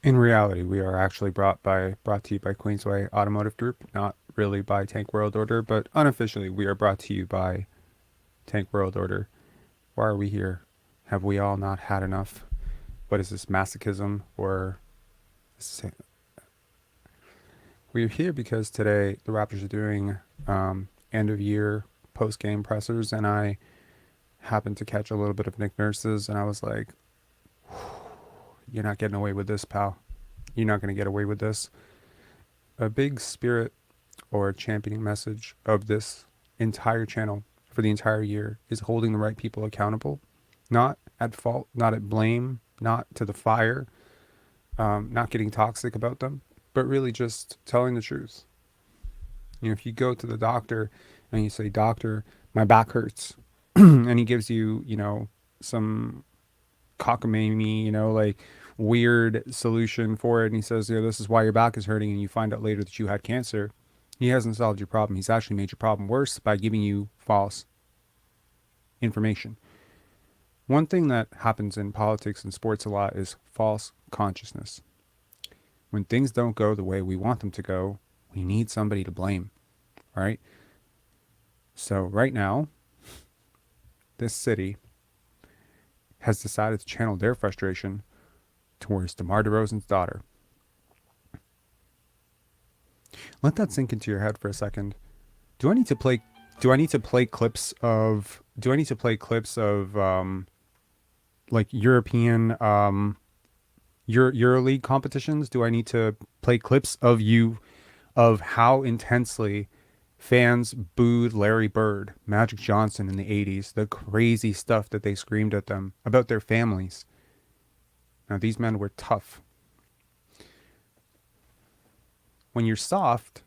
In reality, we are actually brought to you by Queensway Automotive Group, not really by Tank World Order, but unofficially we are brought to you by Tank World Order. Why are we here? Have we all not had enough? What is this masochism or we're here because today the Raptors are doing end of year post game pressers, and I happened to catch a little bit of Nick Nurse's, and I was like, "You're not getting away with this, pal. You're not going to get away with this." A big spirit or championing message of this entire channel for the entire year is holding the right people accountable, not at fault, not at blame, not to the fire, not getting toxic about them, but really just telling the truth. If you go to the doctor and you say, "Doctor, my back hurts," and he gives you, some cockamamie, like weird solution for it, and he says, "This is why your back is hurting," and you find out later that you had cancer, he hasn't solved your problem. He's actually made your problem worse by giving you false information. One thing that happens in politics and sports a lot is false consciousness. When things don't go the way we want them to go, we need somebody to blame. All right. So right now, this city has decided to channel their frustration towards DeMar DeRozan's daughter. Let that sink into your head for a second. Do I need to play? Do I need to play clips of? Do I need to play clips of like European EuroLeague competitions? Do I need to play clips of how intensely fans booed Larry Bird, Magic Johnson in the 80s, the crazy stuff that they screamed at them about their families? Now, these men were tough. When you're soft,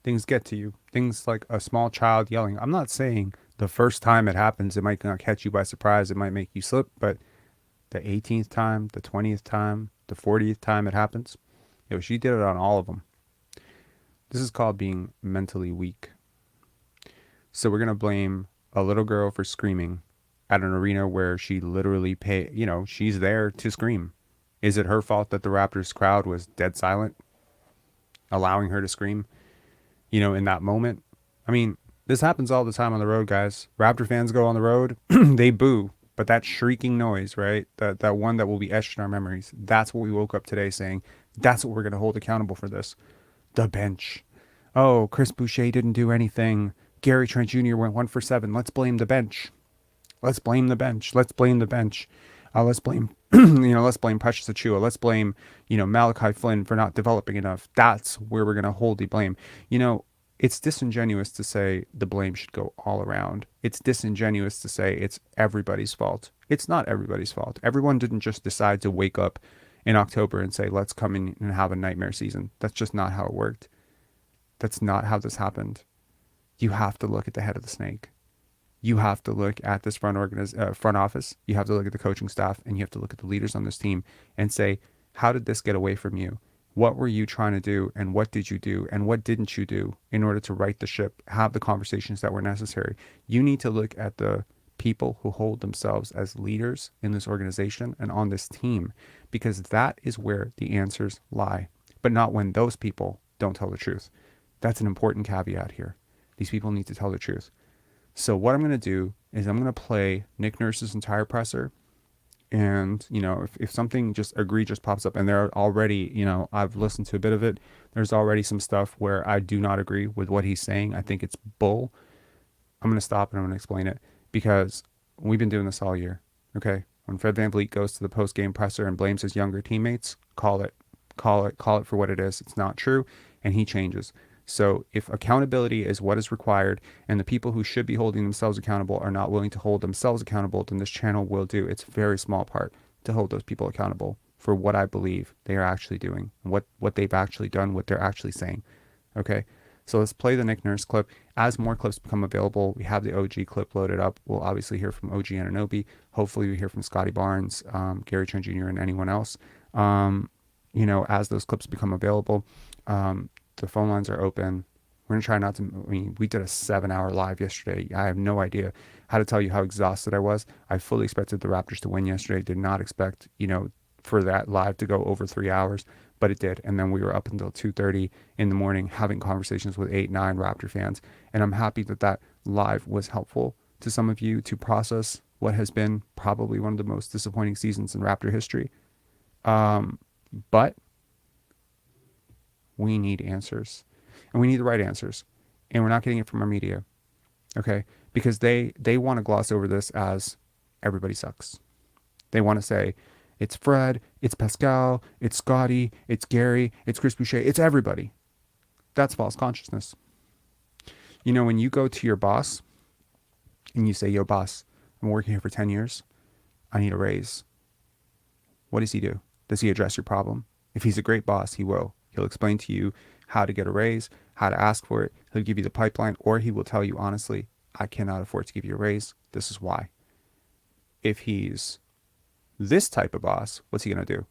things get to you. Things like a small child yelling. I'm not saying the first time it happens, it might not catch you by surprise. It might make you slip, but the 18th time, the 20th time, the 40th time it happens, she did it on all of them. This is called being mentally weak. So we're going to blame a little girl for screaming at an arena where she literally she's there to scream. Is it her fault that the Raptors crowd was dead silent, allowing her to scream, in that moment? I mean, this happens all the time on the road, guys. Raptor fans go on the road, they boo. But that shrieking noise, right? That one that will be etched in our memories. That's what we woke up today saying. That's what we're going to hold accountable for this. The bench. Oh, Chris Boucher didn't do anything. Gary Trent Jr. went 1 for 7. Let's blame the bench. Let's blame the bench. Let's blame the bench. Let's blame, let's blame Precious Achua. Let's blame, Malachi Flynn for not developing enough. That's where we're going to hold the blame. It's disingenuous to say the blame should go all around. It's disingenuous to say it's everybody's fault. It's not everybody's fault. Everyone didn't just decide to wake up in October and say, let's come in and have a nightmare season. That's just not how it worked. That's not how this happened. You have to look at the head of the snake. You have to look at this front office. You have to look at the coaching staff, and you have to look at the leaders on this team and say, how did this get away from you? What were you trying to do, and what did you do, and what didn't you do in order to right the ship, have the conversations that were necessary? You need to look at the people who hold themselves as leaders in this organization and on this team, because that is where the answers lie, but not when those people don't tell the truth. That's an important caveat here. These people need to tell the truth. So what I'm going to do is I'm going to play Nick Nurse's entire presser. And, if something just egregious pops up, and there are already, I've listened to a bit of it, there's already some stuff where I do not agree with what he's saying. I think it's bull. I'm going to stop and I'm going to explain it, because we've been doing this all year. Okay. When Fred VanVleet goes to the post-game presser and blames his younger teammates, call it for what it is. It's not true. And he changes. So if accountability is what is required, and the people who should be holding themselves accountable are not willing to hold themselves accountable, then this channel will do its very small part to hold those people accountable for what I believe they are actually doing, and what they've actually done, what they're actually saying. Okay, so let's play the Nick Nurse clip. As more clips become available, we have the OG clip loaded up. We'll obviously hear from OG Anunoby. Hopefully we hear from Scotty Barnes, Gary Trent Jr., and anyone else. As those clips become available, the phone lines are open. We're going to try not to, we did a 7-hour live yesterday. I have no idea how to tell you how exhausted I was. I fully expected the Raptors to win yesterday. Did not expect, for that live to go over 3 hours, but it did. And then we were up until 2:30 in the morning having conversations with 8, 9 Raptor fans. And I'm happy that that live was helpful to some of you to process what has been probably one of the most disappointing seasons in Raptor history. But we need answers, and we need the right answers, and we're not getting it from our media. Okay. Because they want to gloss over this as everybody sucks. They want to say it's Fred, it's Pascal, it's Scotty, it's Gary, it's Chris Boucher, it's everybody. That's false consciousness. You know, when you go to your boss and you say, yo, boss, I'm working here for 10 years. I need a raise. What does he do? Does he address your problem? If he's a great boss, he will. He'll explain to you how to get a raise, how to ask for it. He'll give you the pipeline, or he will tell you honestly, I cannot afford to give you a raise. This is why. If he's this type of boss, what's he going to do?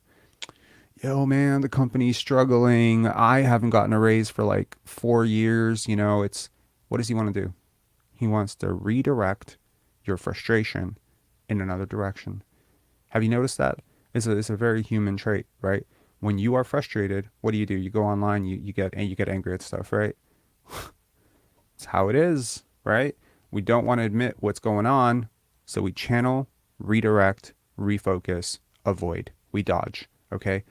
Yo, man, the company's struggling. I haven't gotten a raise for like 4 years. You know, what does he want to do? He wants to redirect your frustration in another direction. Have you noticed that? It's a very human trait, right? When you are frustrated, what do? You go online, you get angry at stuff, right? It's how it is, right? We don't want to admit what's going on, so we channel, redirect, refocus, avoid. We dodge, okay?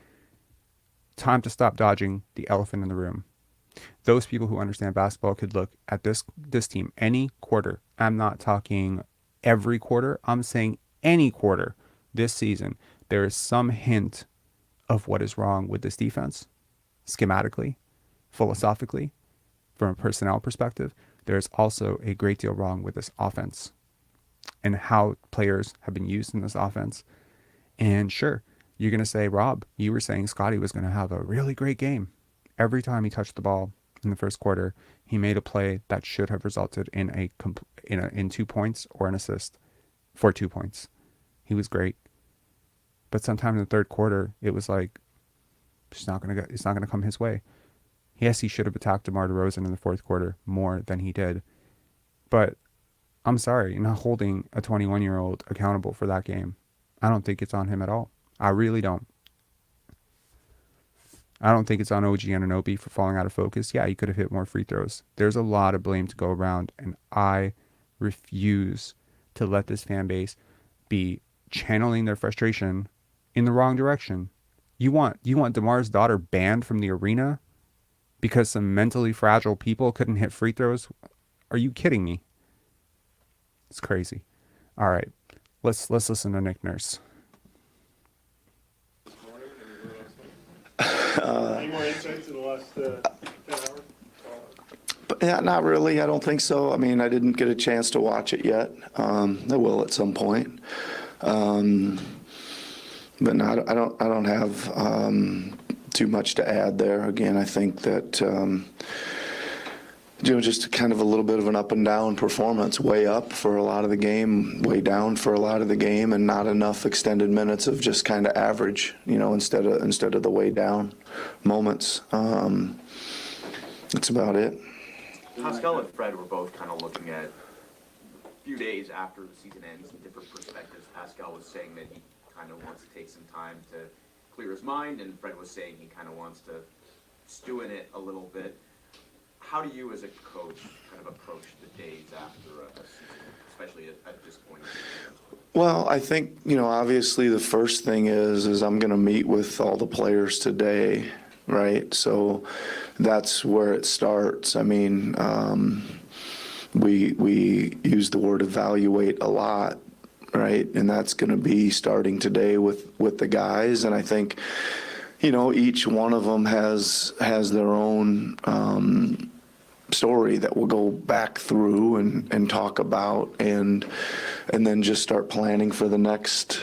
Time to stop dodging the elephant in the room. Those people who understand basketball could look at this team any quarter. I'm not talking every quarter. I'm saying any quarter this season. There is some hint of what is wrong with this defense, schematically, philosophically, from a personnel perspective. There's also a great deal wrong with this offense and how players have been used in this offense. And sure, you're going to say, Rob, you were saying Scotty was going to have a really great game. Every time he touched the ball in the first quarter, he made a play that should have resulted in in 2 points or an assist for 2 points. He was great. But sometime in the third quarter, it was like, it's not going to come his way. Yes, he should have attacked DeMar DeRozan in the fourth quarter more than he did. But I'm sorry, you're not holding a 21-year-old accountable for that game. I don't think it's on him at all. I really don't. I don't think it's on OG Anunoby for falling out of focus. Yeah, he could have hit more free throws. There's a lot of blame to go around, and I refuse to let this fan base be channeling their frustration in the wrong direction. You want DeMar's daughter banned from the arena because some mentally fragile people couldn't hit free throws? Are you kidding me? It's crazy. All right, let's listen to Nick Nurse. Any more insights in the last 10 hours? Yeah, not really. I don't think so. I mean, I didn't get a chance to watch it yet. I will at some point. But no, I don't have too much to add there. Again, I think that just kind of a little bit of an up and down performance, way up for a lot of the game, way down for a lot of the game, and not enough extended minutes of just kind of average, instead of the way down moments. That's about it. Pascal and Fred were both kind of looking at a few days after the season ends and different perspectives. Pascal was saying that he kind of wants to take some time to clear his mind, and Fred was saying he kind of wants to stew in it a little bit. How do you, as a coach, kind of approach the days after a season, especially at this point? Well, I think, obviously the first thing is I'm going to meet with all the players today, right? So that's where it starts. I mean, we use the word evaluate a lot, right? And that's going to be starting today with the guys. And I think, each one of them has their own story that we'll go back through and talk about and then just start planning for the next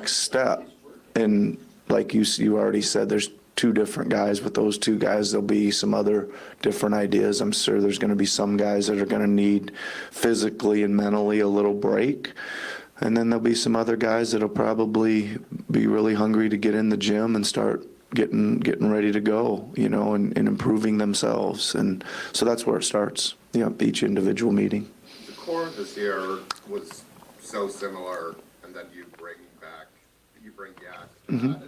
step. And like you already said, there's 2 different guys. With those 2 guys, there'll be some other different ideas. I'm sure there's going to be some guys that are going to need physically and mentally a little break. And then there'll be some other guys that'll probably be really hungry to get in the gym and start getting ready to go, and improving themselves. And so that's where it starts, each individual meeting. The core this year was so similar, and then you bring gas to that,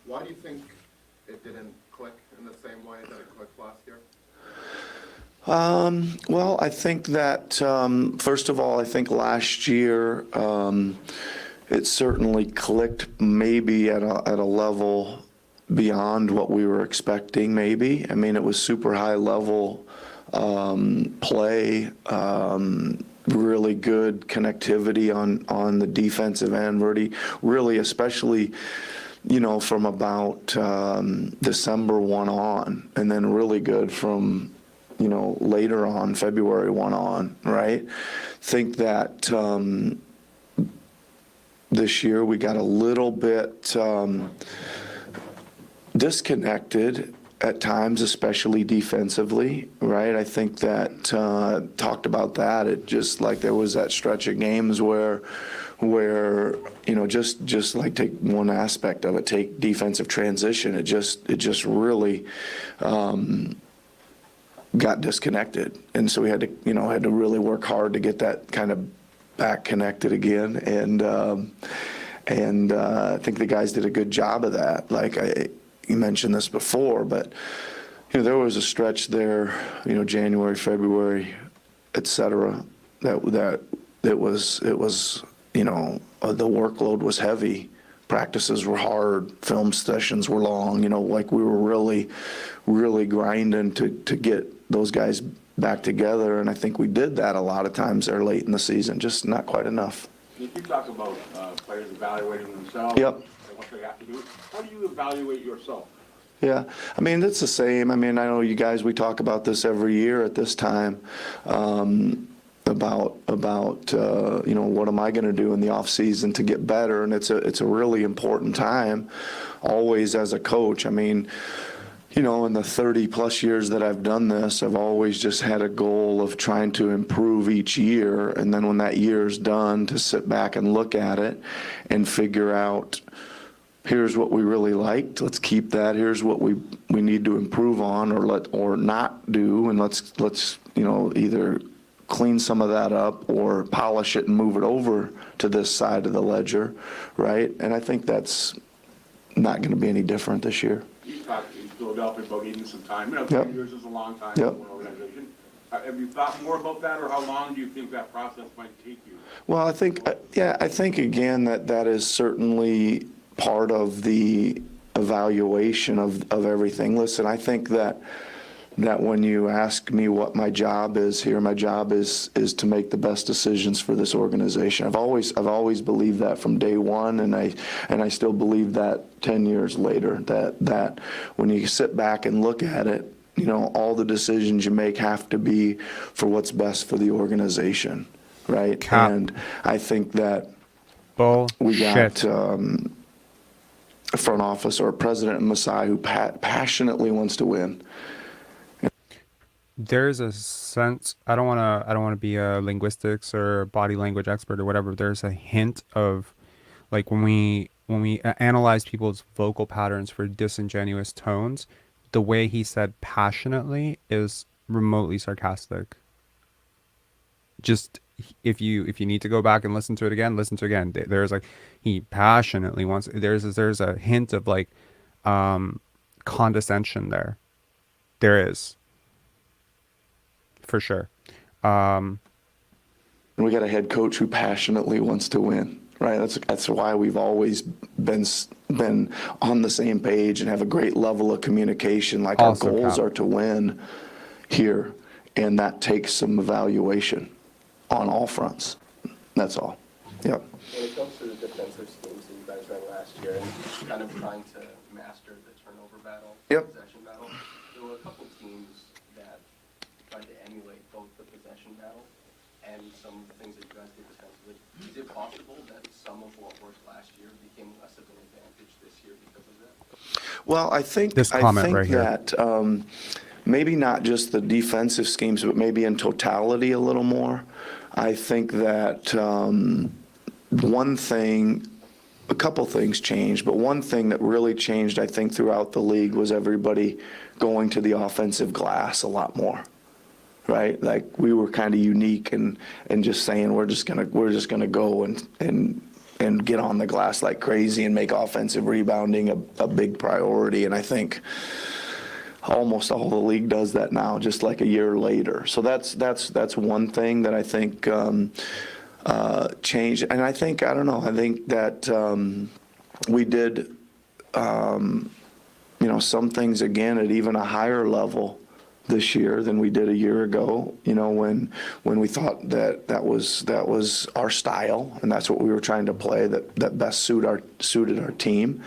Why do you think it didn't click in the same way that it clicked last year? Well, I think that, first of all, I think last year, it certainly clicked maybe at a level beyond what we were expecting, maybe. I mean, it was super high level play, really good connectivity on the defensive end, really, especially, from about December 1 on, and then really good from, later on, February 1 on, right? Think that this year we got a little bit disconnected at times, especially defensively, right? I think that talked about that. It just like there was that stretch of games where just like take one aspect of it, take defensive transition. It just really got disconnected, and so we had to really work hard to get that kind of back connected again. And I think the guys did a good job of that. Like you mentioned this before, but there was a stretch there, January, February, et cetera, that it was the workload was heavy. Practices were hard, film sessions were long, like we were really, really grinding to get those guys back together. And I think we did that a lot of times there late in the season, just not quite enough. You talk about players evaluating themselves. Yep. And what they have to do. How do you evaluate yourself? Yeah, I mean, it's the same. I mean, I know you guys, we talk about this every year at this time, about what am I going to do in the off season to get better, and it's a really important time, always as a coach. I mean, in the 30 plus years that I've done this, I've always just had a goal of trying to improve each year, and then when that year is done, to sit back and look at it and figure out, here's what we really liked, let's keep that. Here's what we need to improve on or not do, and let's either clean some of that up or polish it and move it over to this side of the ledger, right? And I think that's not going to be any different this year. You talked in Philadelphia about needing some time. 10 Yep. years is a long time Yep. for an organization. Have you thought more about that, or how long do you think that process might take you? Well, I think again that is certainly part of the evaluation of everything. Listen, I think that when you ask me what my job is here, my job is to make the best decisions for this organization. I've always believed that from day one, and I still believe that 10 years later, that when you sit back and look at it, all the decisions you make have to be for what's best for the organization, right? Cap. And I think that Bullshit. we got a front office or a president in Masai who passionately wants to win. There's a sense, I don't want to be a linguistics or body language expert or whatever. There's a hint of, like, when we analyze people's vocal patterns for disingenuous tones, the way he said passionately is remotely sarcastic. Just if you need to go back and listen to it again, listen to it again. There's like, he passionately wants, there's a hint of like condescension there. There is. For sure. And we got a head coach who passionately wants to win, right? That's why we've always been on the same page and have a great level of communication. Like, Also, our goals Cap. are to win here, and that takes some evaluation on all fronts. That's all. Yep. When it comes to the defensive schemes that you guys ran last year and kind of trying to master the turnover battle, Yep. possession battle, there were a couple teams that tried to emulate both the possession battle and some of the things that you guys did defensively. Is it possible that some of what worked last year became less of an advantage this year because of that? Well, I think This comment right here. that maybe not just the defensive schemes, but maybe in totality a little more. I think that a couple things changed, but one thing that really changed, I think, throughout the league was everybody going to the offensive glass a lot more, right? Like, we were kind of unique and just saying we're just gonna go and and get on the glass like crazy and make offensive rebounding a big priority. And I think almost all the league does that now, just like a year later. So that's one thing that I think changed. And I think, I don't know, I think that we did, some things again at even a higher level this year than we did a year ago, when we thought that was our style and that's what we were trying to play, that best suited our team.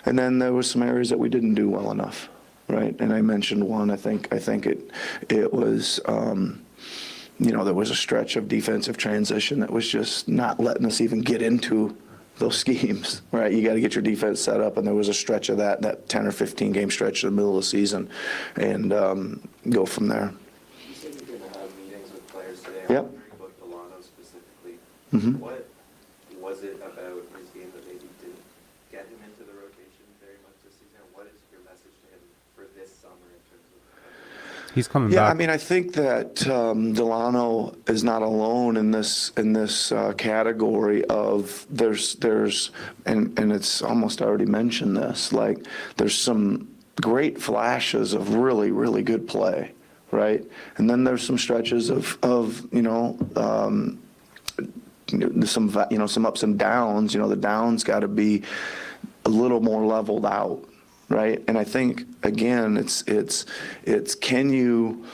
And then there was some areas that we didn't do well enough, right? And I mentioned one. I think it was there was a stretch of defensive transition that was just not letting us even get into those schemes, right? You got to get your defense set up, and there was a stretch of that 10 or 15 game stretch in the middle of the season, and go from there. You said you're going to have meetings with players today. Yep. I'm wondering about Delano specifically. Mhm. What was it about his game that maybe didn't get him into the rotation very much this season? What is your message to him for this summer in terms of? He's coming Yeah, back. I mean, I think that Delano is not alone in this category of there's and it's almost already mentioned this, like there's some great flashes of really, really good play, right? And then there's some stretches of some ups and downs. The downs got to be a little more leveled out. Right. And I think, again, it's can you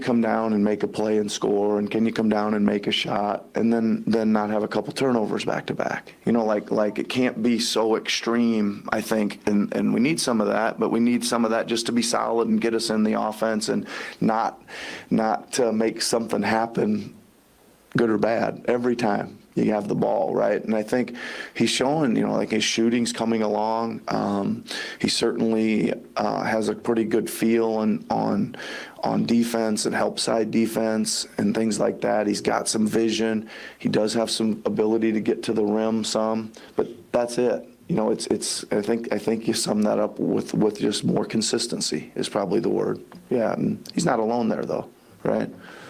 come down and make a play and score, and can you come down and make a shot and then not have a couple turnovers back to back? Like it can't be so extreme, I think, and we need some of that, but we need some of that just to be solid and get us in the offense and not to make something happen, good or bad, every time you have the ball, right? And I think he's showing, like his shooting's coming along. He certainly has a pretty good feel on defense and help side defense and things like that. He's got some vision. He does have some ability to get to the rim some, but that's it. It's. I think you sum that up with just more consistency is probably the word. Yeah, and he's not alone there though, right?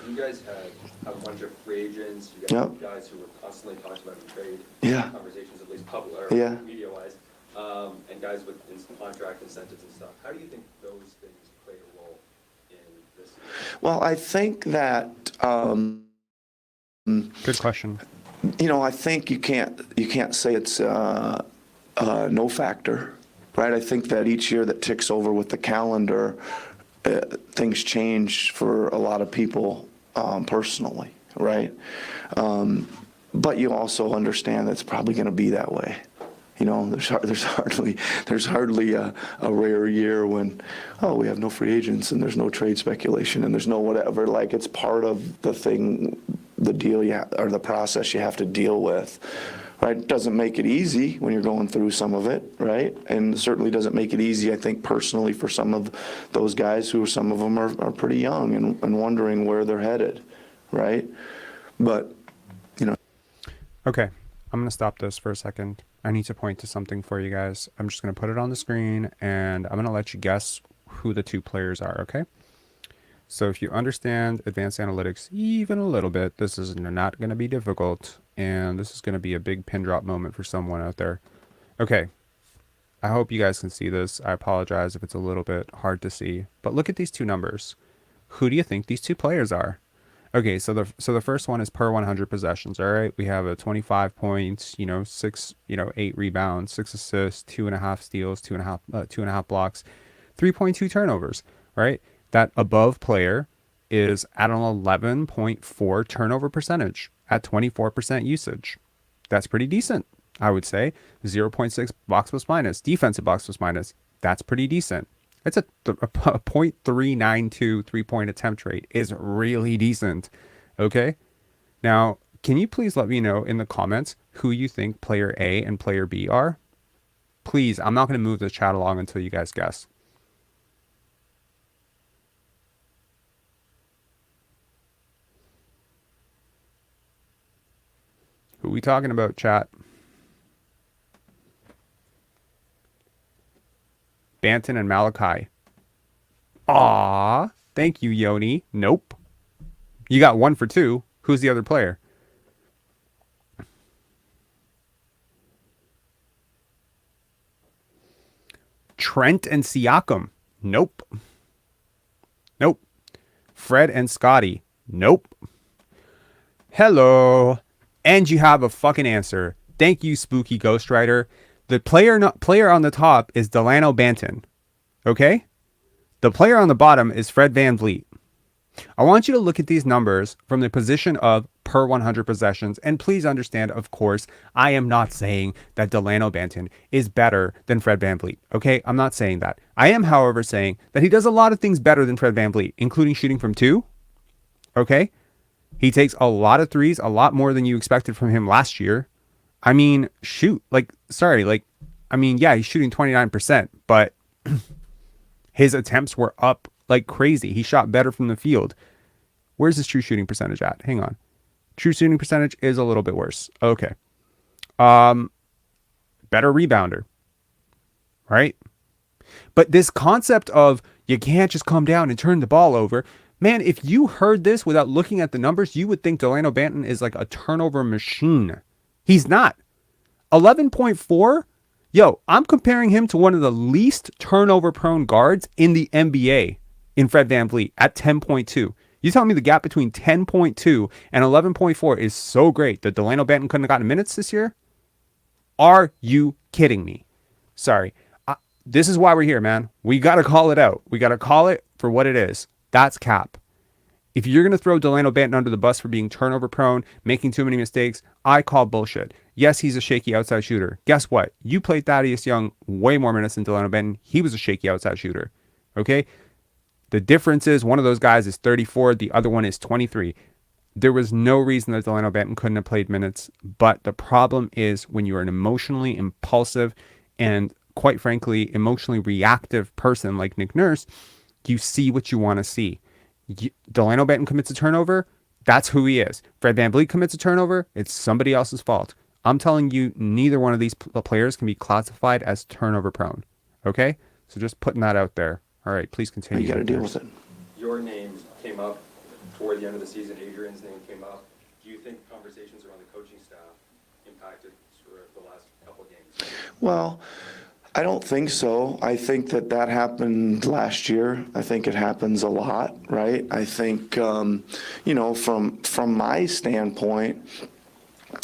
You guys had a bunch of free agents. You Yep. got guys who were constantly talking about in trade Yeah. conversations, at least public or Yeah. media-wise, and guys with contract incentives and stuff. How do you think those things played a role in this season? Well, I think that. Good question. I think you can't say it's no factor, right? I think that each year that ticks over with the calendar, things change for a lot of people personally, right? But you also understand that it's probably going to be that way. There's hardly a rare year when, we have no free agents and there's no trade speculation and there's no whatever. Like, it's part of the thing, the deal or the process you have to deal with, right? It doesn't make it easy when you're going through some of it, right? And certainly doesn't make it easy, I think, personally for some of those guys who some of them are pretty young and wondering where they're headed, right? But, Okay, I'm going to stop this for a second. I need to point to something for you guys. I'm just going to put it on the screen, and I'm going to let you guess who the two players are, okay? So if you understand advanced analytics even a little bit, this is not going to be difficult, and this is going to be a big pin drop moment for someone out there. Okay, I hope you guys can see this. I apologize if it's a little bit hard to see, but look at these two numbers. Who do you think these two players are? Okay, so the first one is per 100 possessions. All right, we have a 25 points, 8 rebounds, 6 assists, 2.5 steals, 2.5 blocks, 3.2 turnovers. Right, that above player is at an 11.4 turnover percentage at 24% usage. That's pretty decent, I would say. 0.6 box plus minus, defensive box plus minus. That's pretty decent. It's a .392 3-point attempt rate is really decent. Okay. Now, can you please let me know in the comments who you think player A and player B are? Please, I'm not going to move the chat along until you guys guess. Who are we talking about, chat? Banton and Malachi. Aw, thank you, Yoni. Nope. You got 1 for 2. Who's the other player? Trent and Siakam. Nope. Nope. Fred and Scotty. Nope. Hello. And you have a fucking answer. Thank you, spooky ghostwriter. The player on the top is Delano Banton. Okay? The player on the bottom is Fred VanVleet. I want you to look at these numbers from the position of per 100 possessions. And please understand, of course, I am not saying that Delano Banton is better than Fred VanVleet. Okay? I'm not saying that. I am, however, saying that he does a lot of things better than Fred VanVleet, including shooting from 2. Okay? He takes a lot of threes, a lot more than you expected from him last year. I mean, shoot. Yeah, he's shooting 29%, but his attempts were up like crazy. He shot better from the field. Where's his true shooting percentage at? Hang on. True shooting percentage is a little bit worse. Okay. Better rebounder. Right? But this concept of you can't just come down and turn the ball over. Man, if you heard this without looking at the numbers, you would think Delano Banton is like a turnover machine. He's not. 11.4? Yo, I'm comparing him to one of the least turnover-prone guards in the NBA in Fred VanVleet at 10.2. You tell me the gap between 10.2 and 11.4 is so great that Delano Banton couldn't have gotten minutes this year? Are you kidding me? Sorry. This is why we're here, man. We got to call it out. We got to call it for what it is. That's cap. If you're going to throw Delano Banton under the bus for being turnover prone, making too many mistakes, I call bullshit. Yes, he's a shaky outside shooter. Guess what? You played Thaddeus Young way more minutes than Delano Banton. He was a shaky outside shooter. Okay? The difference is one of those guys is 34. The other one is 23. There was no reason that Delano Banton couldn't have played minutes. But the problem is when you're an emotionally impulsive and, quite frankly, emotionally reactive person like Nick Nurse, you see what you want to see. Delano Banton commits a turnover, that's who he is. Fred VanVleet commits a turnover, it's somebody else's fault. I'm telling you, neither one of these players can be classified as turnover prone. Okay? So just putting that out there. All right, please continue. You got to deal with it. Your name came up toward the end of the season. Adrian's name came up. Do you think conversations around the coaching staff impacted sort of the last couple of games? Well, I don't think so. I think that happened last year. I think it happens a lot, right? I think, from my standpoint,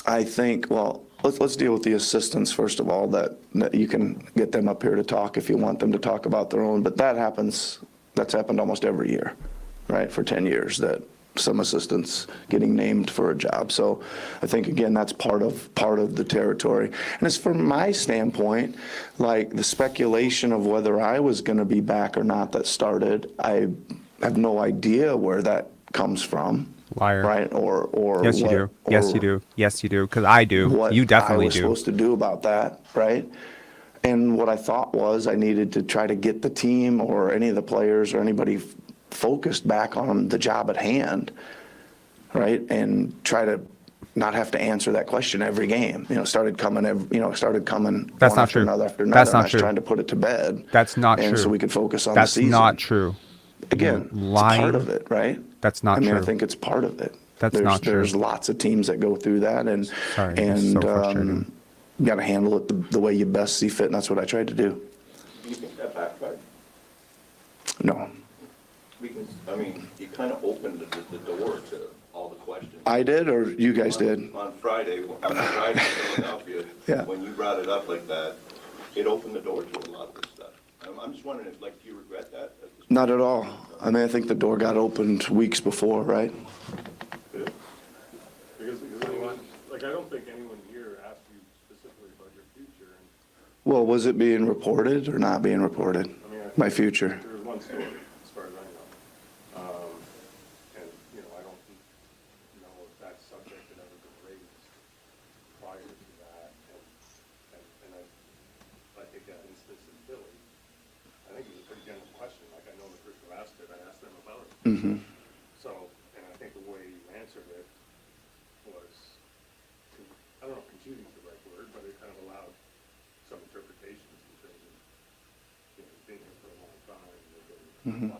I think, well, let's deal with the assistants first of all, that you can get them up here to talk if you want them to talk about their own, but that's happened almost every year, right, for 10 years, that some assistants getting named for a job. So I think, again, that's part of the territory. And as from my standpoint, like the speculation of whether I was going to be back or not that started, I have no idea where that comes from. Liar. Right? Or yes, you do. Yes, you do. Yes, you do. Because I do. What You definitely I was do. supposed to do about that, right? And what I thought was I needed to try to get the team or any of the players or anybody focused back on the job at hand, right? And try to not have to answer that question every game. Started coming That's one not after true. another after another. That's not and I was true. trying to put it to bed. That's not and true. so we could focus on That's the season. not true. Again, You're it's lying. part of it, right? That's not I mean, true. I think it's part of it. That's not true. There's lots of teams that go through that, and Sorry, it's so frustrating. you got to handle it the way you best see fit, and that's what I tried to do. Do you think that backfired? No, Because, you kind of opened the door to all the questions. I did, or you guys did. On Friday, after Friday in Philadelphia, Yeah. when you brought it up like that, it opened the door to a lot of this stuff. I'm just wondering if, do you regret that? Not at all. I mean, I think the door got opened weeks before, right? Yeah. Because anyone, I don't think anyone here asked you specifically about your future. And, Well, was it being reported or not being reported? My future. there was one story, as far as I know. And, I don't know if that subject had ever been raised prior to that. And I think that instance in Philly, I think it was a pretty general question. Like, I know the person who asked it, I asked them about it. Mm-hmm. So, and I think the way you answered it was, I don't know if confusing is the right word, but it kind of allowed some interpretations in terms of, being here for a long time. Mm-hmm.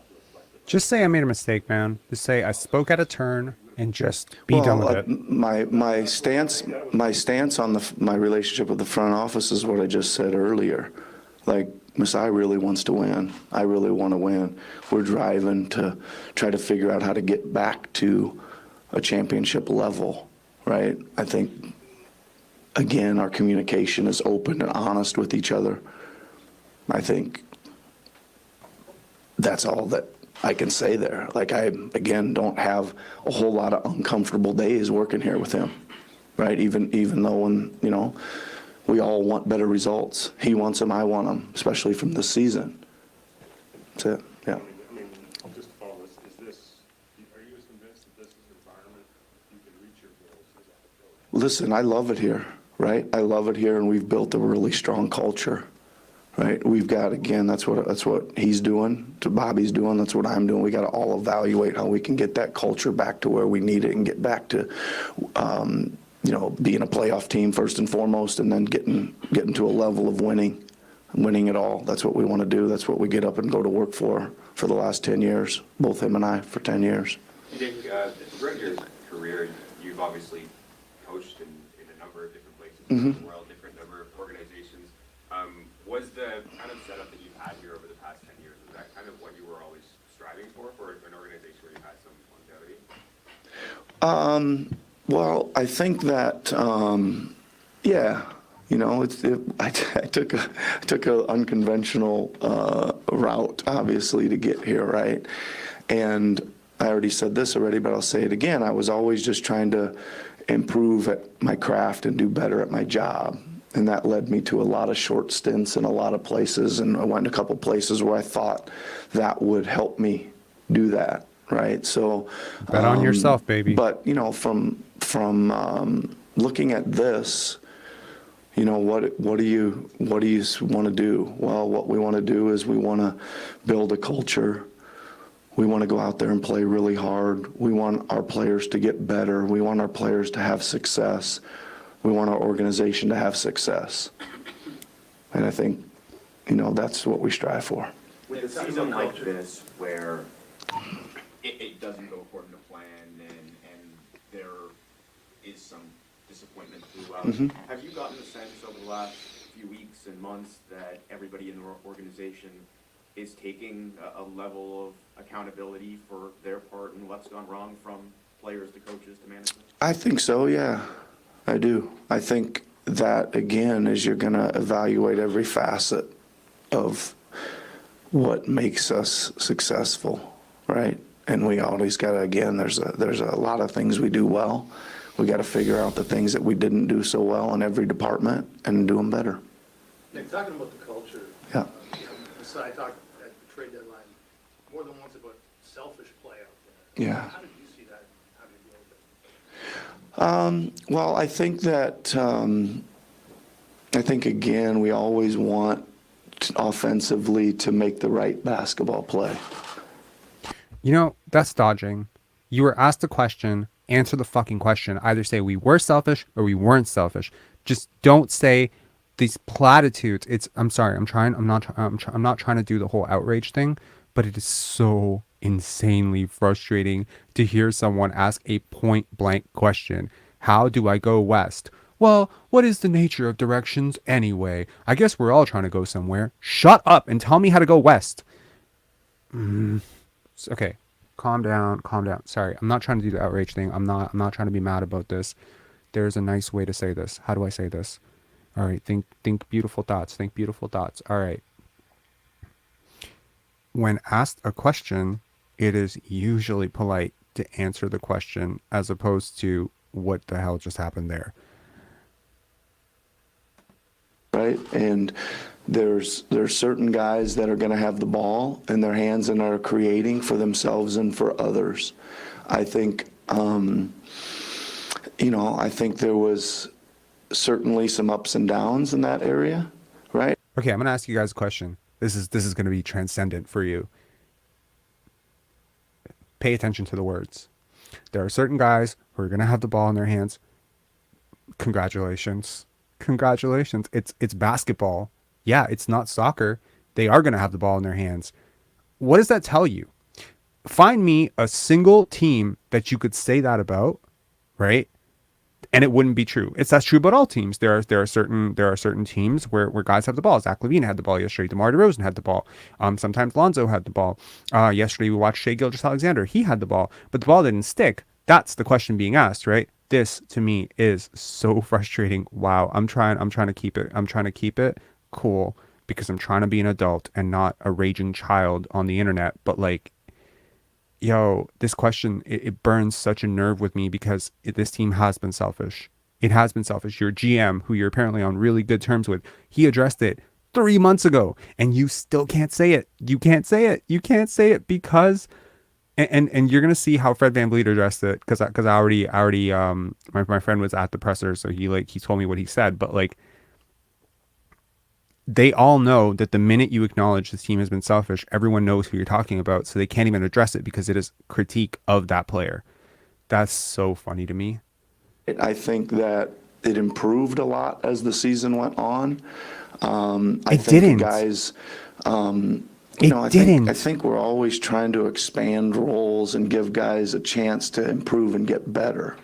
Just say I made a mistake, man. Just say I spoke at a turn and just be done with it. My stance on my relationship with the front office is what I just said earlier. Like, Masai really wants to win. I really want to win. We're driving to try to figure out how to get back to a championship level, right? I think, again, our communication is open and honest with each other. I think that's all that I can say there. Like, I, again, don't have a whole lot of uncomfortable days working here with him, right? Even though when, you know, we all want better results. He wants them, I want them, especially from this season. That's it, yeah. I mean, just to follow this, are you as convinced that this is an environment you can reach your goals as a coach? Listen, I love it here, right? I love it here, and we've built a really strong culture, right? We've got, again, that's what he's doing, to Bobby's doing, that's what I'm doing. We got to all evaluate how we can get that culture back to where we need it and get back to, you know, being a playoff team first and foremost, and then getting to a level of winning it all. That's what we want to do. That's what we get up and go to work for the last 10 years, both him and I, for 10 years. Dick, throughout your career, you've obviously coached in a number of different places in the world, different number of organizations. Was the kind of setup that you've had here over the past 10 years, was that kind of what you were always striving for an organization where you had some longevity? Well, I think that, yeah, you know, I took a unconventional route, obviously, to get here, right? And I already said this already, but I'll say it again. I was always just trying to improve at my craft and do better at my job. And that led me to a lot of short stints in a lot of places. And I went to a couple places where I thought that would help me do that, right? So Bet on yourself, baby. But, you know, from looking at this, you know, what do you want to do? Well, what we want to do is we want to build a culture. We want to go out there and play really hard. We want our players to get better. We want our players to have success. We want our organization to have success. And I think, you know, that's what we strive for. With a season like this, where it doesn't go according to plan and there is some disappointment throughout, have you gotten the sense over the last few weeks and months that everybody in the organization is taking a level of accountability for their part in what's gone wrong, from players to coaches to management? I think so, yeah. I do. I think that, again, is you're going to evaluate every facet of what makes us successful, right? And we always got to, again, there's a lot of things we do well. We got to figure out the things that we didn't do so well in every department and do them better. Nick, talking about the culture. Yeah. I talked at the trade deadline more than once about selfish play out there. Yeah. How did you see that? How did you deal with it? Well, I think that, again, we always want offensively to make the right basketball play. You know, that's dodging. You were asked a question, answer the fucking question. Either say we were selfish or we weren't selfish. Just don't say these platitudes. I'm sorry. I'm not trying to do the whole outrage thing, but it is so insanely frustrating to hear someone ask a point blank question. How do I go west? Well, what is the nature of directions anyway? I guess we're all trying to go somewhere. Shut up and tell me how to go west. Okay, calm down. Sorry, I'm not trying to do the outrage thing. I'm not trying to be mad about this. There's a nice way to say this. How do I say this? All right, think beautiful thoughts. Think beautiful thoughts. All right. When asked a question, it is usually polite to answer the question as opposed to what the hell just happened there. Right? And there's certain guys that are going to have the ball in their hands and are creating for themselves and for others. I think, I think there was certainly some ups and downs in that area, right? Okay, I'm going to ask you guys a question. This is going to be transcendent for you. Pay attention to the words. There are certain guys who are going to have the ball in their hands. Congratulations. It's basketball. Yeah, it's not soccer. They are going to have the ball in their hands. What does that tell you? Find me a single team that you could say that about, right? And it wouldn't be true. That's true about all teams. There are certain teams where guys have the ball. Zach LaVine had the ball yesterday. DeMar DeRozan had the ball. Sometimes Lonzo had the ball. Yesterday we watched Shai Gilgeous-Alexander. He had the ball, but the ball didn't stick. That's the question being asked, right? This to me is so frustrating. Wow, I'm trying to keep it. I'm trying to keep it cool because I'm trying to be an adult and not a raging child on the internet. But like, yo, this question, it burns such a nerve with me because this team has been selfish. It has been selfish. Your GM, who you're apparently on really good terms with, he addressed it 3 months ago, and you still can't say it. You can't say it. You can't say it because, and you're gonna see how Fred VanVleet addressed it because I already my friend was at the presser, so he told me what he said, but like, they all know that the minute you acknowledge this team has been selfish, everyone knows who you're talking about, so they can't even address it because it is critique of that player. That's so funny to me. I think that it improved a lot as the season went on. I think didn't. Guys, I think we're always trying to expand roles and give guys a chance to improve and get better.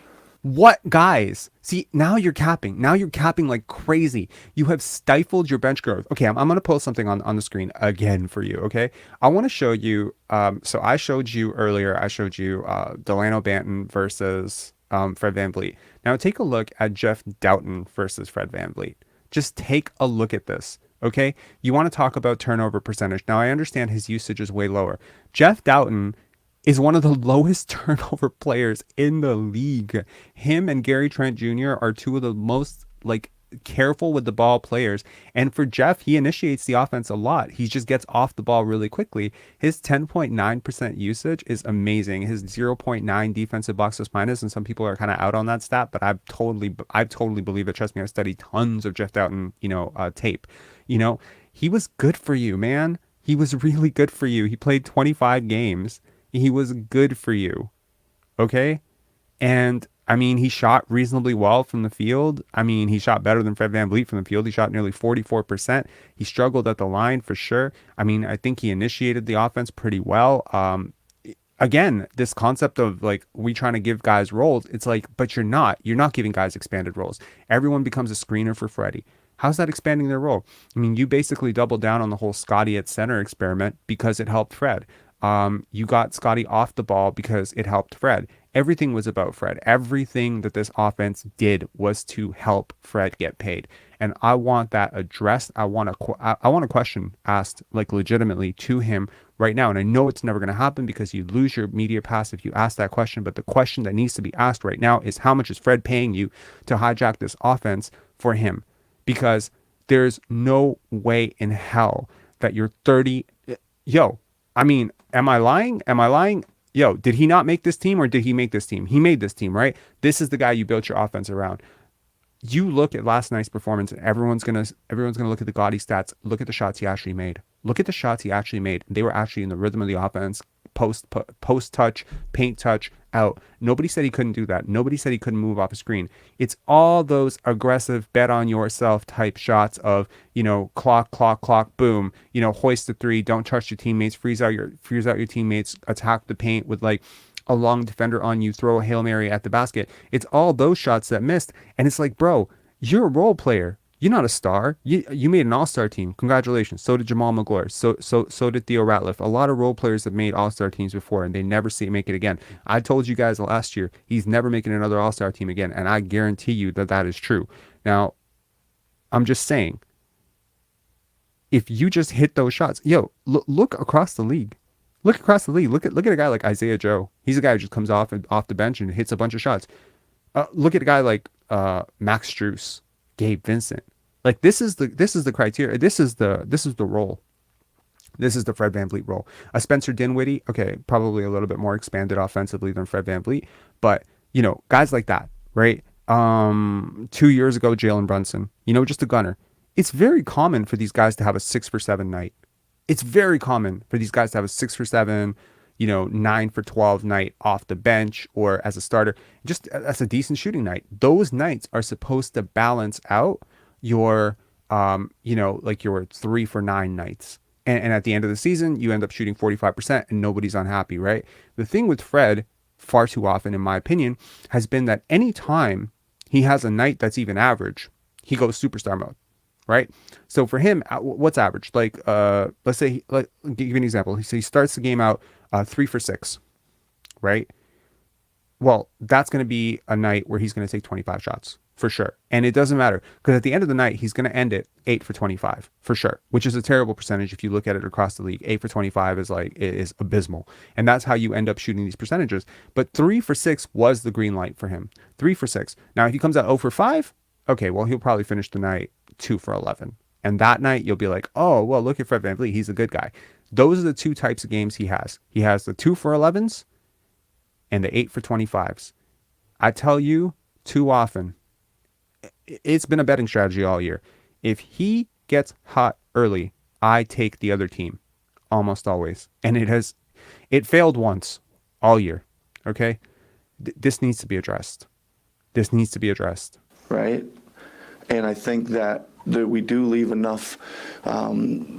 What guys? See, now you're capping. Now you're capping like crazy. You have stifled your bench growth. Okay, I'm going to post something on the screen again for you, okay? I want to show you, so I showed you earlier, Delano Banton versus Fred VanVleet. Now take a look at Jeff Doughton versus Fred VanVleet. Just take a look at this, okay? You want to talk about turnover percentage. Now I understand his usage is way lower. Jeff Doughton is one of the lowest turnover players in the league. Him and Gary Trent Jr. are two of the most like careful with the ball players. And for Jeff, he initiates the offense a lot. He just gets off the ball really quickly. His 10.9% usage is amazing. His 0.9 defensive box plus minus, and some people are kind of out on that stat, but I totally believe it. Trust me, I've studied tons of Jeff Doughton, tape. He was good for you, man. He was really good for you. He played 25 games. He was good for you. Okay? And I mean, he shot reasonably well from the field. I mean, he shot better than Fred VanVleet from the field. He shot nearly 44%. He struggled at the line for sure. I mean, I think he initiated the offense pretty well. Again, this concept of like, we trying to give guys roles, it's like, but you're not giving guys expanded roles. Everyone becomes a screener for Freddie. How's that expanding their role? I mean, you basically doubled down on the whole Scotty at center experiment because it helped Fred. You got Scotty off the ball because it helped Fred. Everything was about Fred. Everything that this offense did was to help Fred get paid. And I want that addressed. I want a question asked like legitimately to him right now. And I know it's never going to happen because you lose your media pass if you ask that question. But the question that needs to be asked right now is, how much is Fred paying you to hijack this offense for him? Because there's no way in hell that you're 30. I mean, am I lying? Yo, did he not make this team or did he make this team? He made this team, right? This is the guy you built your offense around. You look at last night's performance and everyone's gonna look at the gaudy stats. Look at the shots he actually made. They were actually in the rhythm of the offense. Post touch, paint touch, out. Nobody said he couldn't do that. Nobody said he couldn't move off a screen. It's all those aggressive bet on yourself type shots of, clock, boom, hoist the three, don't trust your teammates, freeze out your teammates, attack the paint with like a long defender on you, throw a Hail Mary at the basket. It's all those shots that missed. And it's like, bro, you're a role player. You're not a star. You made an all-star team. Congratulations. So did Jamal McGlure. So did Theo Ratliff. A lot of role players have made all-star teams before, and they never make it again. I told you guys last year, he's never making another all-star team again, and I guarantee you that is true. Now, I'm just saying, if you just hit those shots, look across the league. Look at a guy like Isaiah Joe. He's a guy who just comes off the bench and hits a bunch of shots. Look at a guy like Max Strus. Gabe Vincent. Like this is the criteria. This is the role. This is the Fred VanVleet role. A Spencer Dinwiddie, okay, probably a little bit more expanded offensively than Fred VanVleet, but guys like that, right? 2 years ago, Jalen Brunson, just a gunner. It's very common for these guys to have a 6 for 7 night. It's very common for these guys to have a 6 for 7, 9 for 12 night off the bench or as a starter. Just that's a decent shooting night. Those nights are supposed to balance out your, like your 3 for 9 nights. And at the end of the season, you end up shooting 45% and nobody's unhappy, right? The thing with Fred, far too often, in my opinion, has been that anytime he has a night that's even average, he goes superstar mode, right? So for him, what's average? Like, let's say, like, give you an example. He starts the game out 3 for 6, right? Well, that's going to be a night where he's going to take 25 shots for sure. And it doesn't matter because at the end of the night, he's going to end it 8 for 25 for sure, which is a terrible percentage. If you look at it across the league, 8 for 25 is like, it is abysmal. And that's how you end up shooting these percentages. But 3 for 6 was the green light for him. 3 for 6. Now, if he comes out 0 for 5, okay, well, he'll probably finish the night 2 for 11. And that night you'll be like, oh, well, look at Fred VanVleet. He's a good guy. Those are the two types of games he has. He has the 2 for 11s and the 8 for 25s. I tell you, too often, it's been a betting strategy all year. If he gets hot early, I take the other team almost always. And it failed once all year. Okay. This needs to be addressed. This needs to be addressed. Right? And I think that we do leave enough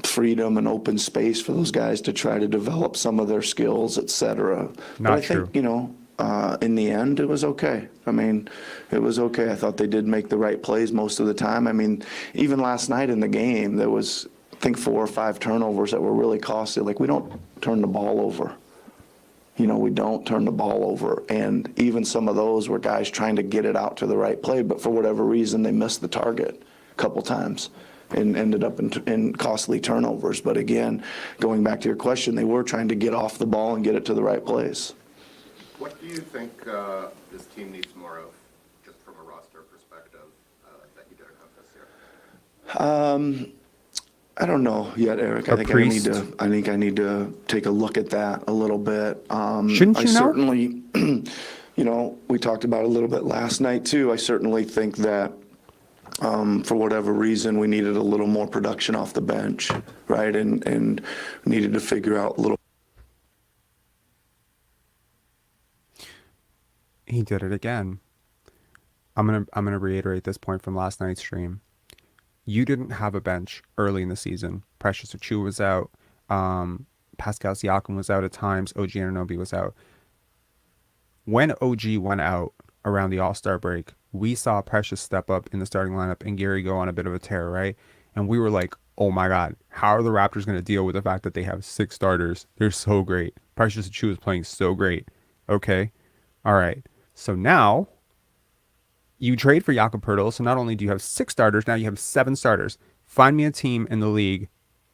freedom and open space for those guys to try to develop some of their skills, et cetera. But I think, in the end, it was okay. I mean, it was okay. I thought they did make the right plays most of the time. I mean, even last night in the game, there was, I think, 4 or 5 turnovers that were really costly. Like, we don't turn the ball over. We don't turn the ball over. And even some of those were guys trying to get it out to the right play, but for whatever reason, they missed the target a couple times and ended up in costly turnovers. But again, going back to your question, they were trying to get off the ball and get it to the right place. What do you think this team needs more of, just from a roster perspective, that you didn't have this year? I don't know yet, Eric. I think I need to take a look at that a little bit. Shouldn't you know? Certainly, we talked about it a little bit last night too. I certainly think that for whatever reason we needed a little more production off the bench, right? And needed to figure out a little. He did it again. I'm gonna reiterate this point from last night's stream. You didn't have a bench early in the season. Precious Achiuwa was out. Pascal Siakam was out at times. OG Anunoby was out. When OG went out around the All-Star break, we saw Precious step up in the starting lineup and Gary go on a bit of a tear, right? And we were like, oh my God, how are the Raptors going to deal with the fact that they have 6 starters? They're so great. Precious Achiuwa is playing so great. Okay. All right. So now you trade for Jakob Poetle, so not only do you have 6 starters, now you have 7 starters. Find me a team in the league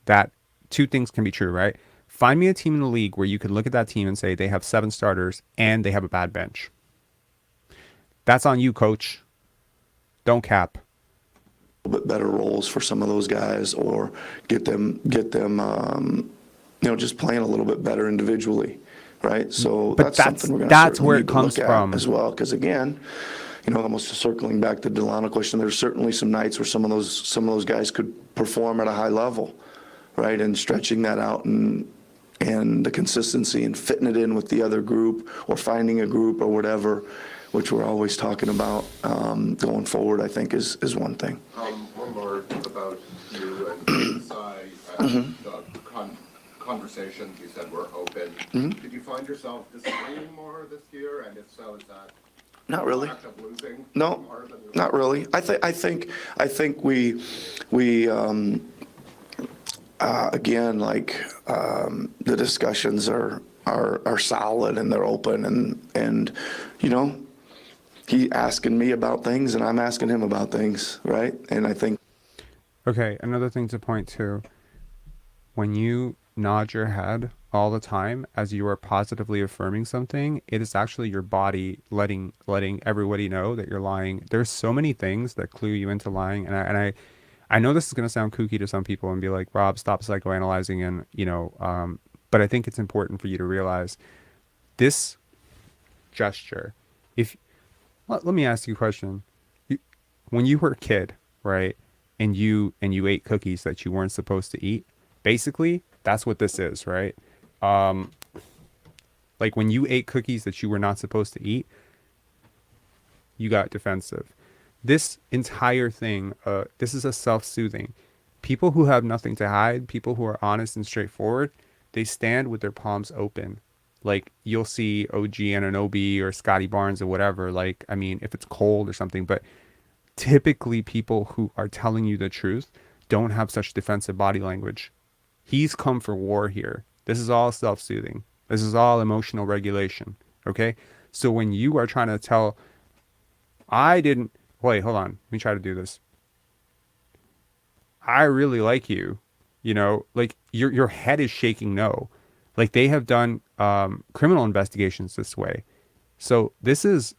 that 2 things can be true, right? Find me a team in the league where you could look at that team and say they have 7 starters and they have a bad bench. That's on you, coach. Don't cap. A little bit better roles for some of those guys, or get them, just playing a little bit better individually, right? So but that's something we're going that's to where it need to comes look from at as well, because again. Almost circling back to the Delano question, there's certainly some nights where some of those guys could perform at a high level, right? And stretching that out and the consistency and fitting it in with the other group or finding a group or whatever, which we're always talking about going forward, I think is one thing. One more about you and Sai. The conversations you said were open. Did you find yourself disagreeing more this year? And if so, is that Not really. act of losing No, more than you not really. I think we again, the discussions are solid and they're open and he asking me about things and I'm asking him about things, right? And I think. Okay, another thing to point to, when you nod your head all the time as you are positively affirming something, it is actually your body letting everybody know that you're lying. There's so many things that clue you into lying, and I know this is going to sound kooky to some people and be like, Rob, stop psychoanalyzing, and but I think it's important for you to realize this gesture. Let me ask you a question. When you were a kid, right, and you ate cookies that you weren't supposed to eat, basically that's what this is, right? Like when you ate cookies that you were not supposed to eat, you got defensive. This entire thing, this is a self-soothing. People who have nothing to hide, people who are honest and straightforward, they stand with their palms open. like you'll see OG Anunoby or Scotty Barnes or whatever. Like, I mean, if it's cold or something, but typically people who are telling you the truth don't have such defensive body language. He's come for war here. This is all self-soothing. This is all emotional regulation. Okay? So when you are trying to tell, I didn't, wait, hold on. Let me try to do this. I really like you. You know, like your head is shaking no. Like they have done criminal investigations this way. So this is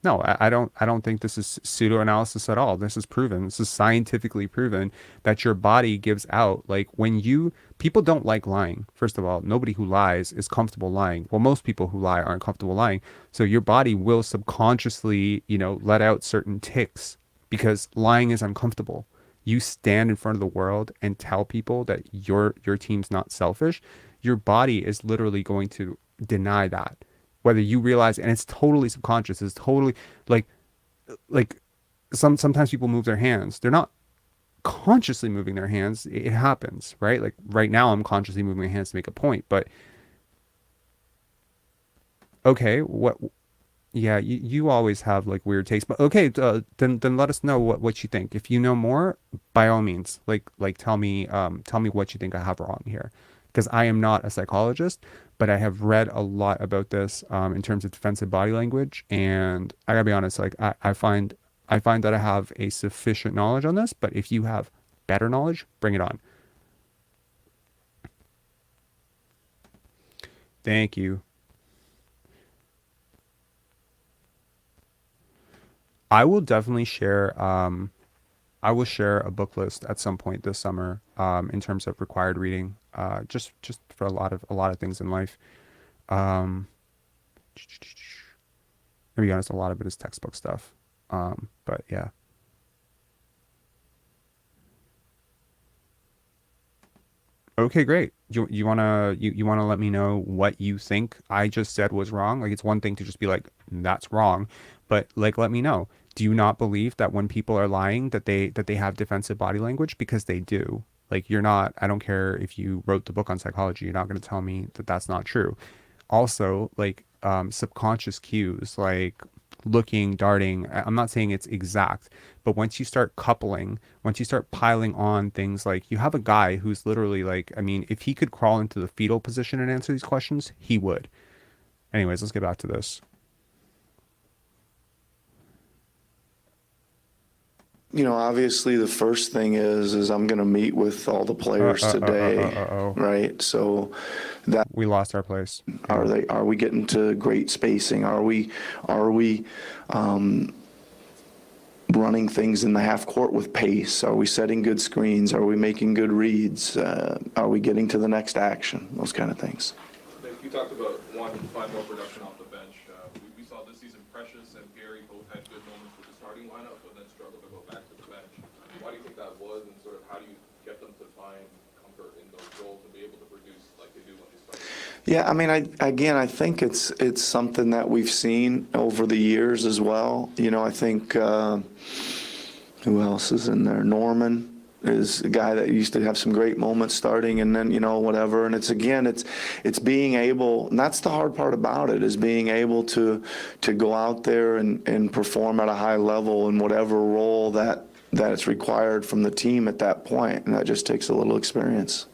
no, I don't think this is pseudo analysis at all. This is proven. This is scientifically proven that your body gives out, like when you, people don't like lying. First of all, nobody who lies is comfortable lying. Well, most people who lie aren't comfortable lying. So your body will subconsciously, you know, let out certain tics because lying is uncomfortable. You stand in front of the world and tell people that your team's not selfish. Your body is literally going to deny that, whether you realize, and it's totally subconscious. It's totally like sometimes people move their hands. They're not consciously moving their hands. It happens, right? Like right now I'm consciously moving my hands to make a point, but okay, what, yeah, you always have like weird takes, but okay, then let us know what you think. If you know more, by all means, like tell me what you think I have wrong here, because I am not a psychologist, but I have read a lot about this in terms of defensive body language, and I gotta be honest, like I find that I have a sufficient knowledge on this, but if you have better knowledge, bring it on. Thank you. I will definitely share I will share a book list at some point this summer in terms of required reading, just for a lot of things in life. Um, to be honest, a lot of it is textbook stuff. But yeah. Okay, great. You wanna let me know what you think I just said was wrong? Like it's one thing to just be like, that's wrong, but like let me know. Do you not believe that when people are lying that they have defensive body language? Because they do. Like you're not, I don't care if you wrote the book on psychology, you're not going to tell me that that's not true. Also, like subconscious cues, like looking, darting. I'm not saying it's exact, but once you start coupling, once you start piling on things, like you have a guy who's literally like, I mean, if he could crawl into the fetal position and answer these questions, he would. Anyways, let's get back to this. You know, obviously the first thing is I'm going to meet with all the players today, right? So that we lost our place. are we getting to great spacing? Are we running things in the half court with pace? Are we setting good screens? Are we making good reads? Are we getting to the next action? Those kind of things. You talked about wanting to find more production off the bench. We saw this season Precious and Gary both had good moments with the starting lineup, but then struggled to go back to the bench. Why do you think that was, and sort of how do you get them to find comfort in those roles and be able to produce like they do when they start? Yeah, I mean, I think it's something that we've seen over the years as well. You know, I think who else is in there? Norman is a guy that used to have some great moments starting, and then, you know, whatever. And it's being able, and that's the hard part about it, is being able to go out there and perform at a high level in whatever role that it's required from the team at that point. And that just takes a little experience.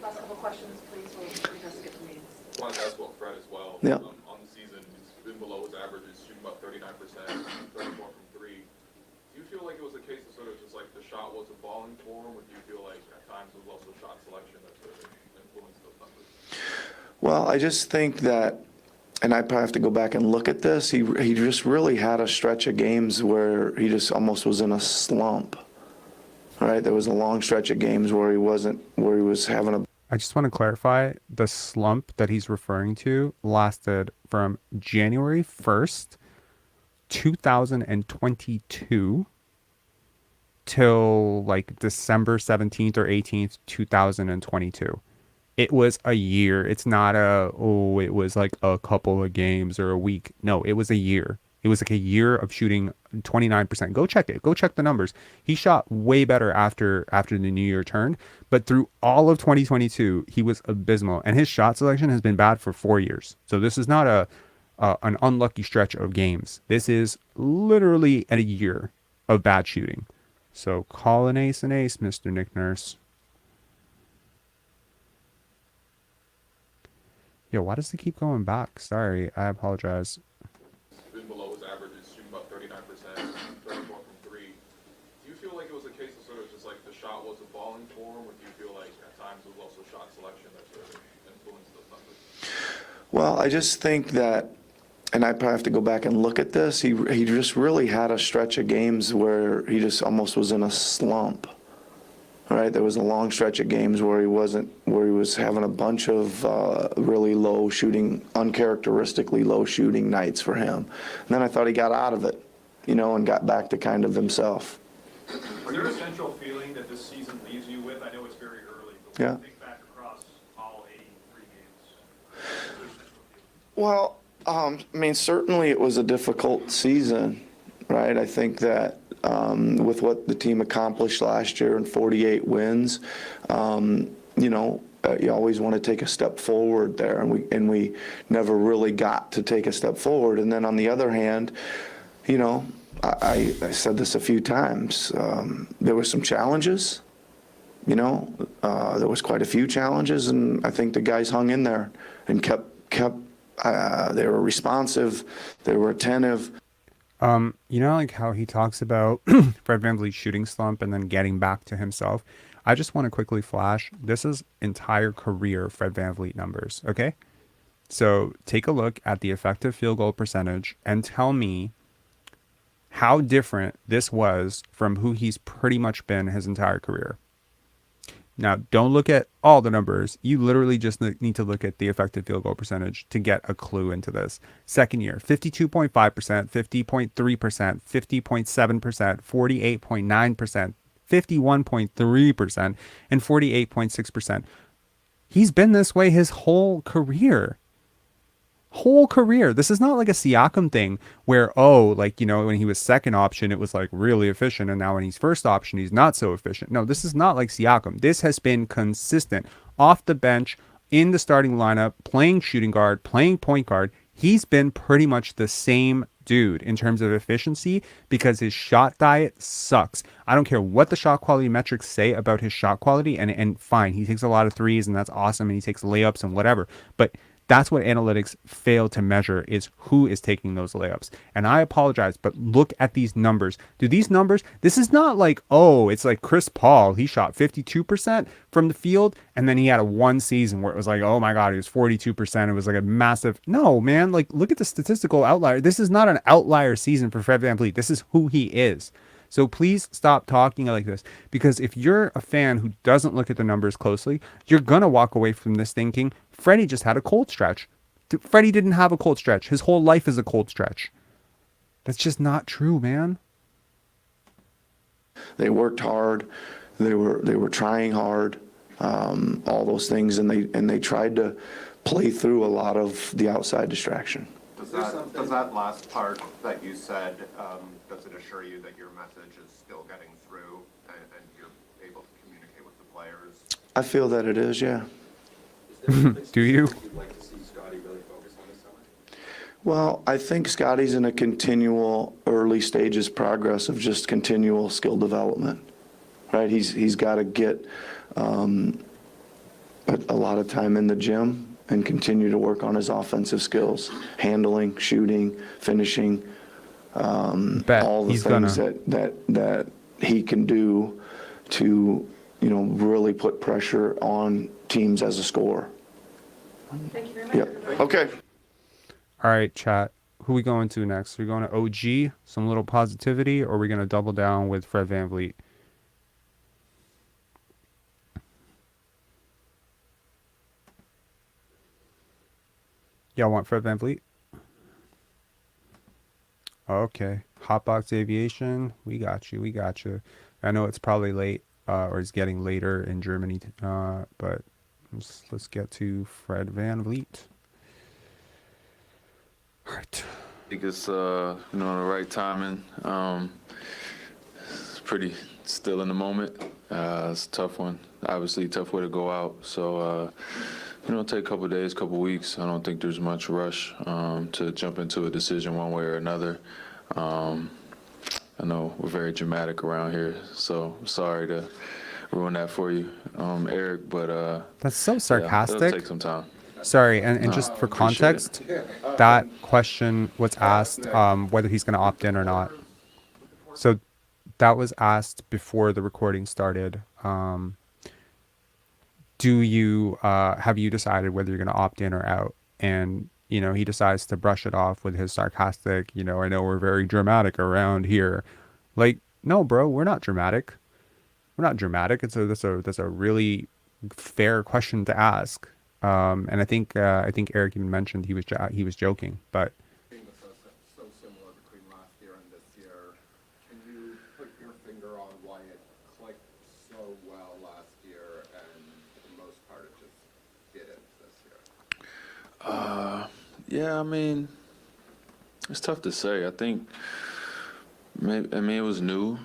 Last couple questions, please. We'll just get to meetings. I want to ask about Fred as well. Yeah. On the season, he's been below his average. He's shooting about 39%, 34 from three. Do you feel like it was a case of sort of just like the shot wasn't falling for him, or do you feel like at times it was also shot selection that sort of influenced those numbers? Well, I just think that, and I probably have to go back and look at this, he just really had a stretch of games where he just almost was in a slump, right? There was a long stretch of games where he was having a... I just want to clarify, the slump that he's referring to lasted from January 1st, 2022 till like December 17th or 18th, 2022. It was a year. It's not it was like a couple of games or a week. No, it was a year. It was like a year of shooting 29%. Go check it. Go check the numbers. He shot way better after the new year turned, but through all of 2022, he was abysmal, and his shot selection has been bad for 4 years. So this is not an unlucky stretch of games. This is literally a year of bad shooting. So call an ace, Mr. Nick Nurse. Yo, why does it keep going back? Sorry, I apologize. Been below his average, he's shooting about 39%, 34 from three. Do you feel like it was a case of sort of just like the shot wasn't falling for him, or do you feel like at times it was also shot selection that sort of influenced those numbers? Well, I just think that, and I probably have to go back and look at this, he just really had a stretch of games where he just almost was in a slump. Right, there was a long stretch of games where he was having a bunch of really low shooting, uncharacteristically low shooting nights for him. And then I thought he got out of it, and got back to kind of himself. Is there a central feeling that this season leaves you with? I know it's very early, but Yeah. when you think back across all 83 games, is there a central feeling? Well, I mean, certainly it was a difficult season, right? I think that with what the team accomplished last year and 48 wins, you always want to take a step forward there, and we never really got to take a step forward. And then on the other hand, I said this a few times, there were some challenges. There was quite a few challenges, and I think the guys hung in there and kept. They were responsive, they were attentive. Like how he talks about Fred VanVleet's shooting slump and then getting back to himself. I just want to quickly flash. This is entire career Fred VanVleet numbers. Okay. So take a look at the effective field goal percentage and tell me how different this was from who he's pretty much been his entire career. Now, don't look at all the numbers. You literally just need to look at the effective field goal percentage to get a clue into this. Second year, 52.5%, 50.3%, 50.7%, 48.9%, 51.3%, and 48.6%. He's been this way his whole career. This is not like a Siakam thing where, when he was second option, it was like really efficient. And now when he's first option, he's not so efficient. No, this is not like Siakam. This has been consistent off the bench, in the starting lineup, playing shooting guard, playing point guard. He's been pretty much the same dude in terms of efficiency because his shot diet sucks. I don't care what the shot quality metrics say about his shot quality. And fine, he takes a lot of threes and that's awesome. And he takes layups and whatever. But that's what analytics fail to measure, is who is taking those layups. And I apologize, but look at these numbers. These numbers, this is not like, it's like Chris Paul. He shot 52% from the field, and then he had a one season where it was like, oh my God, he was 42%. It was like a massive, no, man, like look at the statistical outlier. This is not an outlier season for Fred VanVleet. This is who he is. So please stop talking like this, because if you're a fan who doesn't look at the numbers closely, you're going to walk away from this thinking, Freddie just had a cold stretch. Freddie didn't have a cold stretch. His whole life is a cold stretch. That's just not true, man. They worked hard. They were trying hard, all those things, and they tried to play through a lot of the outside distraction. Does that last part that you said, does it assure you that your message is still getting through and you're able to communicate with the players? I feel that it is, yeah. Do you? You'd like to see Scotty really focus on this summer? Well, I think Scotty's in a continual early stages progress of just continual skill development, right? He's got to get a lot of time in the gym and continue to work on his offensive skills, handling, shooting, finishing, all the things that he can do to, really put pressure on teams as a scorer. Thank you very much. Yep. Okay. All right, chat. Who we going to next? Are we going to OG, some little positivity, or are we going to double down with Fred VanVleet? Y'all want Fred VanVleet? Okay. Hotbox Aviation, we got you. I know it's probably late, or it's getting later in Germany, but let's get to Fred VanVleet. All right. think it's the right timing. It's pretty still in the moment. It's a tough one. Obviously, tough way to go out. So take a couple days, couple weeks. I don't think there's much rush to jump into a decision one way or another. I know we're very dramatic around here, so sorry to ruin that for you, Eric. But That's so yeah, sarcastic. it'll take some time. Sorry, and No, just for appreciate it. context, that question was asked whether he's going to opt in or not. So that was asked before the recording started. Do you have you decided whether you're going to opt in or out? And he decides to brush it off with his sarcastic. I know we're very dramatic around here. Like, no, bro, we're not dramatic. We're not dramatic. That's a really fair question to ask. And I think Eric even mentioned he was joking, but Being so similar between last year and this year, can you put your finger on why it clicked so well last year and for the most part it just didn't this year? Yeah, I mean, it's tough to say. I think, it was new.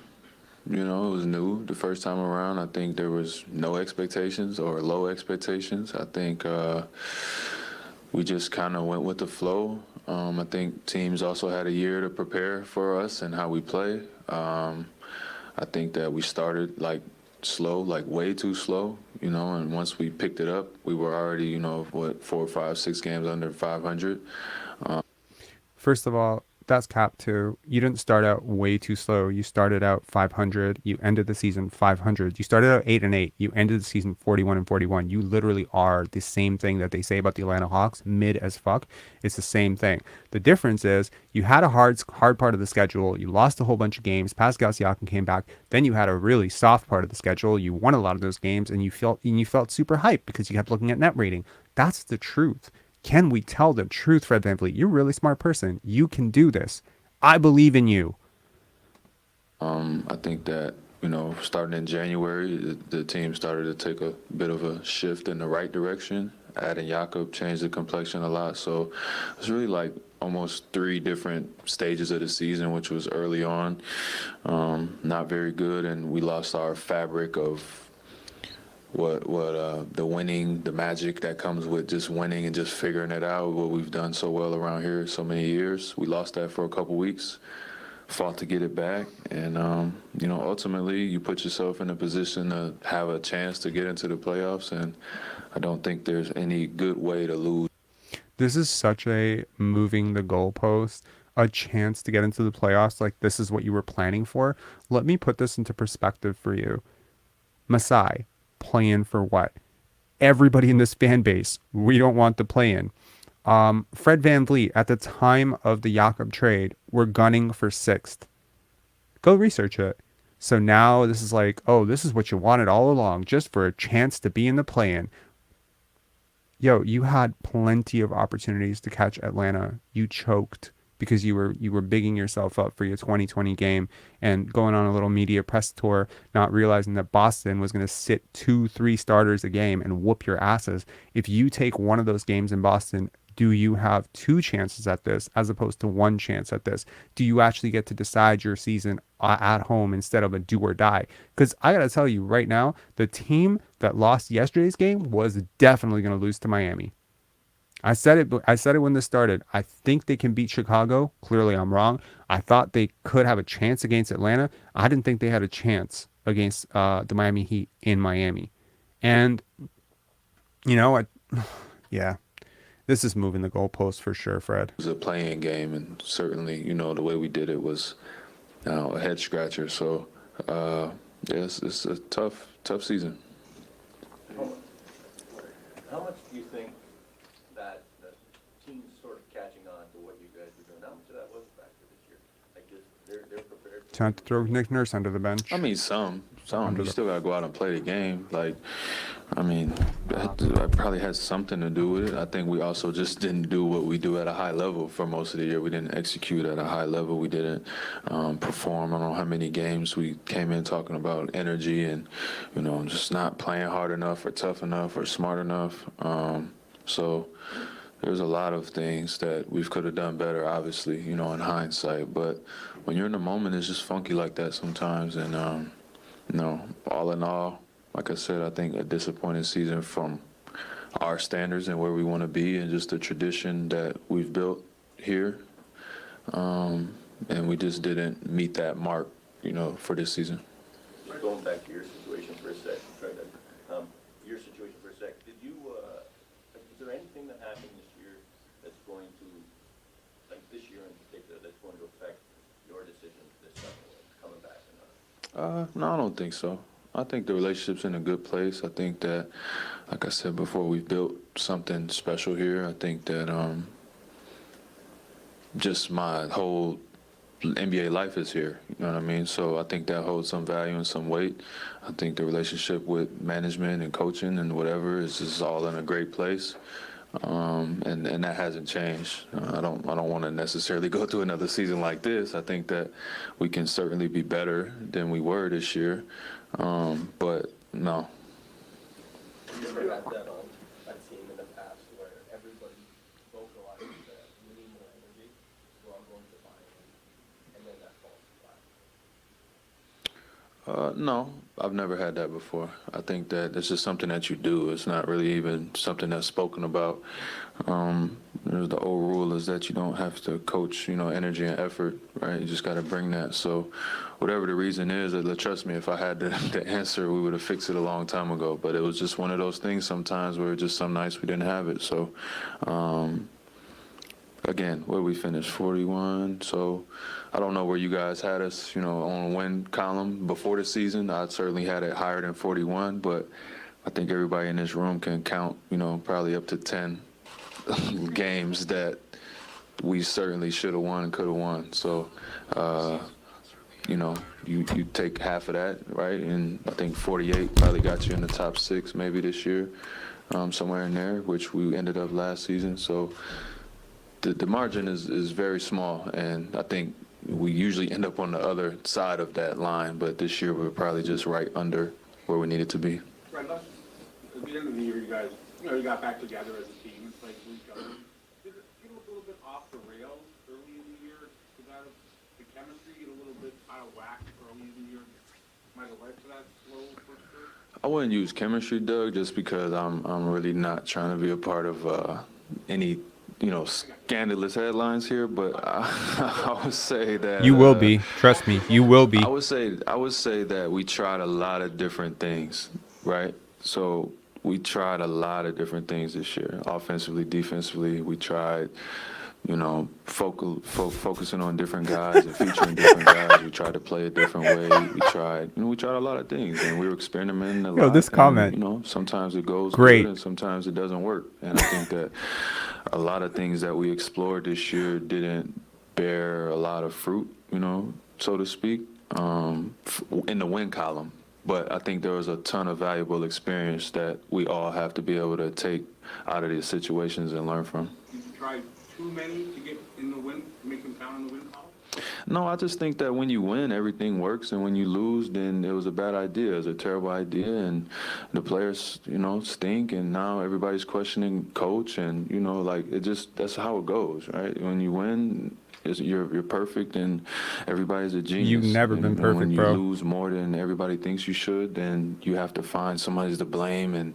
It was new the first time around. I think there was no expectations or low expectations. I think we just kind of went with the flow. I think teams also had a year to prepare for us and how we play. I think that we started slow, way too slow, and once we picked it up, we were already, 4, 5, 6 games under 500. first of all, that's cap too. You didn't start out way too slow. You started out 500. You ended the season 500. You started out 8-8. You ended the season 41-41. You literally are the same thing that they say about the Atlanta Hawks, mid as fuck. It's the same thing. The difference is you had a hard part of the schedule. You lost a whole bunch of games. Pascal Siakam came back. Then you had a really soft part of the schedule. You won a lot of those games, and you felt super hyped because you kept looking at net rating. That's the truth. Can we tell the truth, Fred VanVleet? You're a really smart person. You can do this. I believe in you. I think that, starting in January, the team started to take a bit of a shift in the right direction. Adding Jakob changed the complexion a lot. So it's really almost 3 different stages of the season, which was early on, not very good. And we lost our fabric of the winning, the magic that comes with just winning and just figuring it out, what we've done so well around here so many years. We lost that for a couple weeks, fought to get it back, and ultimately you put yourself in a position to have a chance to get into the playoffs, and I don't think there's any good way to lose. This is such a moving the goalpost, a chance to get into the playoffs. Like, this is what you were planning for. Let me put this into perspective for you. Masai, play-in for what? Everybody in this fan base, we don't want to play in. Fred VanVleet, at the time of the Jakob trade, we're gunning for 6th. Go research it. So now this is this is what you wanted all along, just for a chance to be in the play-in. Yo, you had plenty of opportunities to catch Atlanta. You choked because you were bigging yourself up for your 2020 game and going on a little media press tour, not realizing that Boston was going to sit 2-3 starters a game and whoop your asses. If you take one of those games in Boston, do you have 2 chances at this as opposed to 1 chance at this? Do you actually get to decide your season at home instead of a do or die? Because I got to tell you right now, the team that lost yesterday's game was definitely going to lose to Miami. I said it when this started. I think they can beat Chicago. Clearly, I'm wrong. I thought they could have a chance against Atlanta. I didn't think they had a chance against the Miami Heat in Miami. And, yeah, this is moving the goalpost for sure, Fred. It was a playing game, and certainly, the way we did it was a head scratcher. So, it's a tough season. How much do you think that the team's sort of catching on to what you guys are doing? How much of that was a factor this year? Just they're prepared. Time to throw Nick Nurse under the bench. I mean, some. You still got to go out and play the game. That probably has something to do with it. I think we also just didn't do what we do at a high level for most of the year. We didn't execute at a high level. We didn't perform. I don't know how many games we came in talking about energy and, just not playing hard enough or tough enough or smart enough. So there's a lot of things that we could have done better, obviously, you know, in hindsight. But when you're in the moment, it's just funky like that sometimes. And, all in all, like I said, I think a disappointing season from our standards and where we want to be and just the tradition that we've built here. And we just didn't meet that mark, you know, for this season. Going back to your situation for a sec, your situation for a sec, did you, is there anything that happened this year that's going to, like this year in particular, that's going to affect your decision this summer, like coming back or not? No, I don't think so. I think the relationship's in a good place. I think that, like I said before, we've built something special here. I think that just my whole NBA life is here, you know what I mean? So I think that holds some value and some weight. I think the relationship with management and coaching and whatever is all in a great place. And that hasn't changed. I don't want to necessarily go through another season like this. I think that we can certainly be better than we were this year. But no. Have you ever had that on a team in the past where everybody vocalizes that we need more energy, we're all going to buy in, and then that falls flat? No, I've never had that before. I think that it's just something that you do. It's not really even something that's spoken about. There's the old rule is that you don't have to coach, you know, energy and effort, right? You just got to bring that. So whatever the reason is, trust me, if I had the answer, we would have fixed it a long time ago. But it was just one of those things sometimes where just some nights we didn't have it. So, again, where we finished, 41. So I don't know where you guys had us, you know, on a win column before the season. I certainly had it higher than 41, but I think everybody in this room can count, you know, probably up to 10 games that we certainly should have won and could have won. So, you know, you take half of that, right? And I think 48 probably got you in the top 6 maybe this year, somewhere in there, which we ended up last season. So the margin is very small, and I think we usually end up on the other side of that line, but this year we're probably just right under where we needed to be. Brenda, at the end of the year, you guys, you got back together as a team and played for each other. Did it get a little bit off the rails early in the year? Did that, the chemistry get a little bit out of whack early in the year? Might have led to that slow first year? I wouldn't use chemistry, Doug, just because I'm really not trying to be a part of any, you know, scandalous headlines here, but I would say that You will be. Trust me, you will be. I would say that we tried a lot of different things, right? So we tried a lot of different things this year, offensively, defensively. We tried, you know, focusing on different guys and featuring different guys. We tried to play a different way. We tried a lot of things, and we were experimenting a lot. Yo, this comment. And, you know, sometimes it goes Great. good, and sometimes it doesn't work. And I think that a lot of things that we explored this year didn't bear a lot of fruit, you know, so to speak, in the win column. But I think there was a ton of valuable experience that we all have to be able to take out of these situations and learn from. Did you try too many to get in the win, to make them count in the win column? No, I just think that when you win, everything works, and when you lose, then it was a bad idea. It was a terrible idea, and the players, you know, stink, and now everybody's questioning coach, and, you know, like, that's how it goes, right? When you win, you're perfect, and everybody's a genius. You've never been perfect, when you bro. lose more than everybody thinks you should, then you have to find somebody to blame, and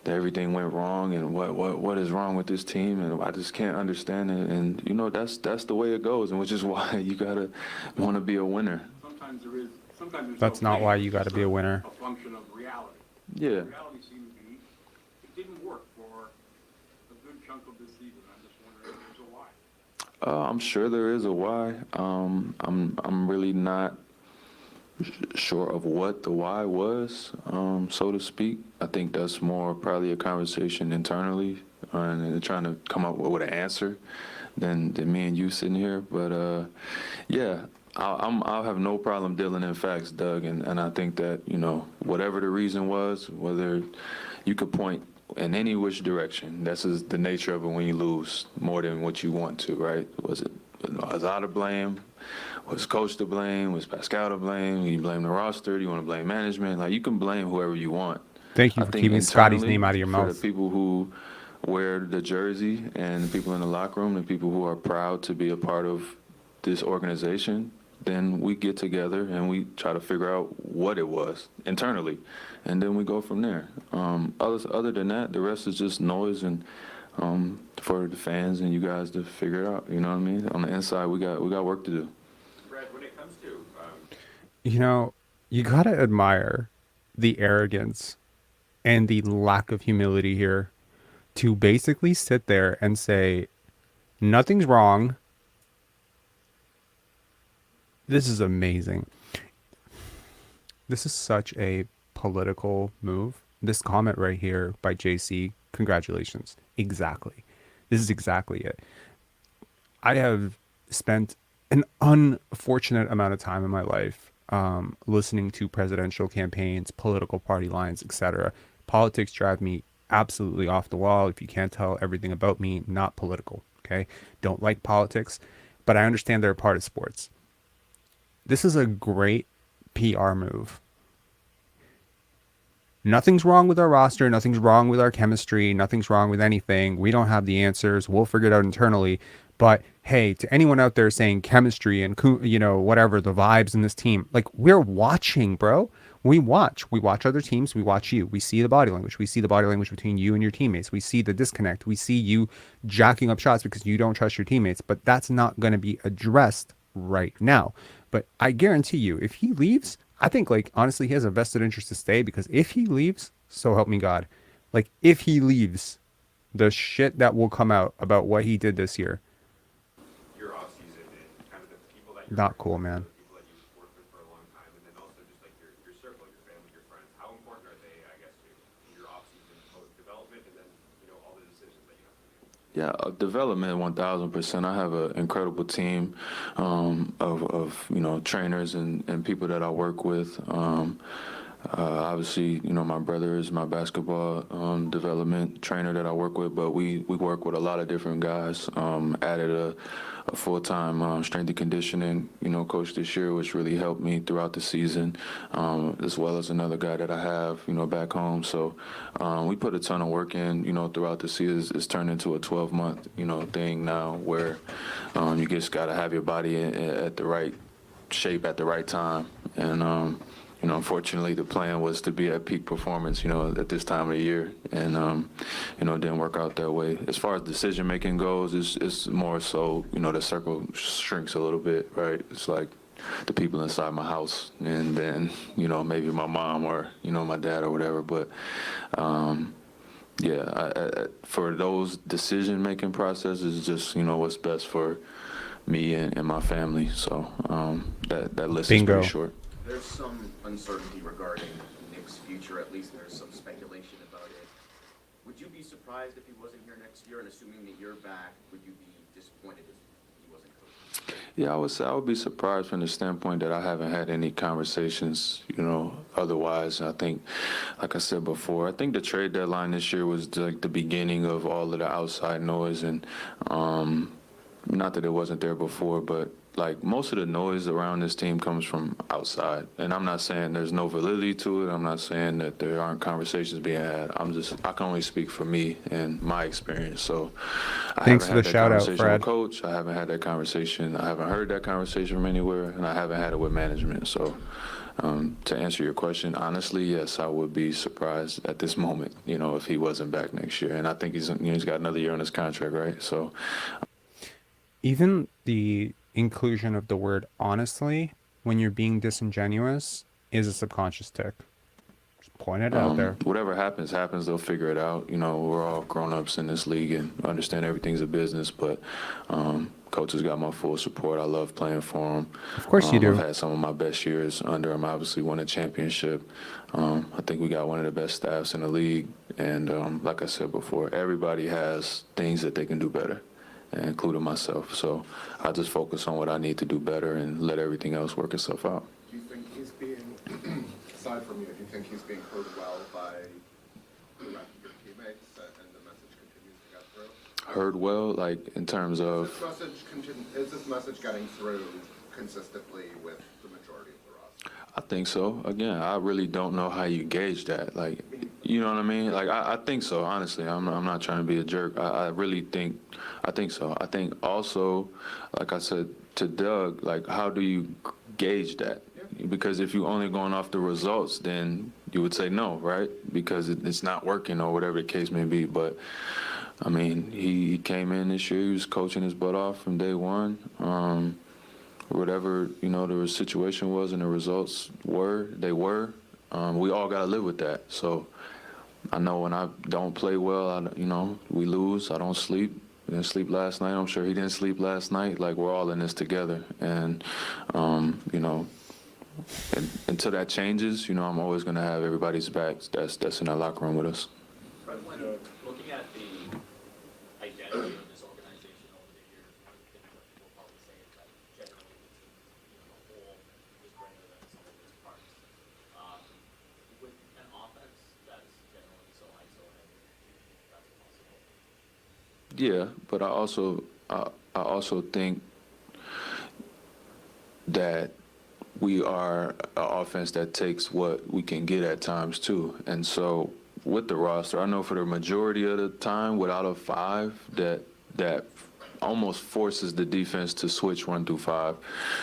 that everything went wrong, and what is wrong with this team, and I just can't understand it. And, you know, that's the way it goes, and which is why you gotta want to be a winner. Sometimes there is, sometimes there's That's no not why blame. you got to be a winner. A function of reality. Yeah. Reality seems to be, it didn't work for a good chunk of this season. I'm just wondering if there's a why. I'm sure there is a why. I'm really not sure of what the why was, so to speak. I think that's more probably a conversation internally and trying to come up with an answer than me and you sitting here. But yeah, I'll have no problem dealing in facts, Doug. And I think that, you know, whatever the reason was, whether you could point in any which direction, that's just the nature of it when you lose more than what you want to, right? Was I to blame? Was coach to blame? Was Pascal to blame? You blame the roster? Do you want to blame management? Like, you can blame whoever you want. Thank you I for think keeping Scotty's internally, name out of your for mouth. the people who wear the jersey and the people in the locker room, the people who are proud to be a part of this organization, then we get together and we try to figure out what it was internally, and then we go from there. Other than that, the rest is just noise and for the fans and you guys to figure it out. You know what I mean? On the inside, we got work to do. Brad, when it comes to You know, you got to admire the arrogance and the lack of humility here to basically sit there and say, nothing's wrong. This is amazing. This is such a political move. This comment right here by JC, congratulations. Exactly. This is exactly it. I have spent an unfortunate amount of time in my life listening to presidential campaigns, political party lines, etc. Politics drive me absolutely off the wall. If you can't tell everything about me, not political, okay? Don't like politics, but I understand they're a part of sports. This is a great PR move. Nothing's wrong with our roster. Nothing's wrong with our chemistry. Nothing's wrong with anything. We don't have the answers. We'll figure it out internally. But hey, to anyone out there saying chemistry and, you know, whatever, the vibes in this team, like, we're watching, bro. We watch other teams. We watch you. We see the body language. We see the body language between you and your teammates. We see the disconnect. We see you jacking up shots because you don't trust your teammates. But that's not going to be addressed right now. But I guarantee you, if he leaves, I think, like, honestly, he has a vested interest to stay, because if he leaves, so help me God. Like, if he leaves, the shit that will come out about what he did this year. your off season and kind of the people that you're Not working cool, with, man. the people that you've worked with for a long time, and then also just like your circle, your family, your friends. How important are they, I guess, to your off season, both development and then, you know, all the decisions that you have to make? Yeah, development 1,000%. I have an incredible team of you know, trainers and people that I work with. Obviously, you know, my brother is my basketball development trainer that I work with, but we work with a lot of different guys. Added a full-time strength and conditioning, you know, coach this year, which really helped me throughout the season, as well as another guy that I have, you know, back home. So we put a ton of work in, you know, throughout the season. It's turned into a 12-month, you know, thing now where you just got to have your body at the right shape at the right time. And you know, unfortunately, the plan was to be at peak performance, you know, at this time of the year, and you know, it didn't work out that way. As far as decision making goes, it's more so, you know, the circle shrinks a little bit, right? It's like the people inside my house, and then, you know, maybe my mom or, you know, my dad or whatever. But yeah, for those decision making processes, just, you know, what's best for me and my family. So that list is pretty short. There's some uncertainty regarding Nick's future, at least there's some speculation about it. Would you be surprised if he wasn't here next year? And assuming that you're back, would you be disappointed if he wasn't coaching? Yeah, I would be surprised from the standpoint that I haven't had any conversations, you know, otherwise. I think, like I said before, I think the trade deadline this year was like the beginning of all of the outside noise, and not that it wasn't there before, but like most of the noise around this team comes from outside. And I'm not saying there's no validity to it. I'm not saying that there aren't conversations being had. I can only speak for me and my experience. So Thanks for haven't the had that shout out, conversation Fred. with Coach. I haven't had that conversation. I haven't heard that conversation from anywhere, and I haven't had it with management. So to answer your question, honestly, yes, I would be surprised at this moment, you know, if he wasn't back next year. And I think he's got another year on his contract, right? So Even the inclusion of the word honestly when you're being disingenuous is a subconscious tick. Just point it out there. Whatever happens, they'll figure it out. You know, we're all grown-ups in this league and understand everything's a business, but Coach has got my full support. I love playing for him. Of course you do. I've had some of my best years under him. Obviously won a championship. I think we got one of the best staffs in the league. And like I said before, everybody has things that they can do better, including myself. So I just focus on what I need to do better and let everything else work itself out. Do you think he's being, aside from you, do you think he's being heard well by the rest of your teammates and the message continues to get through? Heard well, like in terms of... Is this message getting through consistently with the majority of the roster? I think so. Again, I really don't know how you gauge that. Like, You know what I mean? Like, I think so, honestly. I'm not trying to be a jerk. I really I think so. I think also, like I said to Doug, like, how do you gauge that? Because if you're only going off the results, then you would say no, right? Because it's not working or whatever the case may be. But, I mean, he came in this year, he was coaching his butt off from day one. Whatever, you know, the situation was and the results were, they were. We all got to live with that. So I know when I don't play well, you know, we lose. I don't sleep. I didn't sleep last night. I'm sure he didn't sleep last night. Like, we're all in this together. And, you know, until that changes, you know, I'm always going to have everybody's backs that's in that locker room with us. Fred, when looking at the identity of this organization over the years, one of the things that people probably say is that generally the team, you know, the whole is greater than some of its parts. With an offense that's generally so isolated, do you think that's possible? Yeah, but I also think that we are an offense that takes what we can get at times too. And so with the roster, I know for the majority of the time, without a five, that almost forces the defense to switch 1 through 5,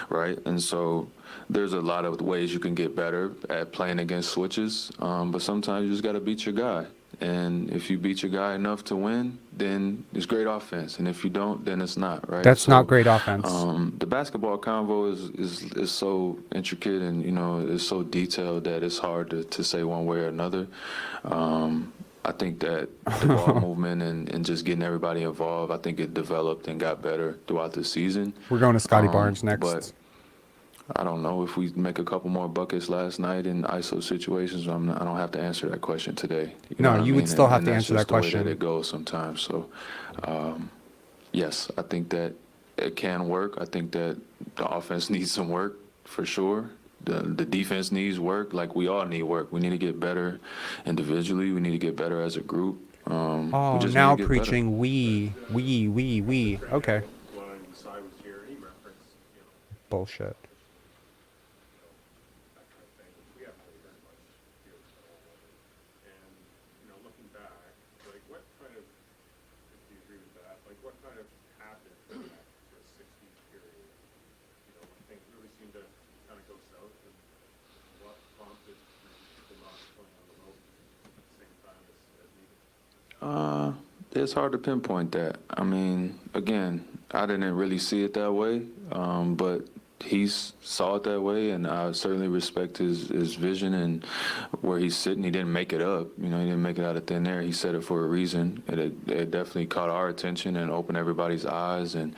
right? And so there's a lot of ways you can get better at playing against switches, but sometimes you just got to beat your guy. And if you beat your guy enough to win, then it's great offense. And if you don't, then it's not, right? That's not great offense. The basketball convo is so intricate and, you know, it's so detailed that it's hard to say one way or another. I think that the ball movement and just getting everybody involved, I think it developed and got better throughout the season. We're going to Scotty Barnes next. But I don't know if we make a couple more buckets last night in ISO situations. I don't have to answer that question today. No, what I you would mean? still have And to that's answer just that the way question. that it goes sometimes. So, yes, I think that it can work. I think that the offense needs some work for sure. The defense needs work. Like, we all need work. We need to get better individually. We need to get better as a group. Oh, we just now need to get better. preaching we. Okay. When Cy was here, he referenced, you know, Bullshit. that kind of thing, which we haven't really heard much here at all. And, you know, looking back, like, what kind of, if you agree with that, like, what kind of happened in that sort of 6-week period? You know, when things really seemed to kind of go south, and what prompted people not playing on the road at the same time as needed? It's hard to pinpoint that. I mean, again, I didn't really see it that way, but he saw it that way, and I certainly respect his vision and where he's sitting. He didn't make it up. You know, he didn't make it out of thin air. He said it for a reason. It definitely caught our attention and opened everybody's eyes. And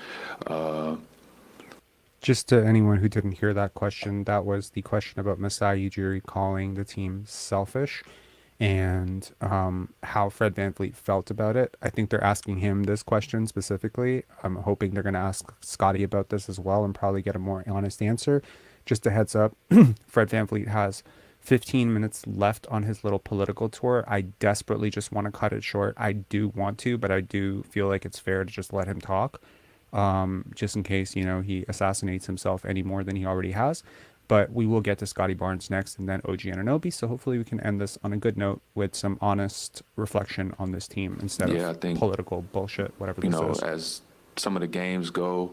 Just to anyone who didn't hear that question, that was the question about Masai Ujiri calling the team selfish and how Fred VanVleet felt about it. I think they're asking him this question specifically. I'm hoping they're going to ask Scotty about this as well and probably get a more honest answer. Just a heads up, Fred VanVleet has 15 minutes left on his little political tour. I desperately just want to cut it short. I do want to, but I do feel like it's fair to just let him talk. Just in case, you know, he assassinates himself any more than he already has. But we will get to Scotty Barnes next and then OG Anunoby. So hopefully we can end this on a good note with some honest reflection on this team instead I of think, political bullshit, whatever you this know, is. as some of the games go,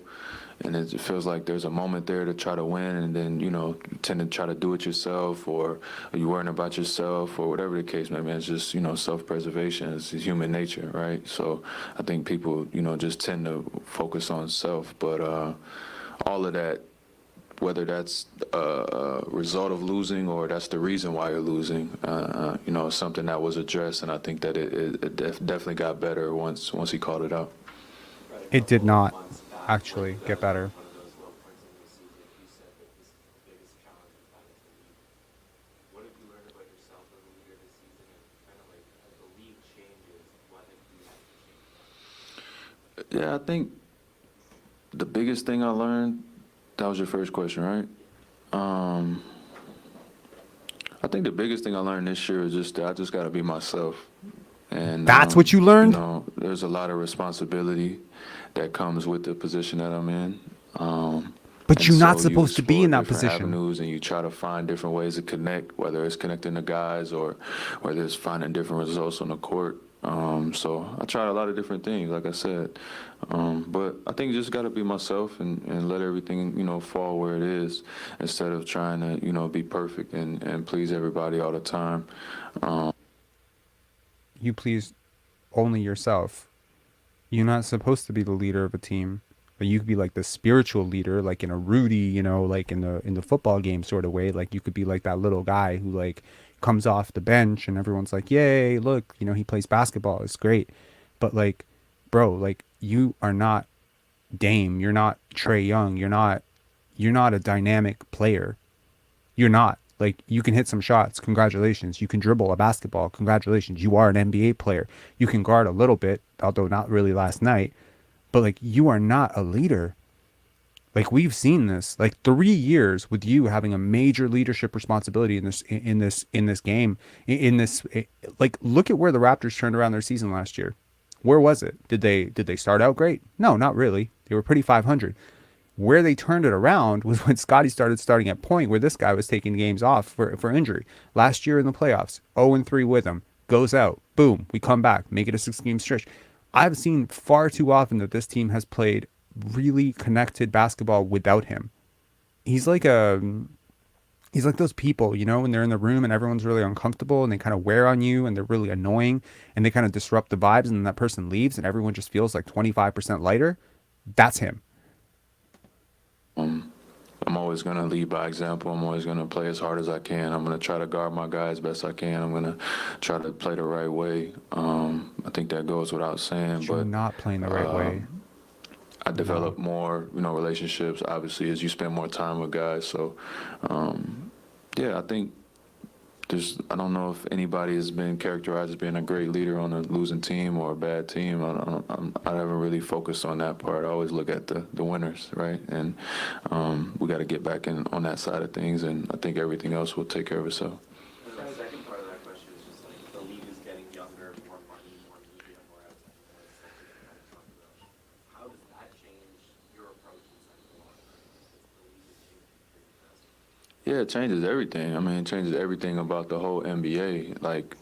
and it feels like there's a moment there to try to win, and then, you know, you tend to try to do it yourself, or you're worrying about yourself, or whatever the case may be. It's just, you know, self-preservation. It's human nature, right? So I think people, you know, just tend to focus on self. But all of that, whether that's a result of losing or that's the reason why you're losing, you know, something that was addressed, and I think that it definitely got better once he called it out. It did not actually get better. One of those low points in the season, you said that this is the biggest challenge you've had as a league. What have you learned about yourself as a leader this season, and kind of like as the league changes, what have you had to change? Yeah, I think the biggest thing I learned, that was your first question, right? I think the biggest thing I learned this year is just that I just got to be myself. And That's what you learned? You know, there's a lot of responsibility that comes with the position that I'm in. But And you're not so you supposed to be explore in that different position. avenues and you try to find different ways to connect, whether it's connecting the guys or whether it's finding different results on the court. So I tried a lot of different things, like I said. But I think just got to be myself and let everything, fall where it is instead of trying to, be perfect and please everybody all the time. You please only yourself. You're not supposed to be the leader of a team, but you could be like the spiritual leader, like in a Rudy, like in the football game sort of way. Like you could be like that little guy who like comes off the bench and everyone's like, "Yay, look, he plays basketball. It's great." But like, bro, like you are not Dame, you're not Trey Young, you're not a dynamic player. You're not. Like, you can hit some shots. Congratulations. You can dribble a basketball. Congratulations. You are an NBA player. You can guard a little bit, although not really last night. But, like, you are not a leader. Like, we've seen this. Like, 3 years with you having a major leadership responsibility in this game. Like, look at where the Raptors turned around their season last year. Where was it? Did they start out great? No, not really. They were pretty 500. Where they turned it around was when Scotty starting at point, where this guy was taking games off for injury. Last year in the playoffs, 0-3 with him, goes out, boom, we come back, make it a 6-game stretch. I've seen far too often that this team has played really connected basketball without him. He's like those people, when they're in the room and everyone's really uncomfortable and they kind of wear on you and they're really annoying and they kind of disrupt the vibes and then that person leaves and everyone just feels like 25% lighter. That's him. I'm always going to lead by example. I'm always going to play as hard as I can. I'm going to try to guard my guy as best I can. I'm going to try to play the right way. I think that goes without saying. You're but not playing the right way. I develop more, relationships, obviously, as you spend more time with guys. So, I think I don't know if anybody has been characterized as being a great leader on a losing team or a bad team. I haven't really focused on that part. I always look at the winners, right? And we got to get back on that side of things, and I think everything else will take care of itself. And the second part of that question is just like the league is getting younger, more money, more media, more outside noise. How does that change your approach inside the locker room? The league is changing pretty fast. Yeah, it changes everything. I mean, it changes everything about the whole NBA. Like,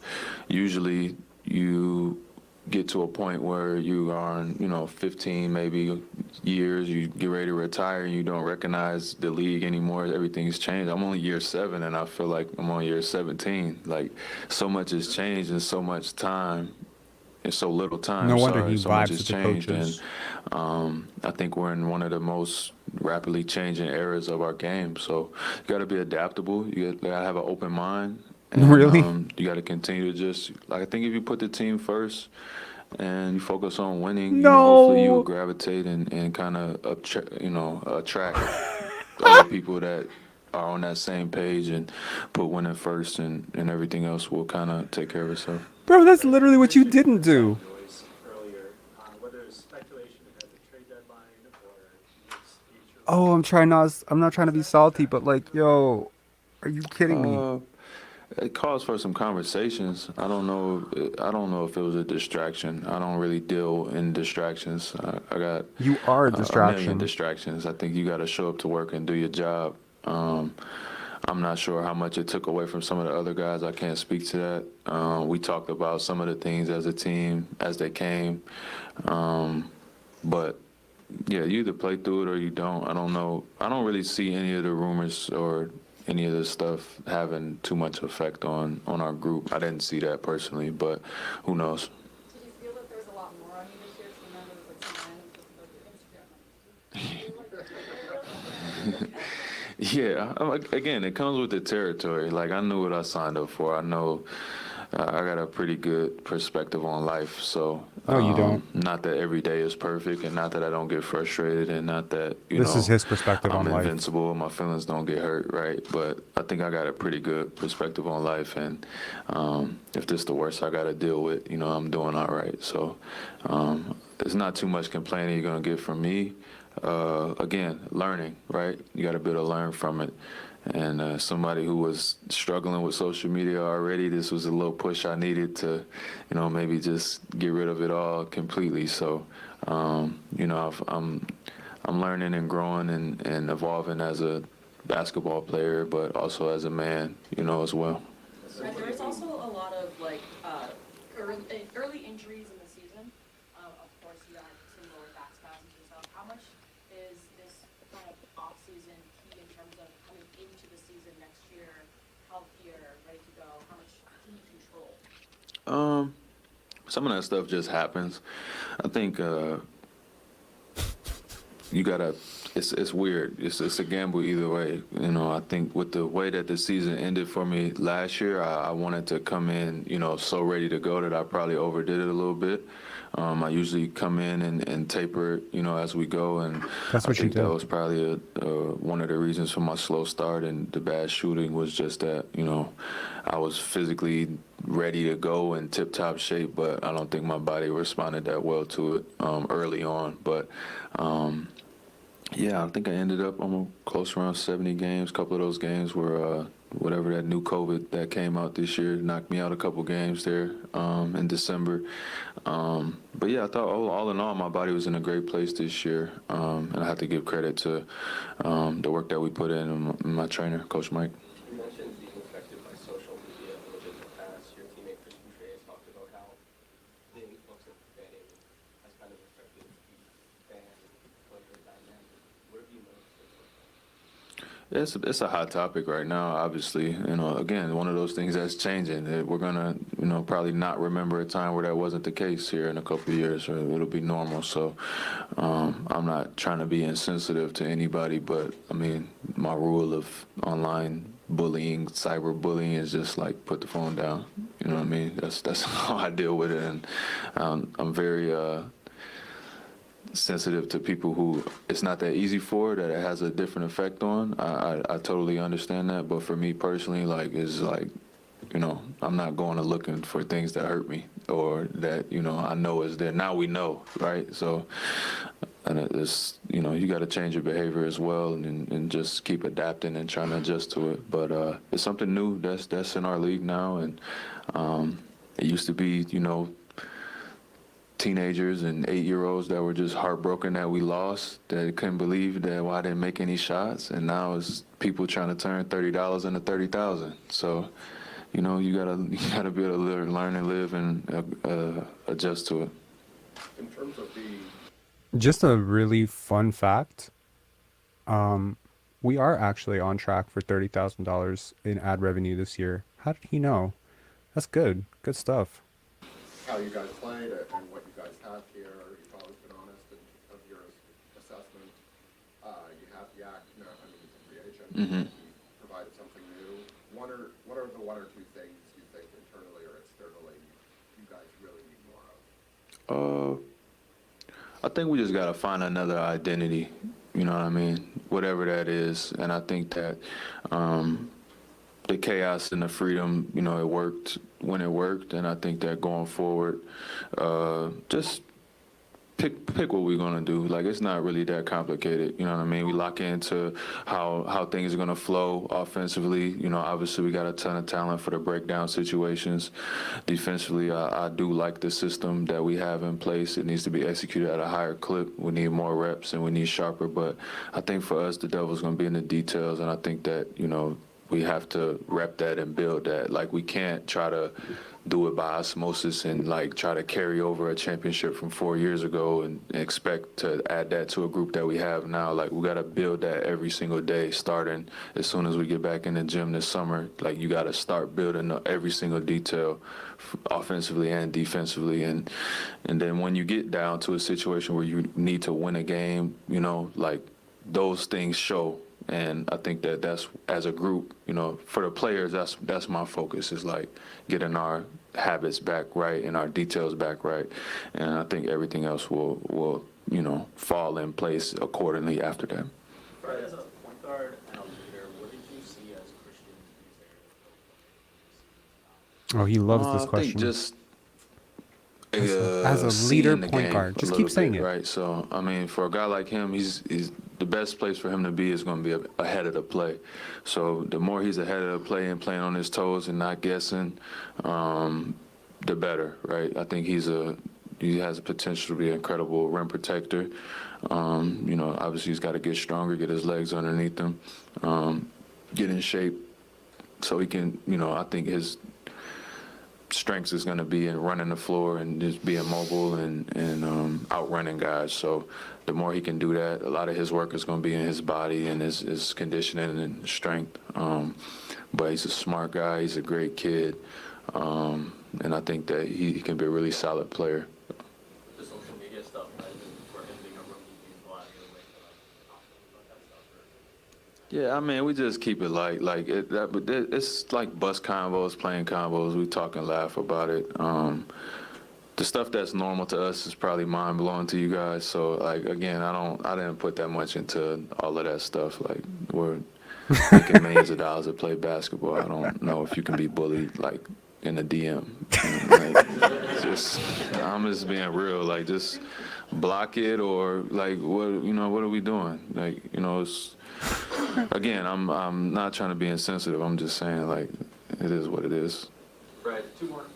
usually you get to a point where you are on, 15 maybe years, you get ready to retire and you don't recognize the league anymore. Everything's changed. I'm only year 7 and I feel like I'm on year 17. Like, so much has changed in so much time. In so little time. No wonder he so much vibes has with the changed, coaches. and I think we're in one of the most rapidly changing eras of our game. So you got to be adaptable. You got to have an open mind. And, Really? you got to continue to just I think if you put the team first and you focus on winning, No. hopefully you will gravitate and kind of attract other people that are on that same page and put winning first, and everything else will kind of take care of itself. Bro, that's literally what you didn't do. Earlier, whether it's speculation at the trade deadline or its future. Oh, I'm not trying to be salty, but like, yo, are you kidding me? It calls for some conversations. I don't know if it was a distraction. I don't really deal in distractions. I got You are a a million distraction. distractions. I think you got to show up to work and do your job. I'm not sure how much it took away from some of the other guys. I can't speak to that. We talked about some of the things as a team as they came. But, yeah, you either play through it or you don't. I don't know. I don't really see any of the rumors or any of this stuff having too much effect on our group. I didn't see that personally, but who knows? Did you feel that there's a lot more on you this year? So remember that some random just about your Instagram. Yeah, again, it comes with the territory. Like, I knew what I signed up for. I know I got a pretty good perspective on life. So, No, you don't. Not that every day is perfect, and not that I don't get frustrated, and not that This is his perspective I'm on life. invincible and my feelings don't get hurt, right? But I think I got a pretty good perspective on life, and if this is the worst I got to deal with, I'm doing all right. So, there's not too much complaining you're gonna get from me. Again, learning, right? You got to be able to learn from it. And somebody who was struggling with social media already, this was a little push I needed to, maybe just get rid of it all completely. So, I'm learning and growing and evolving as a basketball player, but also as a man, as well. There is also a lot of early injuries in the season. Of course, you had some lower back spasms and stuff. How much is this kind of off season key in terms of coming into the season next year, healthier, ready to go? How much can you control? Some of that stuff just happens. I think you gotta. It's weird. It's a gamble either way. I think with the way that the season ended for me last year, I wanted to come in, so ready to go that I probably overdid it a little bit. I usually come in and taper it, as we go, and That's what I think you that did. was probably one of the reasons for my slow start and the bad shooting was just that, I was physically ready to go in tip-top shape, but I don't think my body responded that well to it early on. But yeah, I think I ended up almost close around 70 games. A couple of those games were whatever that new COVID that came out this year knocked me out a couple games there in December. But yeah, I thought all in all, my body was in a great place this year, and I have to give credit to the work that we put in and my trainer, Coach Mike. You mentioned being affected by social media a little bit in the past. Your teammate Christian Trey has talked about how the influx of betting has kind of affected the fan and player dynamic. What have you noticed? It's a hot topic right now, obviously. Again, one of those things that's changing. We're gonna, probably not remember a time where that wasn't the case here in a couple of years, or it'll be normal. So, I'm not trying to be insensitive to anybody, but I mean, my rule of online bullying, cyberbullying, is just like put the phone down. You know what I mean? That's how I deal with it, and I'm very sensitive to people who it's not that easy for, that it has a different effect on. I totally understand that, but for me personally, I'm not going to looking for things that hurt me or that I know is there. Now we know, right? So, and it's you got to change your behavior as well, and just keep adapting and trying to adjust to it. But it's something new that's in our league now, and it used to be teenagers and 8-year-olds that were just heartbroken that we lost, that couldn't believe that why I didn't make any shots, and now it's people trying to turn $30 into 30,000. So, you gotta be able to learn and live and adjust to it. In terms of the Just a really fun fact. We are actually on track for $30,000 in ad revenue this year. How did he know? That's good. Good stuff. how you guys played and what you guys have here, you've always been honest of your assessment. You have Yak now, he's a free agent. Mm-hmm. He provided something new. What are the one or two things you think internally or externally you guys really need more of? I think we just got to find another identity, you know what I mean? Whatever that is. And I think that the chaos and the freedom, it worked when it worked. And I think that going forward, just pick what we're going to do. Like, it's not really that complicated. You know what I mean? We lock into how things are going to flow offensively. Obviously we got a ton of talent for the breakdown situations. Defensively, I do like the system that we have in place. It needs to be executed at a higher clip. We need more reps and we need sharper. But I think for us, the devil's going to be in the details. And I think that, we have to rep that and build that. Like, we can't try to do it by osmosis and try to carry over a championship from 4 years ago and expect to add that to a group that we have now. Like, we got to build that every single day, starting as soon as we get back in the gym this summer. Like, you got to start building every single detail offensively and defensively. And then when you get down to a situation where you need to win a game, those things show. And I think that's, as a group, for the players, that's my focus, is getting our habits back right and our details back right. And I think everything else will fall in place accordingly after that. Fred, as a point guard and a leader, what did you see as Christian's use Oh, he loves this I question. think just as a seeing leader the point game guard. a Just little keep saying bit, it. right? So, I mean, for a guy like him, he's the best place for him to be is going to be ahead of the play. So the more he's ahead of the play and playing on his toes and not guessing, the better, right? I think he has a potential to be an incredible rim protector. Obviously he's got to get stronger, get his legs underneath him, get in shape so he can, I think his strengths is going to be in running the floor and just being mobile and outrunning guys. So the more he can do that, a lot of his work is going to be in his body and his conditioning and strength. But he's a smart guy. He's a great kid. And I think that he can be a really solid player. The social media stuff, right? For him being a rookie, being brought out of the way to talk about that stuff. Yeah, I mean, we just keep it light. It's like bus combos, plane combos. We talk and laugh about it. The stuff that's normal to us is probably mind blowing to you guys. So, again, I didn't put that much into all of that stuff. We're making millions of dollars to play basketball. I don't know if you can be bullied in the DM. I'm just being real. Just block it or what are we doing? It's. Again, I'm not trying to be insensitive. I'm just saying, it is what it is. Fred, two more.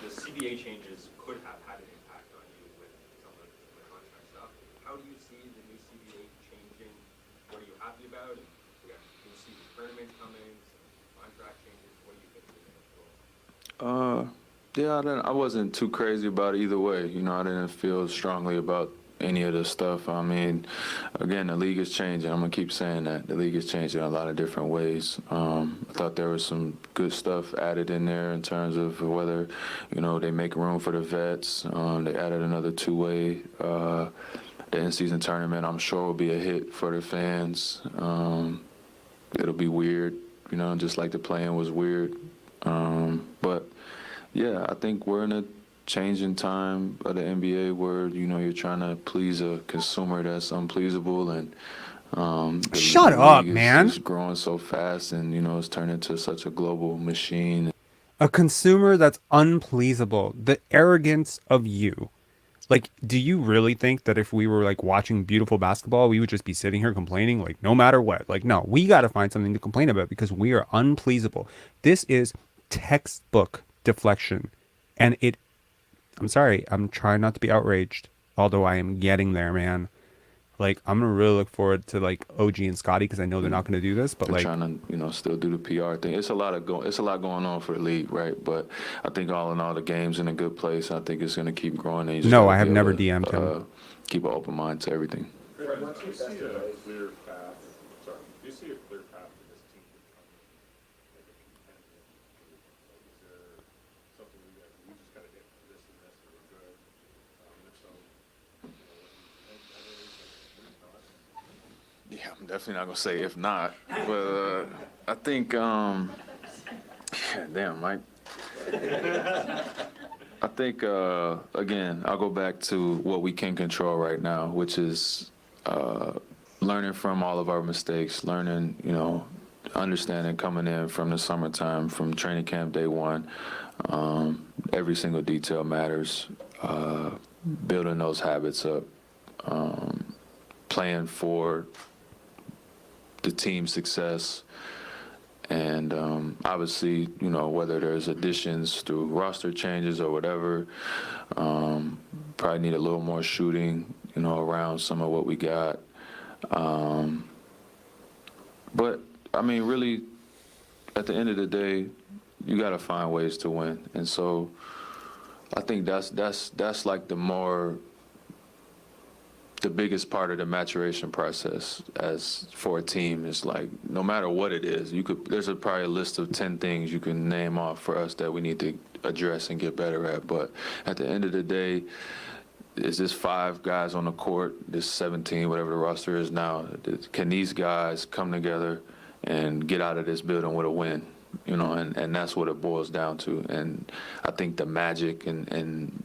The CBA changes could have had an impact on you with some of the contract stuff. How do you see the new CBA changing? What are you happy about? And we got new season tournament coming, some contract changes. What do you think is going to Yeah, I wasn't too crazy about it either way. I didn't feel strongly about any of this stuff. I mean, again, the league is changing. I'm going to keep saying that. The league is changing in a lot of different ways. I thought there was some good stuff added in there in terms of whether, they make room for the vets. They added another two-way. The in-season tournament, I'm sure, will be a hit for the fans. It'll be weird, just like the play-in was weird. But, yeah, I think we're in a changing time of the NBA where you're trying to please a consumer that's unpleasable, and Shut up, man. It's growing so fast, and it's turned into such a global machine. A consumer that's unpleasable. The arrogance of you. Do you really think that if we were watching beautiful basketball, we would just be sitting here complaining no matter what? No, we got to find something to complain about because we are unpleasable. This is textbook deflection, and I'm sorry, I'm trying not to be outraged, although I am getting there, man. I'm gonna really look forward to OG and Scotty because I know they're not gonna do this, but they're trying to still do the PR thing. It's a lot going on for the league, right? But I think all in all, the game's in a good place. I think it's gonna keep growing. And no, I have never DM'd him. Keep an open mind to everything. Fred, do you see a clear path? Sorry, do you see a clear path for this team becoming a contender? Is there something we just got to hit this and this and we're good? If so, Yeah, I'm definitely not gonna say if not, but I think, damn, Mike. I think again, I'll go back to what we can control right now, which is learning from all of our mistakes, learning, understanding coming in from the summertime, from training camp day one. Every single detail matters. Building those habits up, playing for the team's success, and obviously, whether there's additions through roster changes or whatever, probably need a little more shooting, around some of what we got. But I mean, really, at the end of the day, you got to find ways to win, and so I think that's the biggest part of the maturation process as for a team is no matter what it is, there's probably a list of 10 things you can name off for us that we need to address and get better at. But at the end of the day, is this 5 guys on the court, this 17, whatever the roster is now, can these guys come together and get out of this building with a win? And that's what it boils down to. And I think the magic and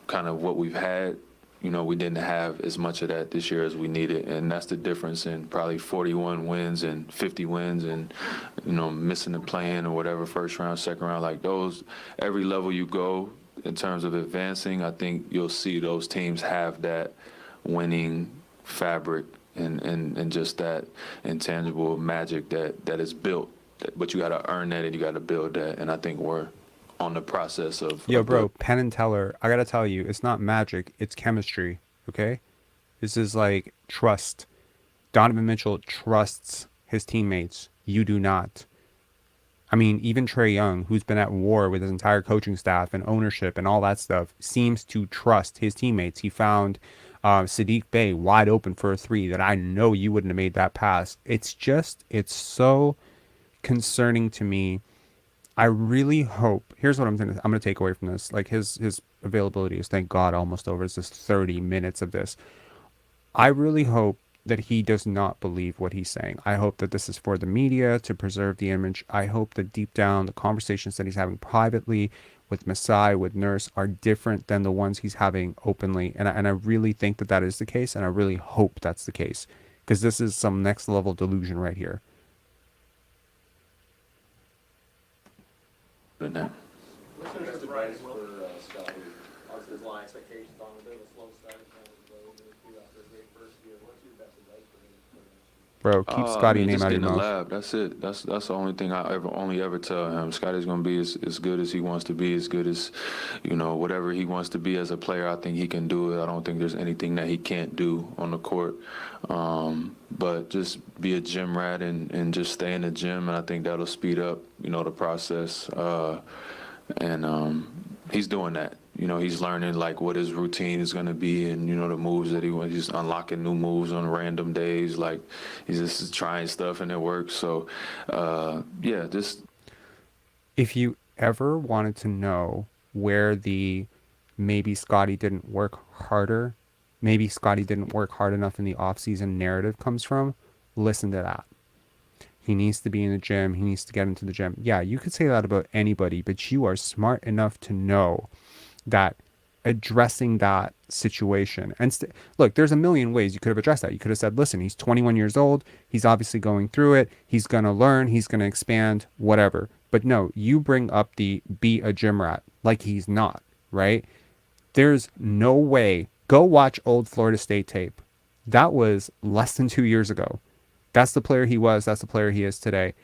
kind of what we've had, we didn't have as much of that this year as we needed. And that's the difference in probably 41 wins and 50 wins and, missing the play-in or whatever, first round, second round, those, every level you go in terms of advancing, I think you'll see those teams have that winning fabric and just that intangible magic that is built. But you got to earn that and you got to build that. And I think we're on the process of. Yo, bro, Penn and Teller, I got to tell you, it's not magic, it's chemistry, okay? This is like trust. Donovan Mitchell trusts his teammates. You do not. I mean, even Trae Young, who's been at war with his entire coaching staff and ownership and all that stuff, seems to trust his teammates. He found Sadiq Bey wide open for a three that I know you wouldn't have made that pass. It's so concerning to me. I really hope. Here's what I'm gonna take away from this. Like his availability is, thank God, almost over. It's just 30 minutes of this. I really hope that he does not believe what he's saying. I hope that this is for the media to preserve the image. I hope that deep down the conversations that he's having privately with Masai, with Nurse, are different than the ones he's having openly. And I really think that that is the case, and I really hope that's the case, because this is some next level delusion right here. But now. What's your surprise for Scotty? Obviously, there's a lot of expectations on him, a bit of a slow start, kind of low into the two after a great first year. What's your best advice for him for next year? Bro, keep Scotty name just out of get in your the mouth. lab. That's it. That's the only thing I only ever tell him. Scotty's gonna be as good as he wants to be, as good as, whatever he wants to be as a player. I think he can do it. I don't think there's anything that he can't do on the court. But just be a gym rat and just stay in the gym, and I think that'll speed up, the process. And he's doing that. He's learning like what his routine is going to be, and the moves that he wants. He's unlocking new moves on random days. Like he's just trying stuff and it works. So yeah, just If you ever wanted to know where the maybe Scotty didn't work harder, maybe Scotty didn't work hard enough in the offseason narrative comes from, listen to that. He needs to be in the gym. He needs to get into the gym. Yeah, you could say that about anybody, but you are smart enough to know that addressing that situation, and look, there's a million ways you could have addressed that. You could have said, listen, he's 21 years old. He's obviously going through it. He's going to learn. He's going to expand, whatever. But no, you bring up the be a gym rat like he's not, right? There's no way. Go watch old Florida State tape. That was less than 2 years ago. That's the player he was. That's the player he is today.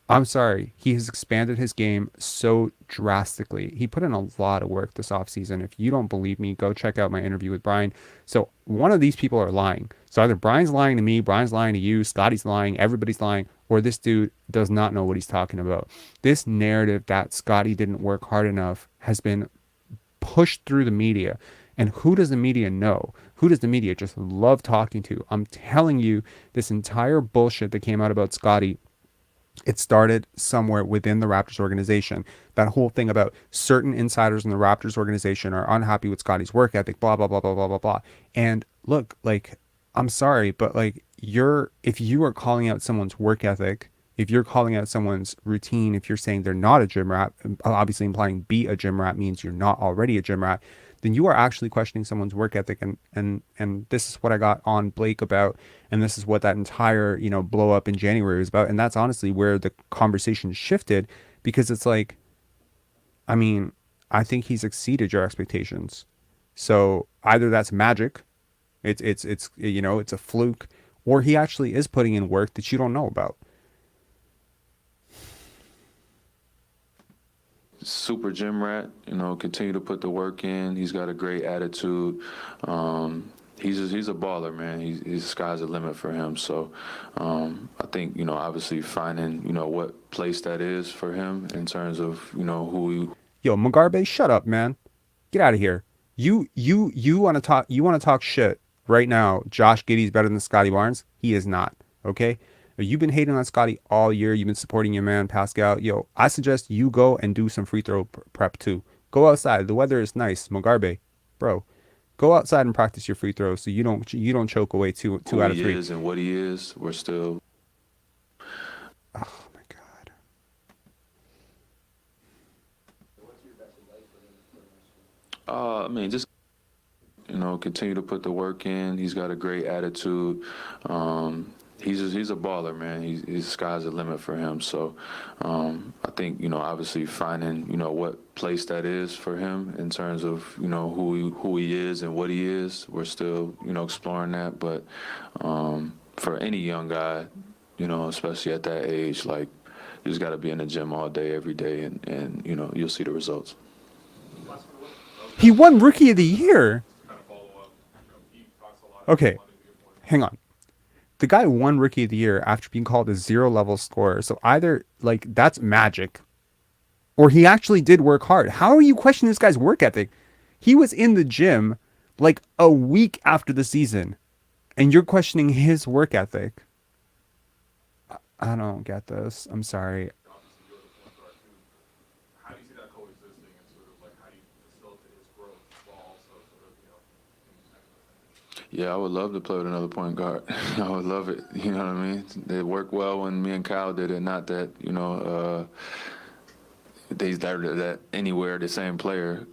I'm sorry. He has expanded his game so drastically. He put in a lot of work this offseason. If you don't believe me, go check out my interview with Brian. So one of these people are lying. So either Brian's lying to me, Brian's lying to you, Scotty's lying, everybody's lying, or this dude does not know what he's talking about. This narrative that Scotty didn't work hard enough has been pushed through the media. And who does the media know? Who does the media just love talking to? I'm telling you, this entire bullshit that came out about Scotty, it started somewhere within the Raptors organization. That whole thing about certain insiders in the Raptors organization are unhappy with Scotty's work ethic, blah, blah, blah, blah, blah, blah, blah. And look, like, I'm sorry, but like, if you are calling out someone's work ethic, if you're calling out someone's routine, if you're saying they're not a gym rat, obviously implying be a gym rat means you're not already a gym rat, then you are actually questioning someone's work ethic. And this is what I got on Blake about, and this is what that entire, blow up in January was about. And that's honestly where the conversation shifted, because it's like, I mean, I think he's exceeded your expectations. So either that's magic, it's a fluke, or he actually is putting in work that you don't know about. super gym rat, continue to put the work in. He's got a great attitude. He's a baller, man. The sky's the limit for him. So I think, obviously finding, what place that is for him in terms of, who he. Yo, Mugabe, shut up, man. Get out of here. You want to talk shit right now. Josh Giddey's better than Scotty Barnes. He is not. Okay. You've been hating on Scotty all year. You've been supporting your man, Pascal. Yo, I suggest you go and do some free throw prep too. Go outside. The weather is nice. Mugabe, bro, go outside and practice your free throws so you don't choke away two out of three. Who he is and what he is, we're still. Oh my God. Just continue to put the work in. He's got a great attitude. He's a baller, man. His sky's the limit for him. So I think, obviously finding, what place that is for him in terms of, who he is and what he is. We're still, exploring that. But for any young guy, especially at that age, like, you just got to be in the gym all day, every day, and you'll see the results. He won Rookie of the Year. Okay, hang on. The guy won Rookie of the Year after being called a 0-level scorer. So either like that's magic, or he actually did work hard. How are you questioning this guy's work ethic? He was in the gym like a week after the season, and you're questioning his work ethic. I don't get this. I'm sorry. Obviously, you're the point guard too. How do you see that coexisting, and sort of like how do you facilitate his growth while also sort of, Yeah, I would love to play with another point guard. I would love it. You know what I mean? It worked well when me and Kyle did it. Not that, they're anywhere the same player,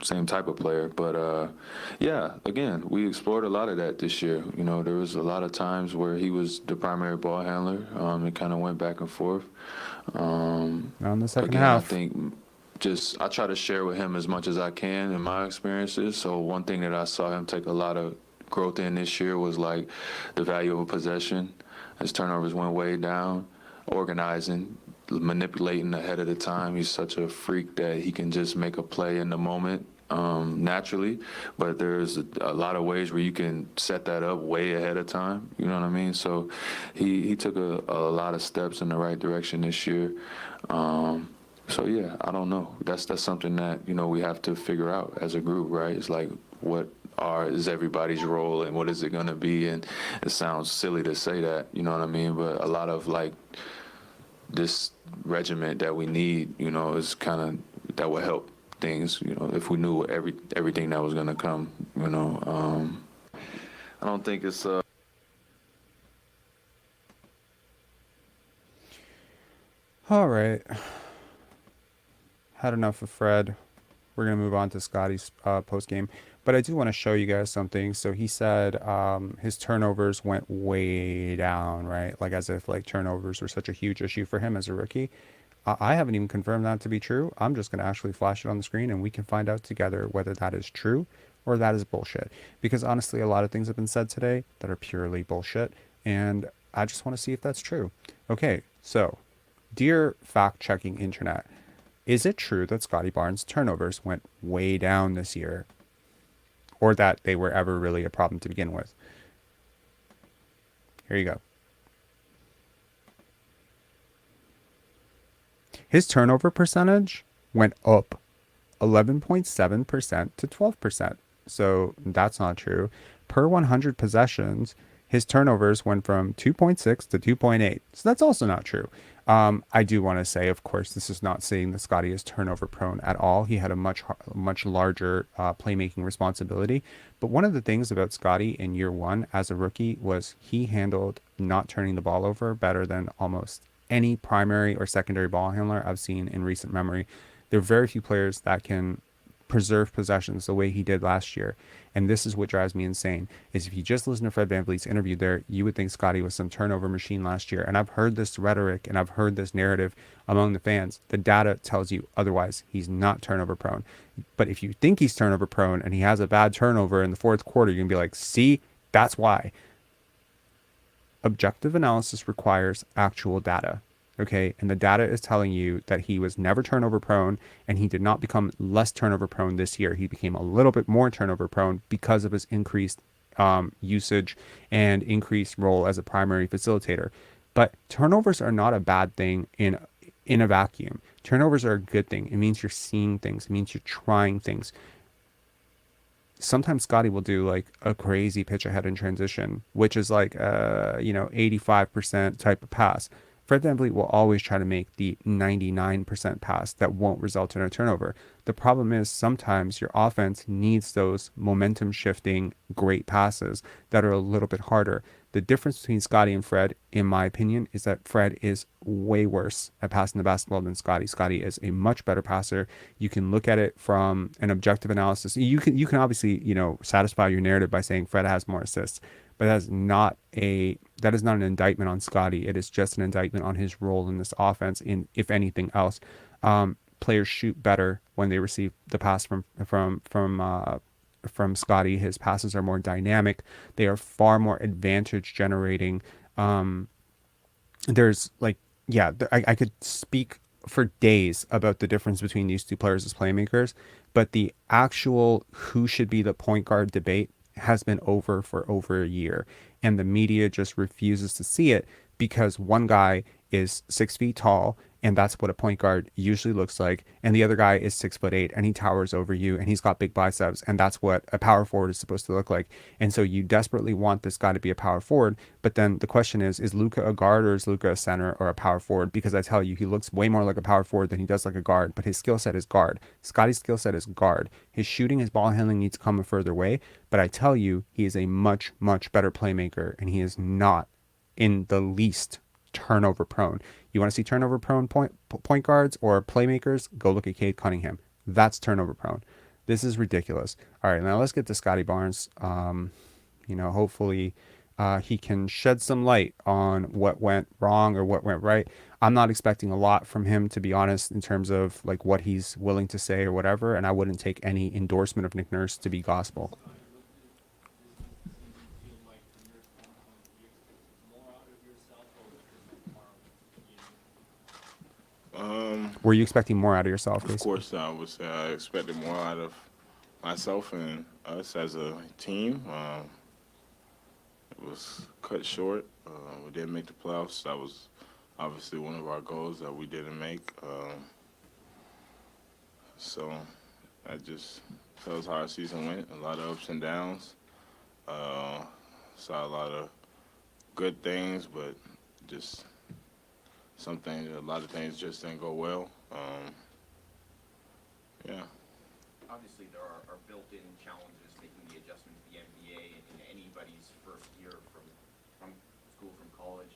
same type of player. But yeah, again, we explored a lot of that this year. You know, there was a lot of times where he was the primary ball handler. It kind of went back and forth. On the second Again, half, I think I try to share with him as much as I can in my experiences. So one thing that I saw him take a lot of growth in this year was like the value of a possession. His turnovers went way down, organizing, manipulating ahead of the time. He's such a freak that he can just make a play in the moment naturally, but there's a lot of ways where you can set that up way ahead of time. You know what I mean? So he took a lot of steps in the right direction this year. So yeah, I don't know. That's something that we have to figure out as a group, right? It's like is everybody's role and what is it going to be? And it sounds silly to say that, you know what I mean? But a lot of like this regiment that we need, is kind of that will help things. If we knew everything that was going to come, I don't think it's all right. Had enough of Fred. We're going to move on to Scotty's post game. But I do want to show you guys something. So he said his turnovers went way down, right? Like as if like turnovers were such a huge issue for him as a rookie. I haven't even confirmed that to be true. I'm just going to actually flash it on the screen and we can find out together whether that is true or that is bullshit. Because honestly, a lot of things have been said today that are purely bullshit. And I just want to see if that's true. Okay, so dear fact-checking internet, is it true that Scotty Barnes' turnovers went way down this year? Or that they were ever really a problem to begin with? Here you go. His turnover percentage went up 11.7% to 12%. So that's not true. Per 100 possessions, his turnovers went from 2.6 to 2.8. So that's also not true. I do want to say, of course, this is not saying that Scotty is turnover prone at all. He had a much larger playmaking responsibility. But one of the things about Scotty in year one as a rookie was he handled not turning the ball over better than almost any primary or secondary ball handler I've seen in recent memory. There are very few players that can preserve possessions the way he did last year. And this is what drives me insane, is if you just listen to Fred VanVleet's interview there, you would think Scotty was some turnover machine last year. And I've heard this rhetoric and I've heard this narrative among the fans. The data tells you otherwise. He's not turnover prone. But if you think he's turnover prone and he has a bad turnover in the fourth quarter, you're going to be like, see, that's why. Objective analysis requires actual data. Okay, and the data is telling you that he was never turnover prone and he did not become less turnover prone this year. He became a little bit more turnover prone because of his increased usage and increased role as a primary facilitator. But turnovers are not a bad thing in a vacuum. Turnovers are a good thing. It means you're seeing things. It means you're trying things. Sometimes Scotty will do like a crazy pitch ahead in transition, which is like 85% type of pass. Fred VanVleet will always try to make the 99% pass that won't result in a turnover. The problem is sometimes your offense needs those momentum shifting great passes that are a little bit harder. The difference between Scotty and Fred, in my opinion, is that Fred is way worse at passing the basketball than Scotty. Scotty is a much better passer. You can look at it from an objective analysis. You can obviously, satisfy your narrative by saying Fred has more assists, but that is not an indictment on Scotty. It is just an indictment on his role in this offense. In if anything else, players shoot better when they receive the pass from Scotty. His passes are more dynamic. They are far more advantage generating. There's I could speak for days about the difference between these two players as playmakers, but the actual who should be the point guard debate has been over for over a year, and the media just refuses to see it because one guy is 6 feet tall, and that's what a point guard usually looks like, and the other guy is 6'8", and he towers over you, and he's got big biceps, and that's what a power forward is supposed to look like. And so you desperately want this guy to be a power forward, but then the question is Luka a guard, or is Luka a center or a power forward? Because I tell you, he looks way more like a power forward than he does like a guard, but his skill set is guard. Scotty's skill set is guard. His shooting, his ball handling needs to come a further way, but I tell you, he is a much, much better playmaker, and he is not in the least turnover prone. You want to see turnover prone point guards or playmakers? Go look at Cade Cunningham. That's turnover prone. This is ridiculous. All right, now let's get to Scotty Barnes. Hopefully he can shed some light on what went wrong or what went right. I'm not expecting a lot from him, to be honest, in terms of like what he's willing to say or whatever, and I wouldn't take any endorsement of Nick Nurse to be gospel. Were you expecting more out of yourself? Of Basically? course, I was. I expected more out of myself and us as a team. It was cut short. We didn't make the playoffs. That was obviously one of our goals that we didn't make. So that just tells how our season went. A lot of ups and downs. Saw a lot of good things, but just a lot of things just didn't go well. Yeah. Obviously, there are built-in challenges making the adjustment to the NBA in anybody's first year from school, from college.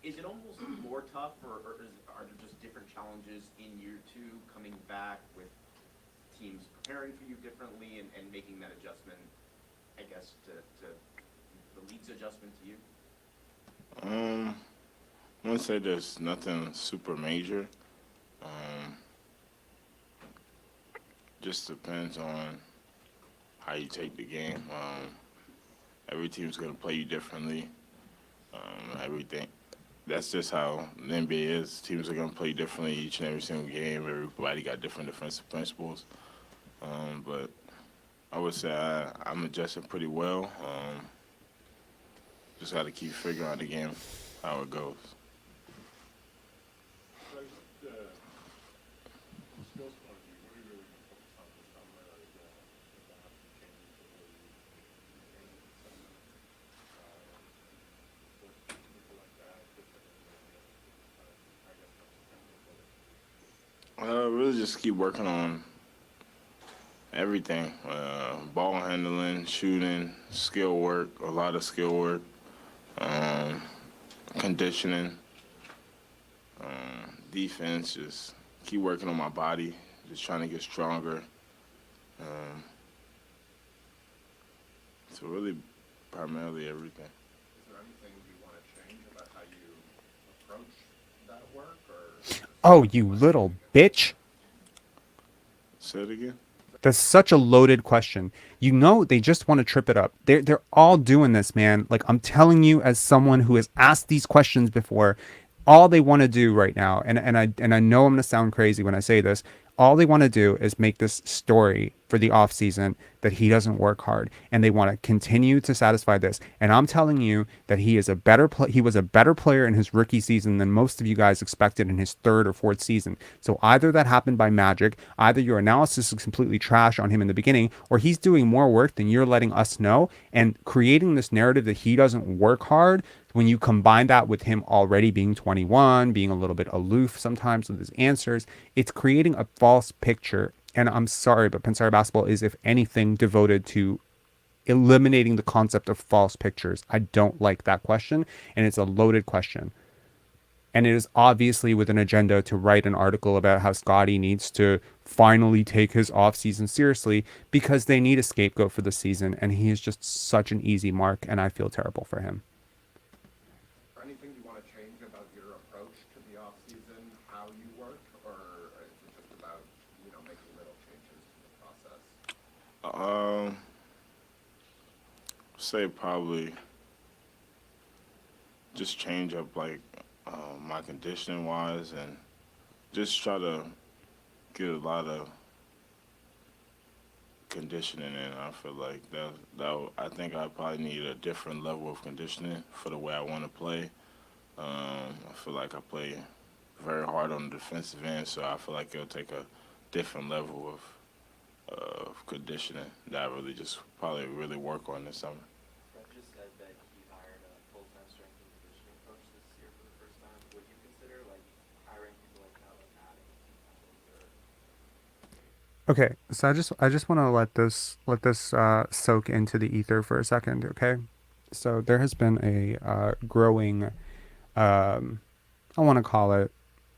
Is it almost more tough, or are there just different challenges in year two coming back with teams preparing for you differently and making that adjustment, I guess, to the league's adjustment to you? I wouldn't say there's nothing super major. Just depends on how you take the game. Every team's going to play you differently. Everything. That's just how the NBA is. Teams are going to play you differently each and every single game. Everybody got different defensive principles. But I would say I'm adjusting pretty well. Just got to keep figuring out the game, how it goes. Really just keep working on everything. Ball handling, shooting, skill work, a lot of skill work, conditioning, defense, just keep working on my body, just trying to get stronger. So really primarily everything. Is there anything you want to change about how you approach that work, or? Oh, you little bitch. Say it again. That's such a loaded question. You know, they just want to trip it up. They're all doing this, man. Like, I'm telling you, as someone who has asked these questions before, all they want to do right now, and I know I'm gonna sound crazy when I say this, all they want to do is make this story for the off season that he doesn't work hard, and they want to continue to satisfy this. And I'm telling you that he is he was a better player in his rookie season than most of you guys expected in his third or fourth season. So either that happened by magic, either your analysis is completely trash on him in the beginning, or he's doing more work than you're letting us know, and creating this narrative that he doesn't work hard. When you combine that with him already being 21, being a little bit aloof sometimes with his answers, it's creating a false picture. And I'm sorry, but Pensar basketball is, if anything, devoted to eliminating the concept of false pictures. I don't like that question, and it's a loaded question. And it is obviously with an agenda to write an article about how Scotty needs to finally take his offseason seriously because they need a scapegoat for the season, and he is just such an easy mark, and I feel terrible for him. Anything you want to change about your approach to the off-season, how you work, or is it just about, making little changes to the process? Say probably just change up my conditioning wise, and just try to get a lot of conditioning, and I feel like I think I probably need a different level of conditioning for the way I want to play. I feel like I play very hard on the defensive end, so I feel like it'll take a different level of conditioning that I really just probably really work on this summer. Fred just said that he hired a full-time strength and conditioning coach this year for the first time. Would you consider like hiring people like that, like adding or? Okay, so I just want to let this soak into the ether for a second, okay? So there has been a growing, I want to call it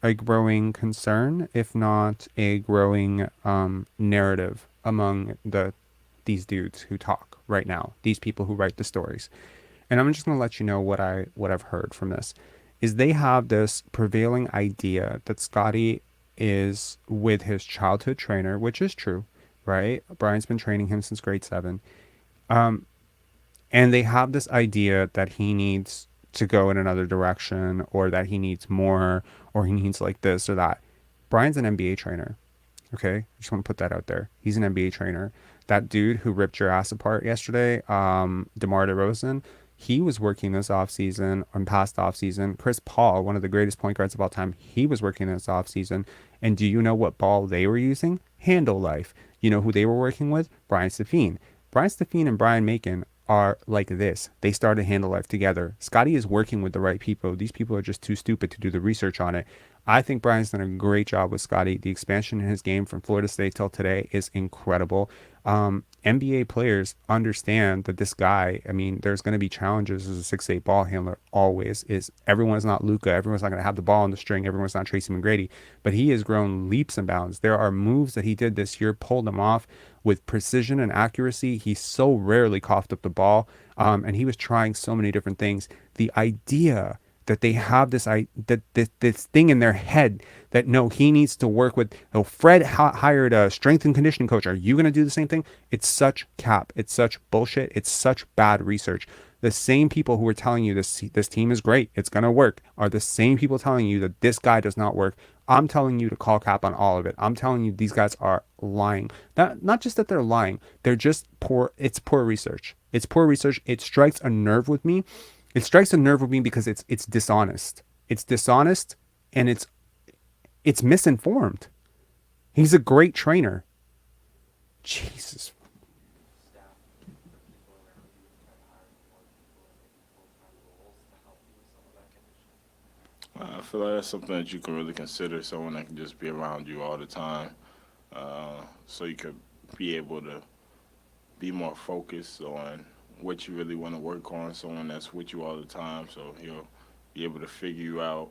a growing concern, if not a growing narrative among these dudes who talk right now, these people who write the stories. And I'm just going to let you know what I've heard from this is they have this prevailing idea that Scotty is with his childhood trainer, which is true, right? Brian's been training him since grade 7. And they have this idea that he needs to go in another direction, or that he needs more, or he needs like this or that. Brian's an NBA trainer. Okay, I just want to put that out there. He's an NBA trainer. That dude who ripped your ass apart yesterday, DeMar DeRozan, he was working this offseason, and past offseason. Chris Paul, one of the greatest point guards of all time, he was working this offseason. And do you know what ball they were using? Handle Life. You know who they were working with? Brian Stefine. Brian Stefine and Brian Macon are like this. They started Handle Life together. Scotty is working with the right people. These people are just too stupid to do the research on it. I think Brian's done a great job with Scotty. The expansion in his game from Florida State till today is incredible. NBA players understand that this guy, I mean, there's going to be challenges as a 6'8" ball handler always. Everyone's not Luka. Everyone's not going to have the ball on the string. Everyone's not Tracy McGrady. But he has grown leaps and bounds. There are moves that he did this year, pulled them off with precision and accuracy. He so rarely coughed up the ball. And he was trying so many different things. The idea that they have this thing in their head that no, he needs to work with. Oh, Fred hired a strength and conditioning coach. Are you going to do the same thing? It's such cap. It's such bullshit. It's such bad research. The same people who are telling you this team is great, it's going to work, are the same people telling you that this guy does not work. I'm telling you to call cap on all of it. I'm telling you these guys are lying. Not just that they're lying. They're just poor. It's poor research. It's poor research. It strikes a nerve with me. It strikes a nerve with me because it's dishonest. It's dishonest, and it's misinformed. He's a great trainer. Jesus. I feel like that's something that you can really consider, someone that can just be around you all the time, so you could be able to be more focused on what you really want to work on, someone that's with you all the time, so he'll be able to figure you out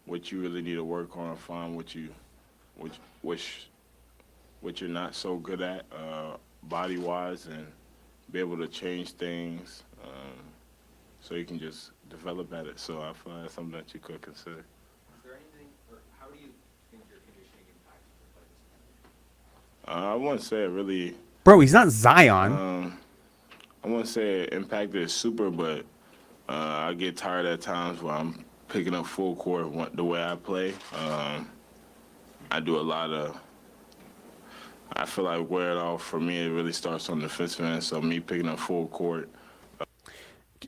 what you really need to work on, find what you're not so good at body-wise, and be able to change things so you can just develop at it. So I feel like that's something that you could consider. Is there anything, or how do you think your conditioning impacts your players? I wouldn't say it really. Bro, he's not Zion. I wouldn't say it impacted it super, but I get tired at times where I'm picking up full court the way I play. I do a lot of. I feel like wear it off for me. It really starts on the defensive end. So me picking up full court.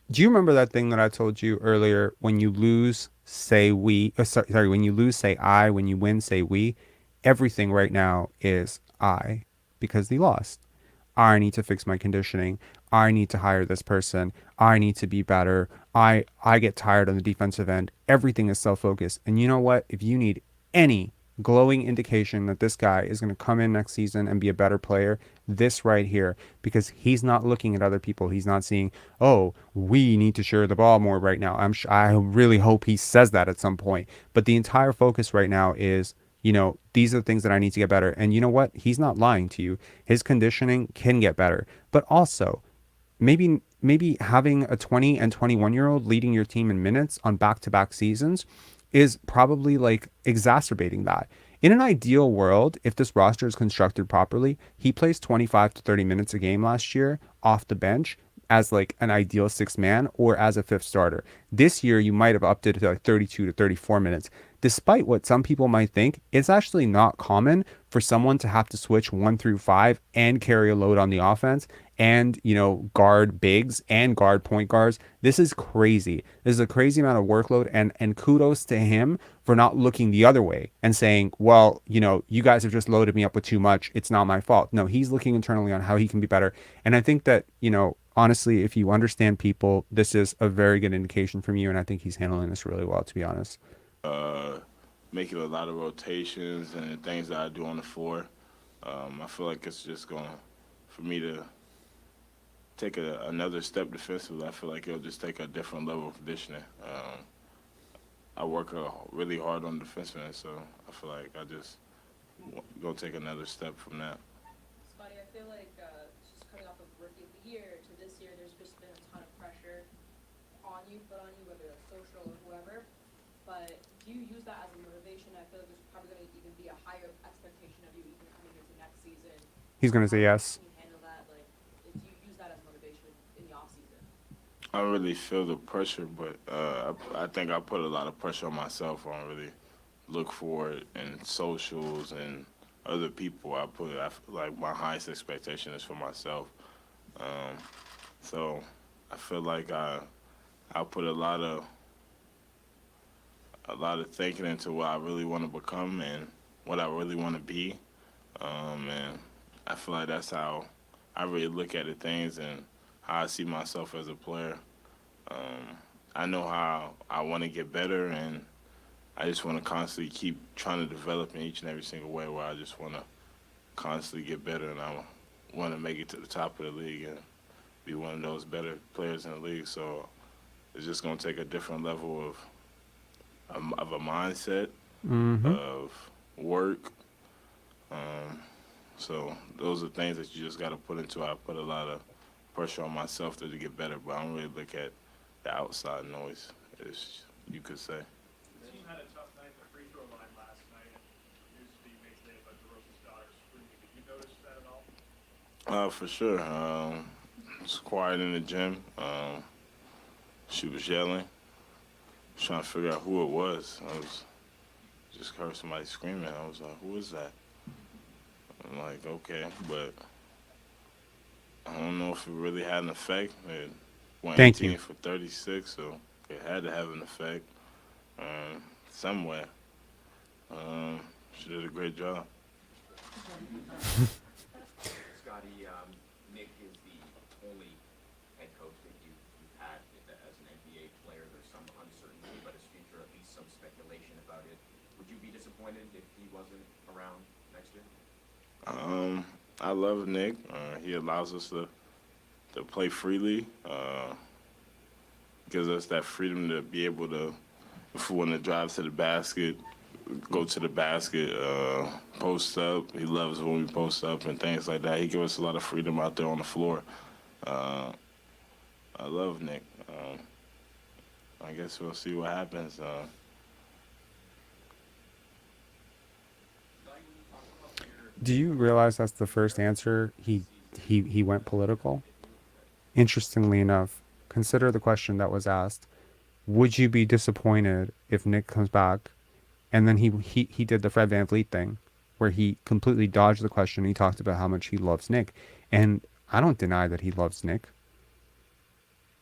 Do you remember that thing that I told you earlier? When you lose, say we. Sorry, when you lose, say I. When you win, say we. Everything right now is I, because they lost. I need to fix my conditioning. I need to hire this person. I need to be better. I get tired on the defensive end. Everything is self-focused. And you know what? If you need any glowing indication that this guy is going to come in next season and be a better player, this right here, because he's not looking at other people. He's not seeing, oh, we need to share the ball more right now. I really hope he says that at some point. But the entire focus right now is, you know, these are the things that I need to get better. And you know what? He's not lying to you. His conditioning can get better. But also, maybe having a 20 and 21-year-old leading your team in minutes on back-to-back seasons is probably like exacerbating that. In an ideal world, if this roster is constructed properly, he plays 25 to 30 minutes a game last year off the bench as like an ideal sixth man or as a fifth starter. This year, you might have upped it to like 32 to 34 minutes. Despite what some people might think, it's actually not common for someone to have to switch 1 through 5 and carry a load on the offense and, guard bigs and guard point guards. This is crazy. This is a crazy amount of workload, and kudos to him for not looking the other way and saying, well, you guys have just loaded me up with too much. It's not my fault. No, he's looking internally on how he can be better. And I think that, honestly, if you understand people, this is a very good indication from you. And I think he's handling this really well, to be honest. Making a lot of rotations and the things that I do on the floor. I feel like it's just going for me to take another step defensively. I feel like it'll just take a different level of conditioning. I work really hard on defenseman, so I feel like I just go take another step from that. Scotty, I feel like just coming off of Rookie of the Year to this year, there's just been a ton of pressure put on you, whether it's social or whoever. But do you use that as a motivation? I feel like there's probably going to even be a higher expectation of you even coming into next season. He's going to say yes. Can you handle that? Like, do you use that as motivation in the off season? I don't really feel the pressure, but I think I put a lot of pressure on myself. I don't really look for it in socials and other people. I feel like my highest expectation is for myself. So I feel like I put a lot of thinking into what I really want to become and what I really want to be. And I feel like that's how I really look at the things and how I see myself as a player. I know how I want to get better, and I just want to constantly keep trying to develop in each and every single way where I just want to constantly get better, and I want to make it to the top of the league and be one of those better players in the league. So it's just going to take a different level of a mindset, of work. So those are things that you just got to put into. I put a lot of pressure on myself to get better, but I don't really look at the outside noise, as you could say. The team had a tough night at the free throw line last night, and news to be made today about DeRozan's daughter screaming. Did you notice that at all? For sure. It was quiet in the gym. She was yelling, trying to figure out who it was. I was just heard somebody screaming. I was like, who is that? I'm like, okay, but I don't know if it really had an effect. It went Thank 18 you. for 36, so it had to have an effect somewhere. She did a great job. Scotty, Nick is the only head coach that you've had as an NBA player. There's some uncertainty about his future, at least some speculation about it. Would you be disappointed if he wasn't around next year? I love Nick. He allows us to play freely. Gives us that freedom to be able to, if we want to drive to the basket, go to the basket, post up. He loves when we post up and things like that. He gives us a lot of freedom out there on the floor. I love Nick. I guess we'll see what happens. Do you realize that's the first answer he went political? Interestingly enough, consider the question that was asked. Would you be disappointed if Nick comes back? And then he did the Fred VanVleet thing where he completely dodged the question. He talked about how much he loves Nick. And I don't deny that he loves Nick.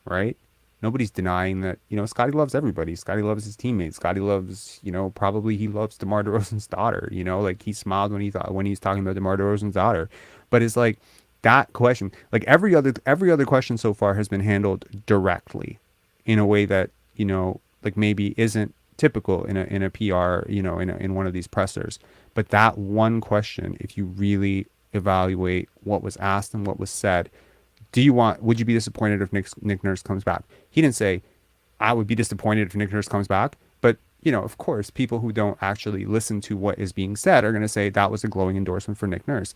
Right? Nobody's denying that, Scotty loves everybody. Scotty loves his teammates. Scotty loves, probably he loves DeMar DeRozan's daughter, like he smiled when he's talking about DeMar DeRozan's daughter. But it's like that question, like every other question so far has been handled directly in a way that, like maybe isn't typical in a PR, in one of these pressers. But that one question, if you really evaluate what was asked and what was said, would you be disappointed if Nick Nurse comes back? He didn't say, I would be disappointed if Nick Nurse comes back. But, of course, people who don't actually listen to what is being said are going to say that was a glowing endorsement for Nick Nurse.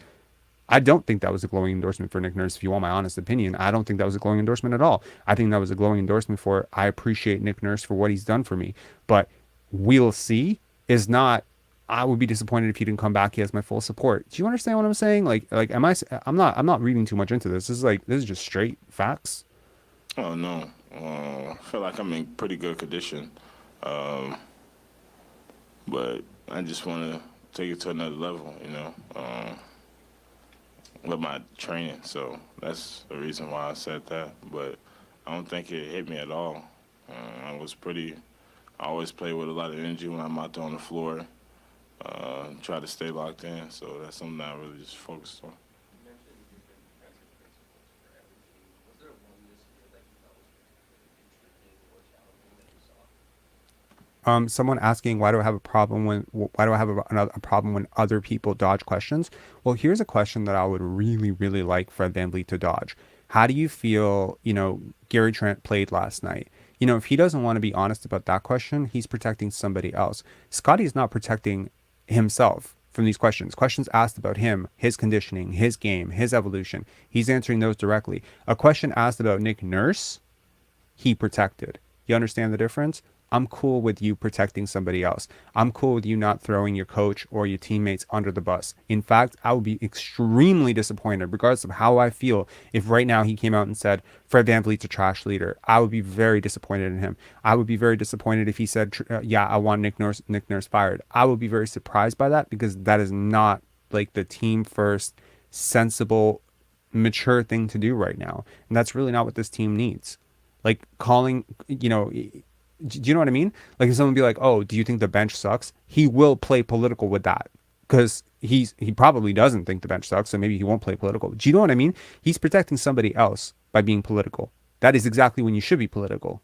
I don't think that was a glowing endorsement for Nick Nurse. If you want my honest opinion, I don't think that was a glowing endorsement at all. I think that was a glowing endorsement for, I appreciate Nick Nurse for what he's done for me. But we'll see is not, I would be disappointed if he didn't come back. He has my full support. Do you understand what I'm saying? I'm not reading too much into this. This is just straight facts. Oh, no. I feel like I'm in pretty good condition. But I just want to take it to another level, with my training. So that's the reason why I said that. But I don't think it hit me at all. I always play with a lot of energy when I'm out there on the floor. Try to stay locked in. So that's something that I really just focused on. You mentioned different defensive principles for every team. Was there one this year that you thought was particularly intriguing or challenging that you saw? Someone asking why do I have a problem a problem when other people dodge questions? Well, here's a question that I would really, really like Fred VanVleet to dodge. How do you feel, Gary Trent played last night? If he doesn't want to be honest about that question, he's protecting somebody else. Scotty's not protecting himself from these questions. Questions asked about him, his conditioning, his game, his evolution. He's answering those directly. A question asked about Nick Nurse, he protected. You understand the difference? I'm cool with you protecting somebody else. I'm cool with you not throwing your coach or your teammates under the bus. In fact, I would be extremely disappointed, regardless of how I feel, if right now he came out and said, Fred VanVleet's a trash leader. I would be very disappointed in him. I would be very disappointed if he said, yeah, I want Nick Nurse fired. I would be very surprised by that, because that is not like the team first, sensible, mature thing to do right now. And that's really not what this team needs. Like calling, do you know what I mean? Like if someone be like, oh, do you think the bench sucks? He will play political with that, because he probably doesn't think the bench sucks, so maybe he won't play political. Do you know what I mean? He's protecting somebody else by being political. That is exactly when you should be political.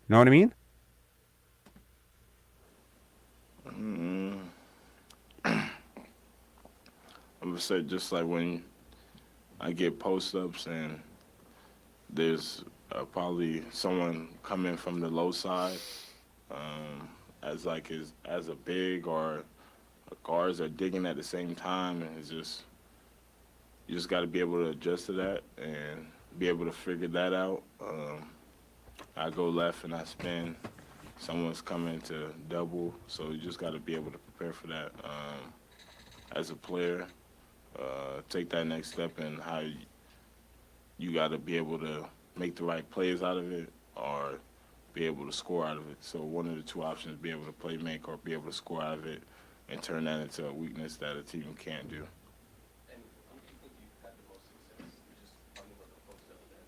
You know what I mean? I would say just like when I get post-ups and there's probably someone coming from the low side, as a big or guards are digging at the same time, and you just got to be able to adjust to that and be able to figure that out. I go left and I spin. Someone's coming to double, so you just got to be able to prepare for that as a player. Take that next step in how you got to be able to make the right plays out of it or be able to score out of it. So one of the two options, be able to play make or be able to score out of it and turn that into a weakness that a team can't do. And who do you think you've had the most success just running with the post up there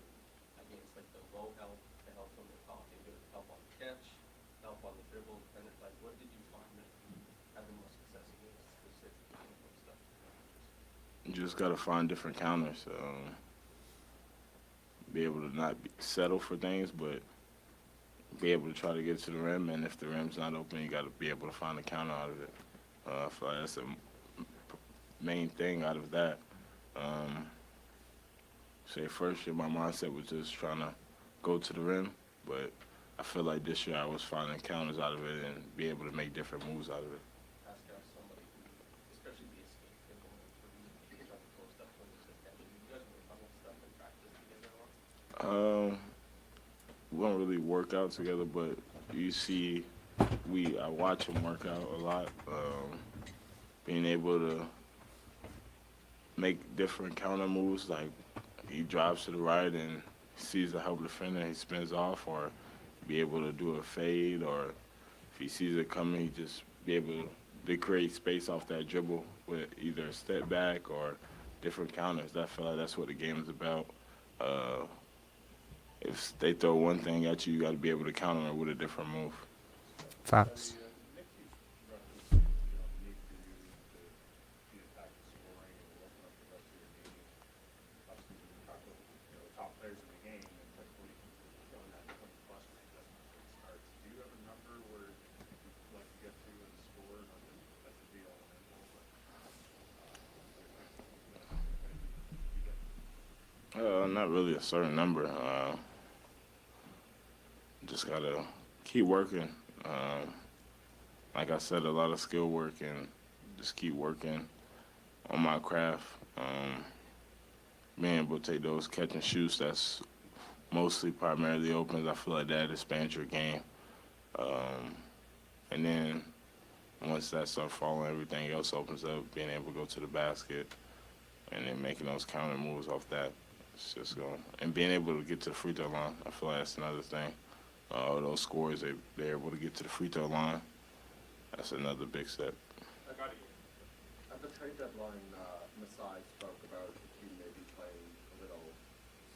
against like the low help, the help from the top, and good help on the catch, help on the dribble, and like what did you find that you had the most success against specifically in post up? You just got to find different counters. Be able to not settle for things, but be able to try to get to the rim. And if the rim's not open, you got to be able to find a counter out of it. I feel like that's the main thing out of that. Say first year, my mindset was just trying to go to the rim, but I feel like this year I was finding counters out of it and be able to make different moves out of it. Pascal, somebody who, especially the escape table, for you to try to post up when there's attention. You guys were running stuff in practice together a lot. We don't really work out together, but you see, I watch him work out a lot. Being able to make different counter moves, like he drives to the right and sees the help defender, he spins off, or be able to do a fade, or if he sees it coming, he just be able to create space off that dribble with either a step back or different counters. I feel like that's what the game is about. If they throw one thing at you, you got to be able to counter it with a different move. Facts. Top players in the game, and hopefully going that 20-plus range, that's when it starts. Do you have a number where you'd like to get to and score? Not that that's a deal and end all, but Not really a certain number. Just gotta keep working. Like I said, a lot of skill work and just keep working on my craft. Being able to take those catch and shoots that's mostly primarily opens, I feel like that expands your game. And then once that starts falling, everything else opens up, being able to go to the basket and then making those counter moves off that. It's just going. And being able to get to the free throw line, I feel like that's another thing. Those scores, they're able to get to the free throw line. That's another big step. I got when Masai spoke about the team maybe playing a little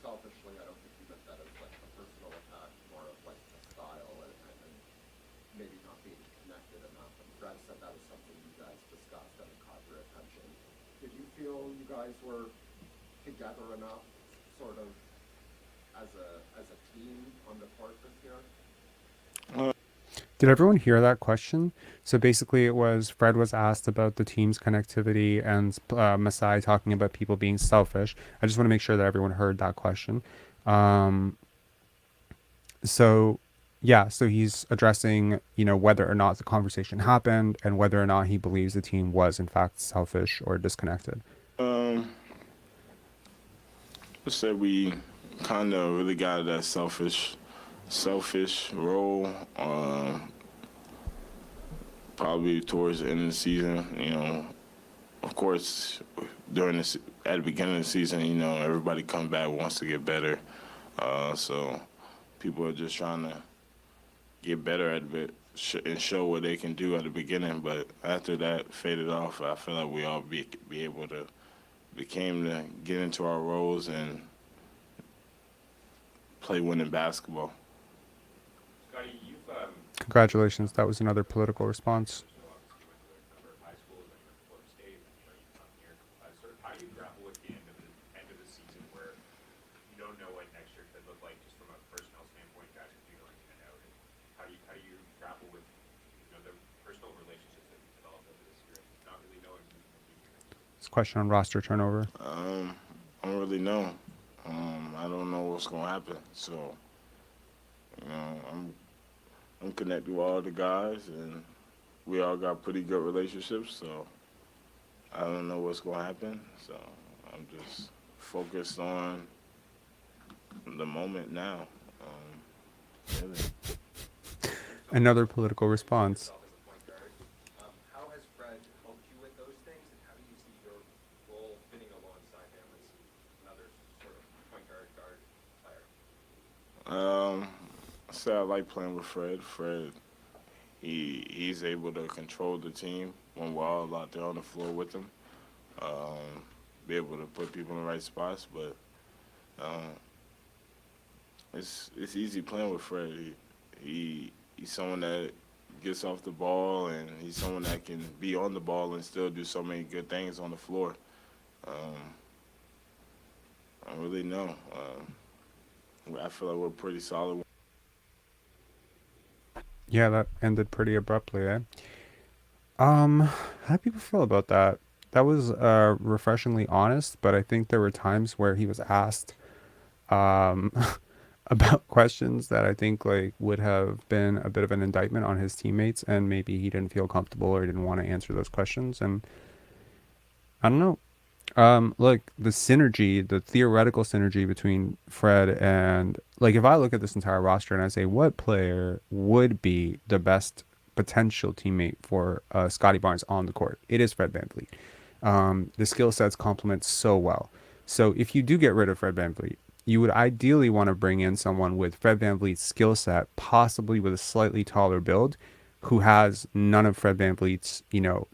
selfishly. I don't think he meant that as like a personal attack, more of like a style and maybe not being connected enough. And Fred said that was something you guys discussed and it caught your attention. Did you feel you guys were together enough, sort of, as a team on the court this year? Did everyone hear that question? So basically, it was Fred was asked about the team's connectivity and Masai talking about people being selfish. I just want to make sure that everyone heard that question. So, yeah, so he's addressing, whether or not the conversation happened and whether or not he believes the team was in fact selfish or disconnected. Let's say we kind of really got of that selfish role. Probably towards the end of the season, of course, at the beginning of the season, everybody comes back, wants to get better. So people are just trying to get better at it and show what they can do at the beginning. But after that faded off, I feel like we all be able to became to get into our roles and play winning basketball. Scotty, you've Congratulations, that was another political response. how do you grapple with the end of the season where you don't know what next year could look like just from a personnel standpoint, guys could be going in and out, and how do you grapple with the personal relationships that you've developed over this year, and not really knowing who's going to be here? It's a question on roster turnover. I don't really know. I don't know what's gonna happen. So, I'm connected with all the guys, and we all got pretty good relationships. So, I don't know what's gonna happen. So, I'm just focused on the moment now. Really. Another political response. How has Fred helped you with those things, and how do you see your role fitting alongside him as another sort of point guard player? I say I like playing with Fred. Fred, he's able to control the team when we're all out there on the floor with him. Be able to put people in the right spots, but it's easy playing with Fred. He's someone that gets off the ball, and he's someone that can be on the ball and still do so many good things on the floor. I don't really know. I feel like we're pretty solid. Yeah, that ended pretty abruptly, eh? How do people feel about that? That was refreshingly honest, but I think there were times where he was asked about questions that I think would have been a bit of an indictment on his teammates, and maybe he didn't feel comfortable or didn't want to answer those questions. And I don't know. Look, the theoretical synergy between Fred and if I look at this entire roster and I say what player would be the best potential teammate for Scotty Barnes on the court, it is Fred VanVleet. The skill sets complement so well. So if you do get rid of Fred VanVleet, you would ideally want to bring in someone with Fred VanVleet's skill set, possibly with a slightly taller build, who has none of Fred VanVleet's,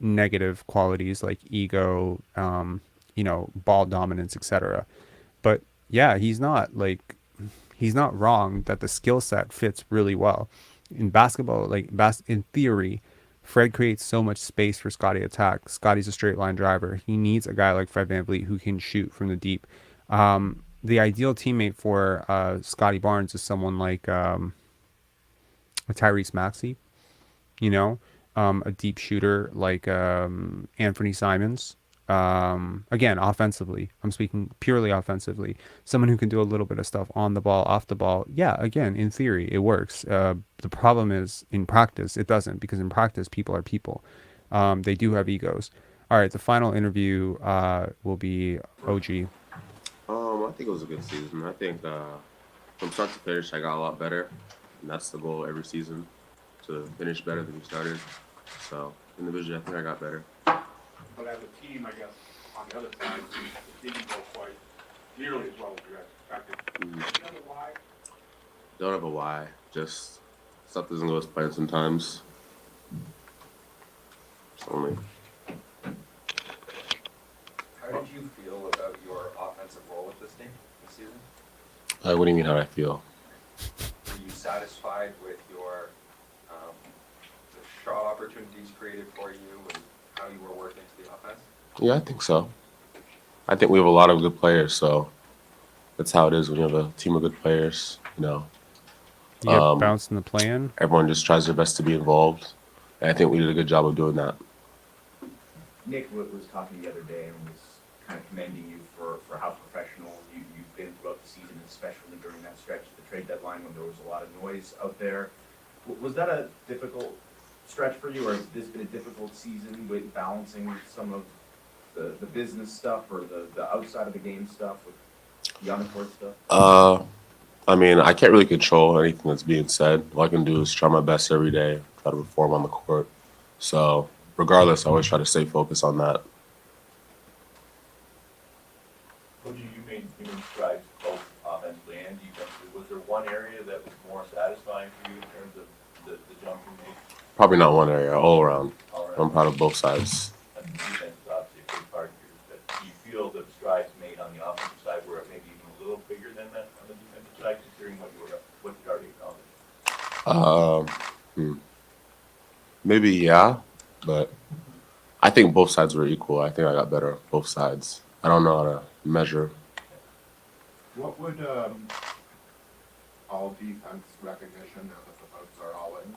negative qualities like ego, ball dominance, etc. But yeah, he's not wrong that the skill set fits really well. In basketball, in theory, Fred creates so much space for Scotty to attack. Scotty's a straight line driver. He needs a guy like Fred VanVleet who can shoot from the deep. The ideal teammate for Scotty Barnes is someone like a Tyrese Maxey, a deep shooter like Anthony Simons. Again, offensively, I'm speaking purely offensively. Someone who can do a little bit of stuff on the ball, off the ball. Yeah, again, in theory, it works. The problem is in practice, it doesn't, because in practice, people are people. They do have egos. All right, the final interview will be OG. I think it was a good season. I think from start to finish, I got a lot better, and that's the goal every season, to finish better than you started. So individually, I think I got better. But as a team, I guess, on the other side, it didn't go quite nearly as well as you guys expected. Do you know why? Don't have a why. Just stuff doesn't go as planned sometimes. It's only. defensive role with this team this season? What do you mean how I feel? Are you satisfied with your the shot opportunities created for you and how you were working to the offense? Yeah, I think so. I think we have a lot of good players, so that's how it is when you have a team of good players. You know, You get bounced in the play-in. everyone just tries their best to be involved, and I think we did a good job of doing that. Nick was talking the other day and was kind of commending you for how professional you've been throughout the season, especially during that stretch at the trade deadline when there was a lot of noise out there. Was that a difficult stretch for you, or has this been a difficult season with balancing some of the business stuff or the outside of the game stuff with the on-the-court stuff? I mean, I can't really control anything that's being said. All I can do is try my best every day, try to perform on the court. So, regardless, I always try to stay focused on that. Coach, you made strides both offensively and defensively. Was there one area that was more satisfying for you in terms of the jump you made? Probably not one area, all around. All around. I'm proud of both sides. And the defense is obviously a big part of yours. But do you feel the strides made on the offensive side were maybe even a little bigger than that on the defensive side, considering what you already accomplished? Maybe, yeah, but I think both sides were equal. I think I got better on both sides. I don't know how to measure. What would all defense recognition, now that the votes are all in,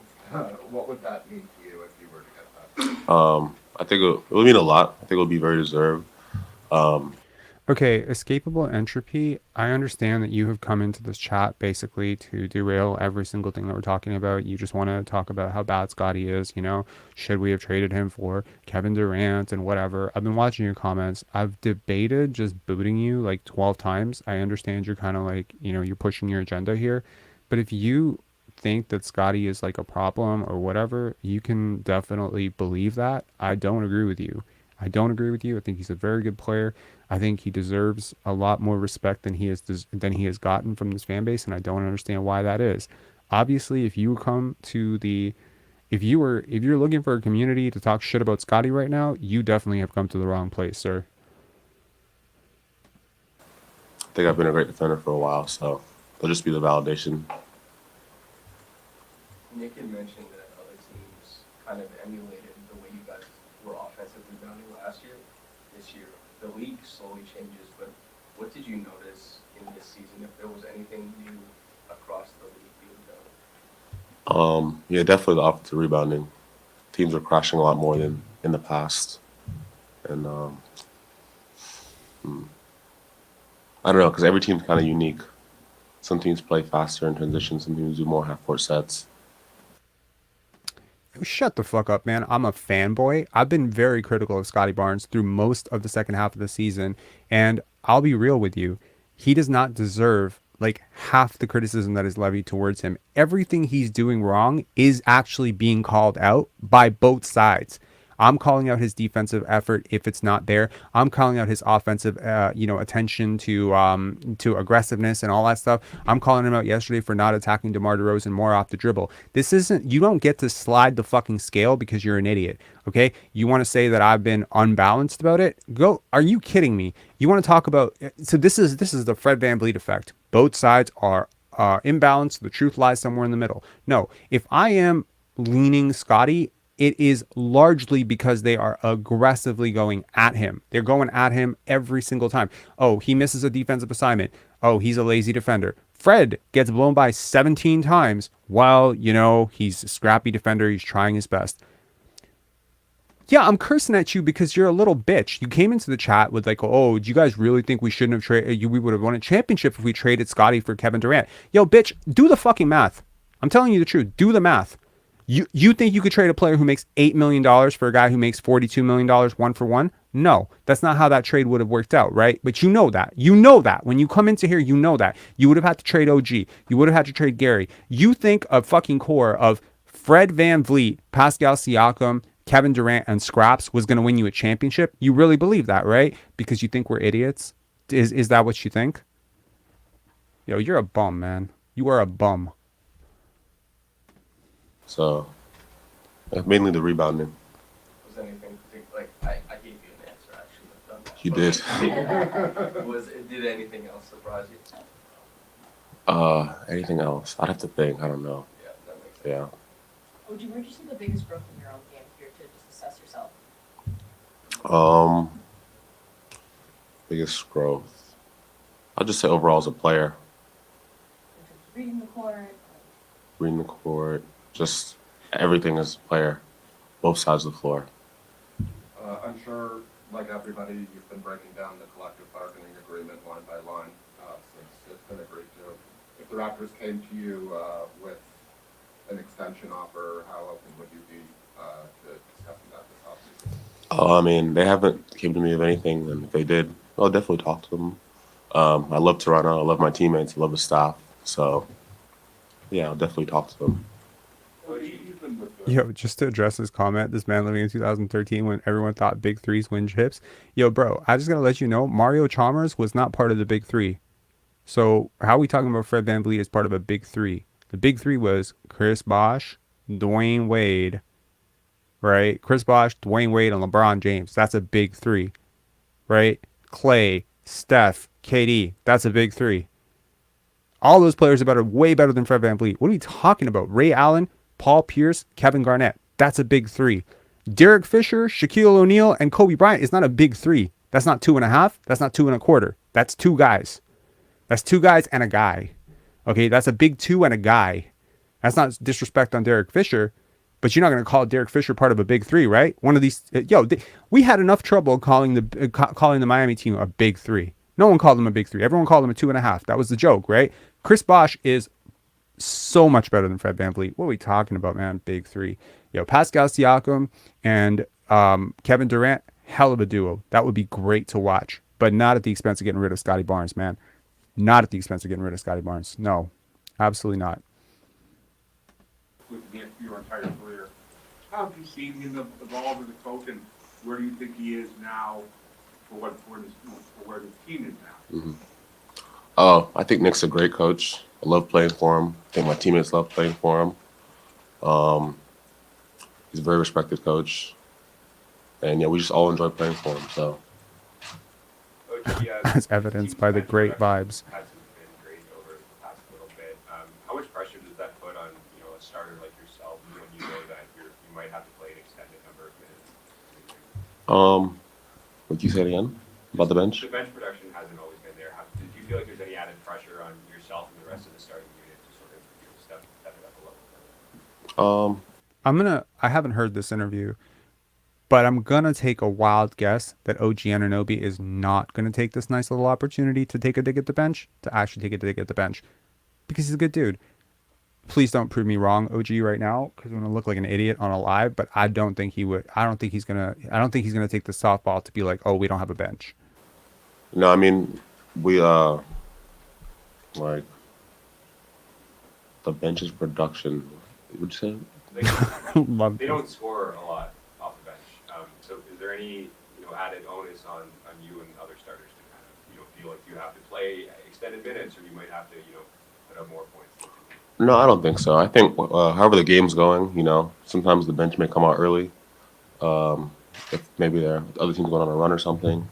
what would that mean to you if you were to get that? I think it would mean a lot. I think it would be very deserved. Okay, escapable entropy. I understand that you have come into this chat basically to derail every single thing that we're talking about. You just want to talk about how bad Scotty is, you know, should we have traded him for Kevin Durant and whatever. I've been watching your comments. I've debated just booting you like 12 times. I understand you're kind of like, you know, you're pushing your agenda here. But if you think that Scotty is like a problem or whatever, you can definitely believe that. I don't agree with you. I don't agree with you. I think he's a very good player. I think he deserves a lot more respect than he has gotten from this fan base, and I don't understand why that is. Obviously, if you're looking for a community to talk shit about Scotty right now, you definitely have come to the wrong place, sir. I think I've been a great defender for a while, so it'll just be the validation. Nick had mentioned that other teams kind of emulated the way you guys were offensive rebounding last year. This year, the league slowly changes, but what did you notice in this season, if there was anything new across the league being done? Yeah, definitely the offensive rebounding. Teams are crashing a lot more than in the past. And I don't know, because every team's kind of unique. Some teams play faster in transition, some teams do more half-court sets. Shut the fuck up, man. I'm a fanboy. I've been very critical of Scotty Barnes through most of the second half of the season, and I'll be real with you. He does not deserve like half the criticism that is levied towards him. Everything he's doing wrong is actually being called out by both sides. I'm calling out his defensive effort if it's not there. I'm calling out his offensive, attention to aggressiveness and all that stuff. I'm calling him out yesterday for not attacking DeMar DeRozan more off the dribble. This isn't. You don't get to slide the fucking scale because you're an idiot. Okay? You want to say that I've been unbalanced about it? Go. Are you kidding me? You want to talk about? So this is the Fred VanVleet effect. Both sides are imbalanced. The truth lies somewhere in the middle. No. If I am leaning Scotty, it is largely because they are aggressively going at him. They're going at him every single time. Oh, he misses a defensive assignment. Oh, he's a lazy defender. Fred gets blown by 17 times while, he's a scrappy defender. He's trying his best. Yeah, I'm cursing at you because you're a little bitch. You came into the chat with like, oh, do you guys really think we shouldn't have traded? We would have won a championship if we traded Scotty for Kevin Durant. Yo, bitch, do the fucking math. I'm telling you the truth. Do the math. You think you could trade a player who makes $8 million for a guy who makes $42 million 1-for-1? No, that's not how that trade would have worked out, right? But you know that. You know that. When you come into here, you know that. You would have had to trade OG. You would have had to trade Gary. You think a fucking core of Fred VanVleet, Pascal Siakam, Kevin Durant, and Scraps was going to win you a championship? You really believe that, right? Because you think we're idiots? Is that what you think? Yo, you're a bum, man. You are a bum. So, mainly the rebounding. Was anything like I gave you an answer actually, but He did. Did anything else surprise you? Anything else? I'd have to think. I don't know. Yeah, that makes sense. Yeah. OG, where did you see the biggest growth in your own game here to just assess yourself? Biggest growth. I'll just say overall as a player, In terms of reading the court? reading the court, just everything as a player, both sides of the floor. I'm sure, like everybody, you've been breaking down the collective bargaining agreement line by line since it's been agreed to. If the Raptors came to you with an extension offer, how open would you be to discussing that this offseason? I mean, they haven't came to me with anything, and if they did, I'll definitely talk to them. I love Toronto. I love my teammates. I love the staff. So, yeah, I'll definitely talk to them. Yo, just to address this comment, this man living in 2013 when everyone thought big threes win chips. Yo, bro, I just gotta let you know, Mario Chalmers was not part of the big three. So how are we talking about Fred VanVleet as part of a big three? The big three was Chris Bosh, Dwayne Wade, right? Chris Bosh, Dwayne Wade, and LeBron James. That's a big three, right? Clay, Steph, KD. That's a big three. All those players are way better than Fred VanVleet. What are we talking about? Ray Allen, Paul Pierce, Kevin Garnett. That's a big three. Derek Fisher, Shaquille O'Neal, and Kobe Bryant is not a big three. That's not 2.5. That's not 2.25. That's two guys. That's two guys and a guy. Okay, that's a big two and a guy. That's not disrespect on Derek Fisher, but you're not going to call Derek Fisher part of a big three, right? One of these, we had enough trouble calling the Miami team a big three. No one called them a big three. Everyone called them a 2.5. That was the joke, right? Chris Bosh is so much better than Fred VanVleet. What are we talking about, man? Big three. Pascal Siakam and Kevin Durant, hell of a duo. That would be great to watch, but not at the expense of getting rid of Scotty Barnes, man. Not at the expense of getting rid of Scotty Barnes. No, absolutely not. With your entire career, how have you seen him evolve as a coach, and where do you think he is now for where the team is now? Mm-hmm. Oh, I think Nick's a great coach. I love playing for him. I think my teammates love playing for him. He's a very respected coach. And yeah, we just all enjoy playing for him. So as evidenced by the great vibes. Has been great over the past little bit. How much pressure does that put on a starter like yourself when you know that you might have to play an extended number of minutes? What you said again about the bench? The bench production hasn't always been there. Did you feel like there's any added pressure on yourself and the rest of the starting unit to sort of step it up a level? I haven't heard this interview, but I'm going to take a wild guess that OG Anunoby is not going to take this nice little opportunity to take a dig at the bench, to actually take a dig at the bench, because he's a good dude. Please don't prove me wrong, OG, right now, because I'm going to look like an idiot on a live, but I don't think he would. I don't think he's going to take the softball to be like, oh, we don't have a bench. No, I mean, we, like, the bench's production, would you say? They don't score a lot off the bench. So is there any added onus on you and other starters to kind of feel like you have to play extended minutes, or you might have to put up more points? No, I don't think so. I think however the game's going, sometimes the bench may come out early. If maybe the other team's going on a run or something,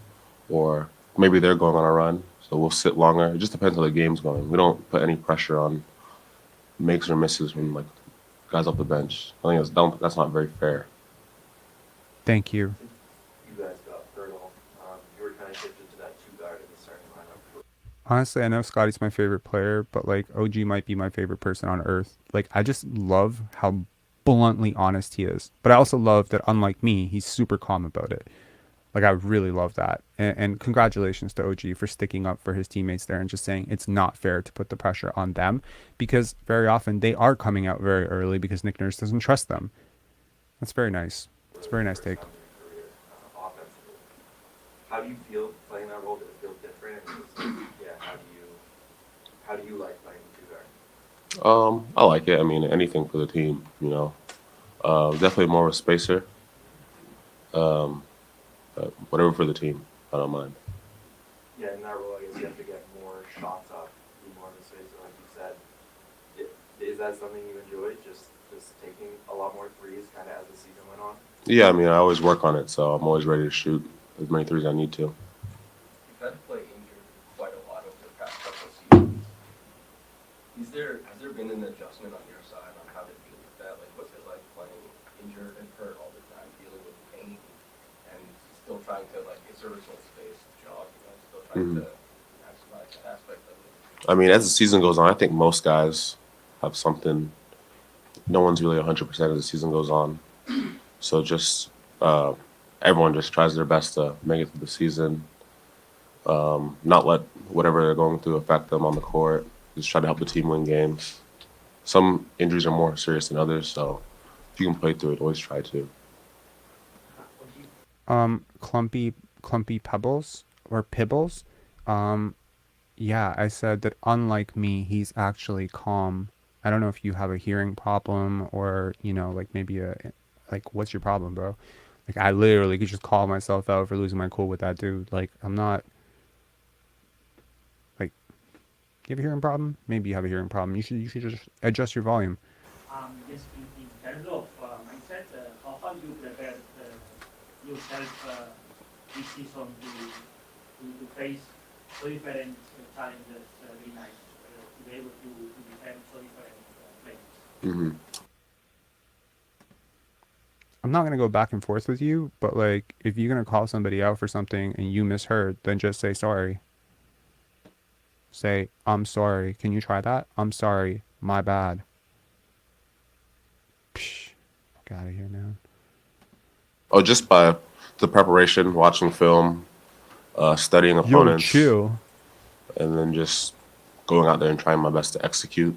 or maybe they're going on a run, so we'll sit longer. It just depends how the game's going. We don't put any pressure on makes or misses when guys off the bench. I think that's not very fair. Thank you. You guys got Poetle. You were kind of shifted to that two guard in the starting lineup. Honestly, I know Scotty's my favorite player, but OG might be my favorite person on earth. I just love how bluntly honest he is. But I also love that, unlike me, he's super calm about it. I really love that. And congratulations to OG for sticking up for his teammates there and just saying it's not fair to put the pressure on them, because very often they are coming out very early because Nick Nurse doesn't trust them. That's very nice. It's a very nice take. How do you feel playing that role? Does it feel different? How do you like playing two guard? I like it. I mean, anything for the team, Definitely more of a spacer. But whatever for the team, I don't mind. Yeah, in that role, I guess you have to get more shots up, be more of a spacer, like you said. Is that something you enjoy? Just taking a lot more threes, kind of as the season went on. Yeah, I mean, I always work on it, so I'm always ready to shoot as many threes as I need to. has there been an adjustment on your side on how to deal with that? Like, what's it like playing injured and hurt all the time, dealing with pain, and still trying to, like, it's a results-based job, you know, still trying to maximize that aspect of it? I mean, as the season goes on, I think most guys have something. No one's really 100% as the season goes on. So just everyone just tries their best to make it through the season, not let whatever they're going through affect them on the court. Just try to help the team win games. Some injuries are more serious than others, so if you can play through it, always try to. Clumpy pebbles or pibbles. Yeah, I said that unlike me, he's actually calm. I don't know if you have a hearing problem or, like maybe like, what's your problem, bro? Like, I literally could just call myself out for losing my cool with that dude. Like, I'm not, like, you have a hearing problem? Maybe you have a hearing problem. You should just adjust your volume. Yes, in terms of mindset, how do you prepare yourself this season to face so different challenges every night, to be able to defend so different players? I'm not going to go back and forth with you, but, like, if you're going to call somebody out for something and you misheard, then just say sorry. Say, I'm sorry. Can you try that? I'm sorry. My bad. Psh, fuck out of here, man. Oh, just by the preparation, watching film, studying opponents, chill. and then just going out there and trying my best to execute.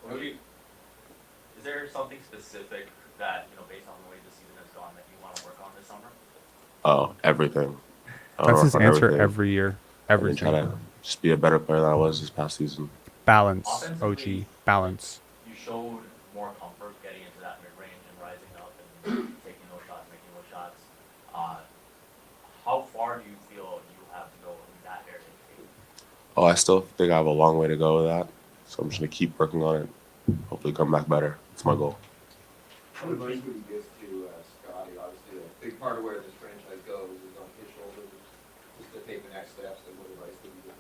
Is there something specific that, based on the way the season has gone, that you want to work on this summer? Oh, everything. That's his answer everything. every year. And try to just be a better player than I was this past season. Balance, Offensively, OG. Balance. You showed more comfort getting into that mid-range and rising up and taking those shots, making those shots. How far do you feel you have to go in that area? Oh, I still think I have a long way to go with that. So I'm just going to keep working on it. Hopefully come back better. That's my goal. What advice would you give to Scotty? Obviously, a big part of where this franchise goes is on his shoulders. Just to take the next steps, and what advice would you give him?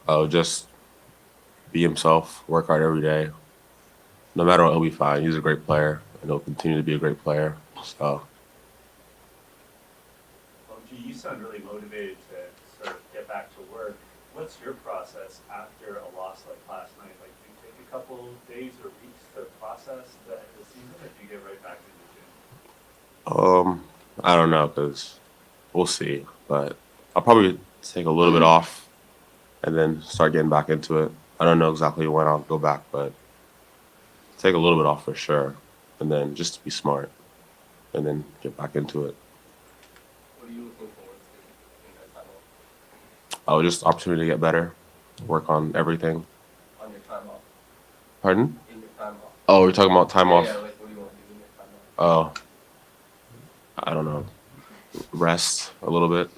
Oh, just be himself, work hard every day. No matter what, he'll be fine. He's a great player, and he'll continue to be a great player. So. You sound really motivated to sort of get back to work. What's your process after a loss like last night? Like, do you take a couple days or weeks to process the season, or do you get right back into the gym? I don't know, because we'll see. But I'll probably take a little bit off and then start getting back into it. I don't know exactly when I'll go back, but take a little bit off for sure. And then just to be smart and then get back into it. What are you looking forward to in that time off? Oh, just opportunity to get better, work on everything. On your time off? Pardon? In your time off? Oh, we're talking about time off. Yeah, like, what do you want to do in your time off? Oh, I don't know. Rest a little bit.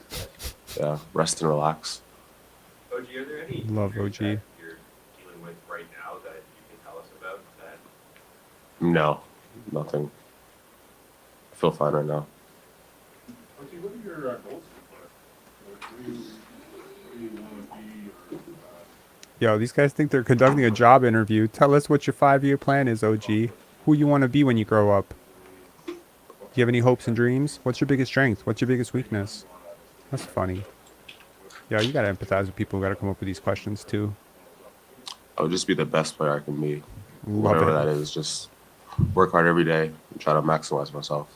Yeah, rest and relax. OG, are there any Love injuries OG. that you're dealing with right now that you can tell us about? That No, nothing. I feel fine right now. Okay, what are your goals for the player? Where do you want to be? Or, Yo, these guys think they're conducting a job interview. Tell us what your 5-year plan is, OG. Who you want to be when you grow up. Do you have any hopes and dreams? What's your biggest strength? What's your biggest weakness? That's funny. Yeah, you gotta empathize with people who gotta come up with these questions too. I'll just be the best player I can be. Love Whatever it. that is, just work hard every day and try to maximize myself.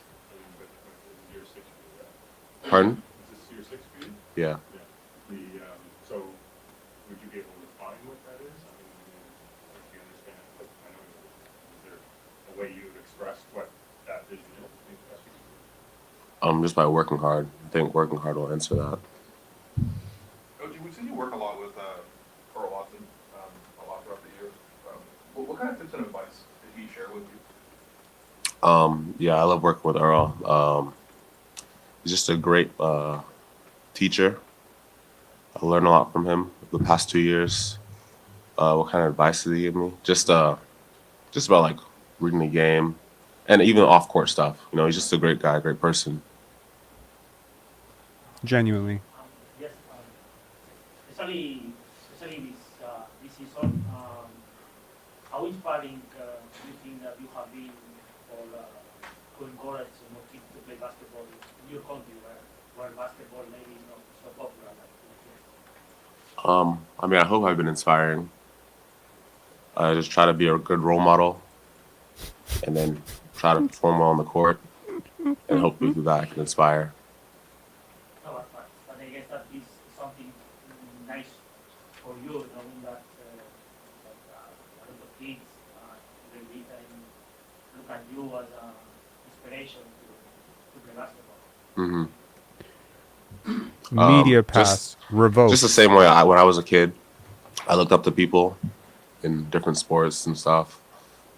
Pardon? is this your sixth grade? Yeah. The, so would you be able to define what that is? I mean, if you understand, like, I know, is there a way you would express what that vision is? Just by working hard. I think working hard will answer that. OG, we've seen you work a lot with Earl Watson, a lot throughout the years. What kind of tips and advice did he share with you? Yeah, I love working with Earl. He's just a great teacher. I learned a lot from him the past 2 years. What kind of advice did he give me? Just about like reading the game and even off court stuff. You know, he's just a great guy, great person. Genuinely. Yes, especially this mid-season. How inspiring do you think that you have been for to encourage more kids to play basketball in your country where basketball maybe is not so popular like here? I mean, I hope I've been inspiring. I just try to be a good role model, and then try to perform well on the court, and hopefully through that I can inspire. No, but I guess that is something nice for you, knowing that a lot of kids they read and look at you as an inspiration to play basketball. Media pass revoked. Just the same way when I was a kid, I looked up to people in different sports and stuff.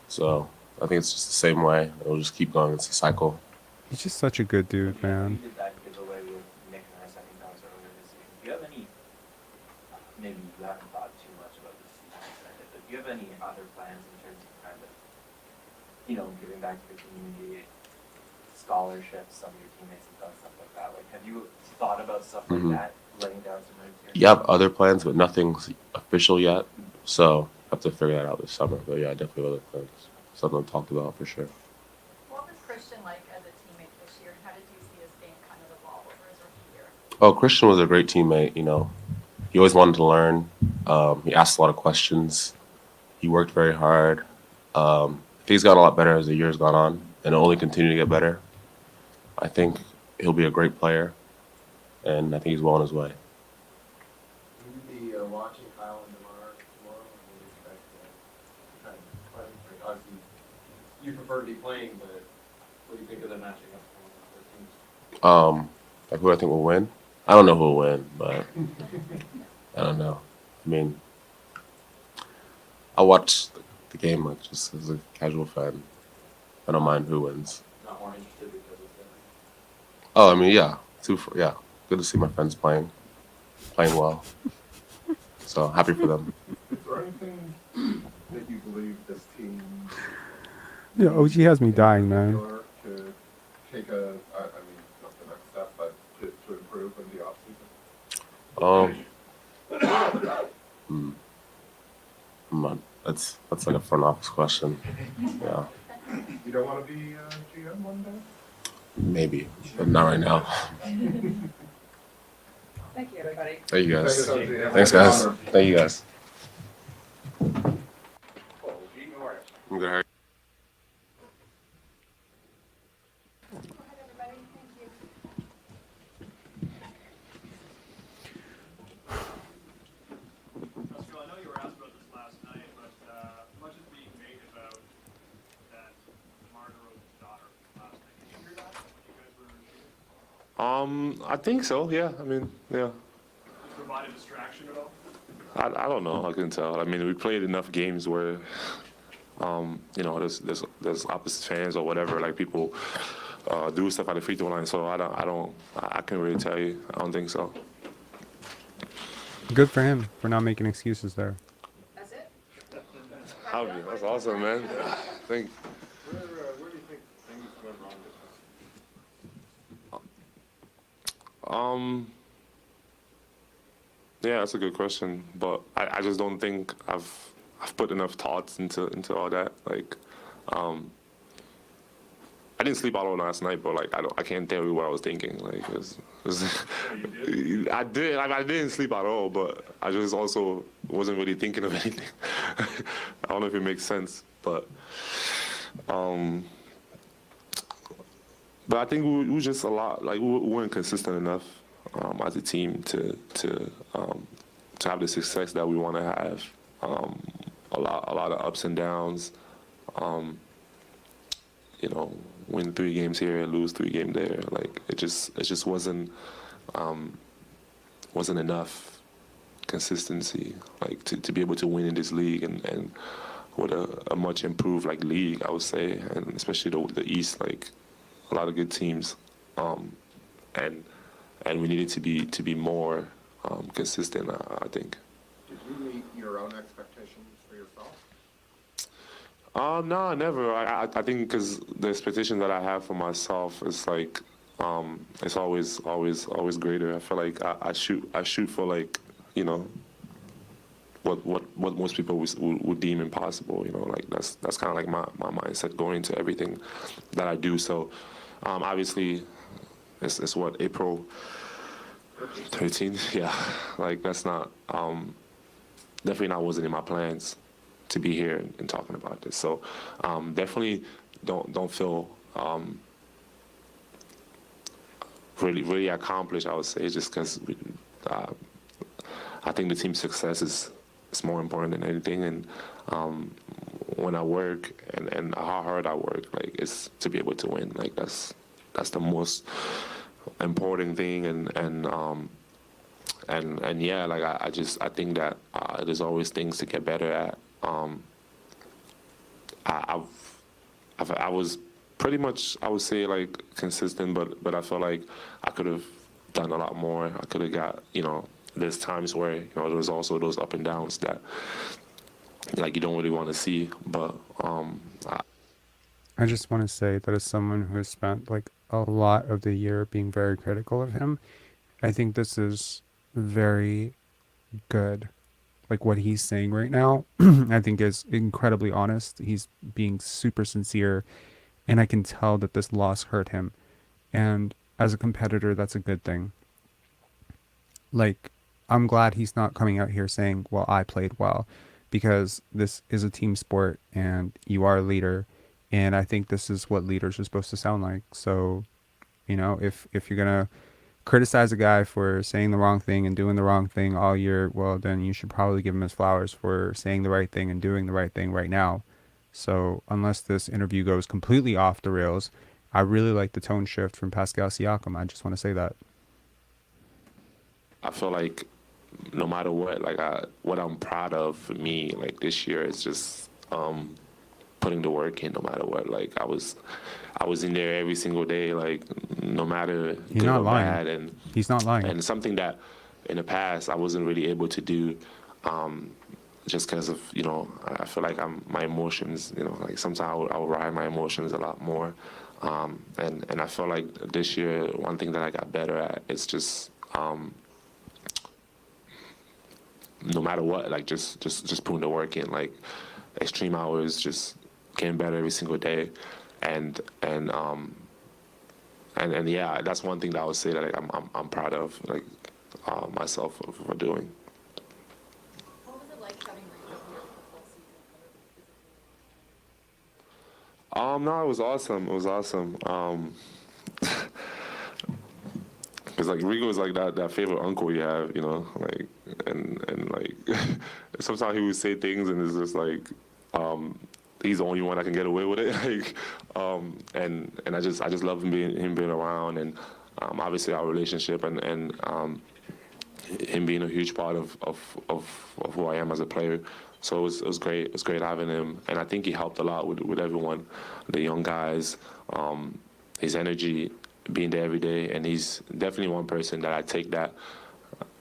So I think it's just the same way. It'll just keep going. It's a cycle. He's just such a good dude, man. You did that giveaway with Nick and our second bounce earlier this season. Do you have any, maybe you haven't thought too much about this season extended, but do you have any other plans in terms of kind of, giving back to the community, scholarships, some of your teammates have done stuff like that? Like, have you thought about stuff like that, laying down some roots here? You have other plans, but nothing's official yet. So I have to figure that out this summer. But yeah, I definitely have other plans. Something I've talked about for sure. What was Christian like as a teammate this year? How did you see his game kind of evolve over his rookie year? Oh, Christian was a great teammate. He always wanted to learn. He asked a lot of questions. He worked very hard. I think he's gotten a lot better as the year's gone on, and it'll only continue to get better. I think he'll be a great player, and I think he's well on his way. Will you be watching Kyle and DeMar tomorrow? And you expect to kind of play? Like, obviously, you prefer to be playing, but what do you think of them matching up for their teams? Like who I think will win? I don't know who will win, but I don't know. I mean, I watch the game like just as a casual fan. I don't mind who wins. Not more interested because of them. Oh, I mean, yeah, yeah. Good to see my friends playing well. So happy for them. Is there anything that you believe this team Yeah, OG has me dying, man. to take not the next step, but to improve in the offseason? That's like a front office question. Yeah, You don't want to be GM one day? maybe, but not right now. Thank you, everybody. Thank you guys. Thanks, OG. Thanks, guys. Thank you guys. Oh, Gene Norris. I'm good. Go ahead, everybody. Thank you. Pascal, I know you were asked about this last night, but much is being made about that Margaret's daughter last night. Did you hear that when you guys were shooting? I think so. Yeah. I mean, yeah. Did it provide a distraction at all? I don't know. I couldn't tell. I mean, we played enough games where, there's opposite fans or whatever. Like people do stuff at the free throw line. So I can't really tell you. I don't think so. Good for him for not making excuses there. That's it? That's awesome, man. Thank. Where do you think things went wrong this time? Yeah, that's a good question, but I just don't think I've put enough thoughts into all that. Like, I didn't sleep all last night, but like I can't tell you what I was thinking. Like, I didn't sleep at all, but I just also wasn't really thinking of anything. I don't know if it makes sense, but I think we were just a lot like we weren't consistent enough as a team to have the success that we want to have. A lot of ups and downs. Win 3 games here, lose 3 games there. Like it just wasn't enough consistency. Like to be able to win in this league and with a much improved like league, I would say, and especially the East, like a lot of good teams, and we needed to be more consistent. I think. Did you meet your own expectations for yourself? No, never. I think because the expectation that I have for myself is like, it's always greater. I feel like I shoot for like, what what most people would deem impossible. You know, like that's kind of like my mindset going into everything that I do. So obviously, it's what, April 13th. Yeah, like that's not definitely not wasn't in my plans to be here and talking about this. So definitely don't feel really accomplished, I would say, just because I think the team's success is more important than anything. And when I work and how hard I work, like, it's to be able to win. Like that's the most important thing. And yeah, like I think that there's always things to get better at. I was pretty much, I would say, like, consistent, but I feel like I could have done a lot more. I could have got, there's times where, there's also those up and downs that, like, you don't really want to see. But I just want to say that as someone who has spent like a lot of the year being very critical of him, I think this is very good. Like what he's saying right now, I think is incredibly honest. He's being super sincere, and I can tell that this loss hurt him. And as a competitor, that's a good thing. Like, I'm glad he's not coming out here saying, well, I played well, because this is a team sport and you are a leader. And I think this is what leaders are supposed to sound like. So, if you're going to criticize a guy for saying the wrong thing and doing the wrong thing all year, well, then you should probably give him his flowers for saying the right thing and doing the right thing right now. So, unless this interview goes completely off the rails, I really like the tone shift from Pascal Siakam. I just want to say that. I feel like no matter what, like what I'm proud of for me, like this year, is just putting the work in no matter what. Like I was in there every single day, like no matter He's good not or lying. bad. And He's not lying. And something that in the past I wasn't really able to do, just because of, I feel like my emotions, like sometimes I would ride my emotions a lot more. And I feel like this year, one thing that I got better at is just, no matter what, like just putting the work in, like extreme hours, just getting better every single day. And yeah, that's one thing that I would say that, like, I'm proud of, like, myself for doing. What was it like having Rico here for the full season? No, it was awesome. It was awesome. Cause like Rico is like that favorite uncle you have, like, and like sometimes he would say things and it's just like, he's the only one that can get away with it. Like, and I just love him being around, and obviously our relationship and him being a huge part of who I am as a player. So it was great. It was great having him, and I think he helped a lot with everyone, the young guys, his energy, being there every day. And he's definitely one person that I take that,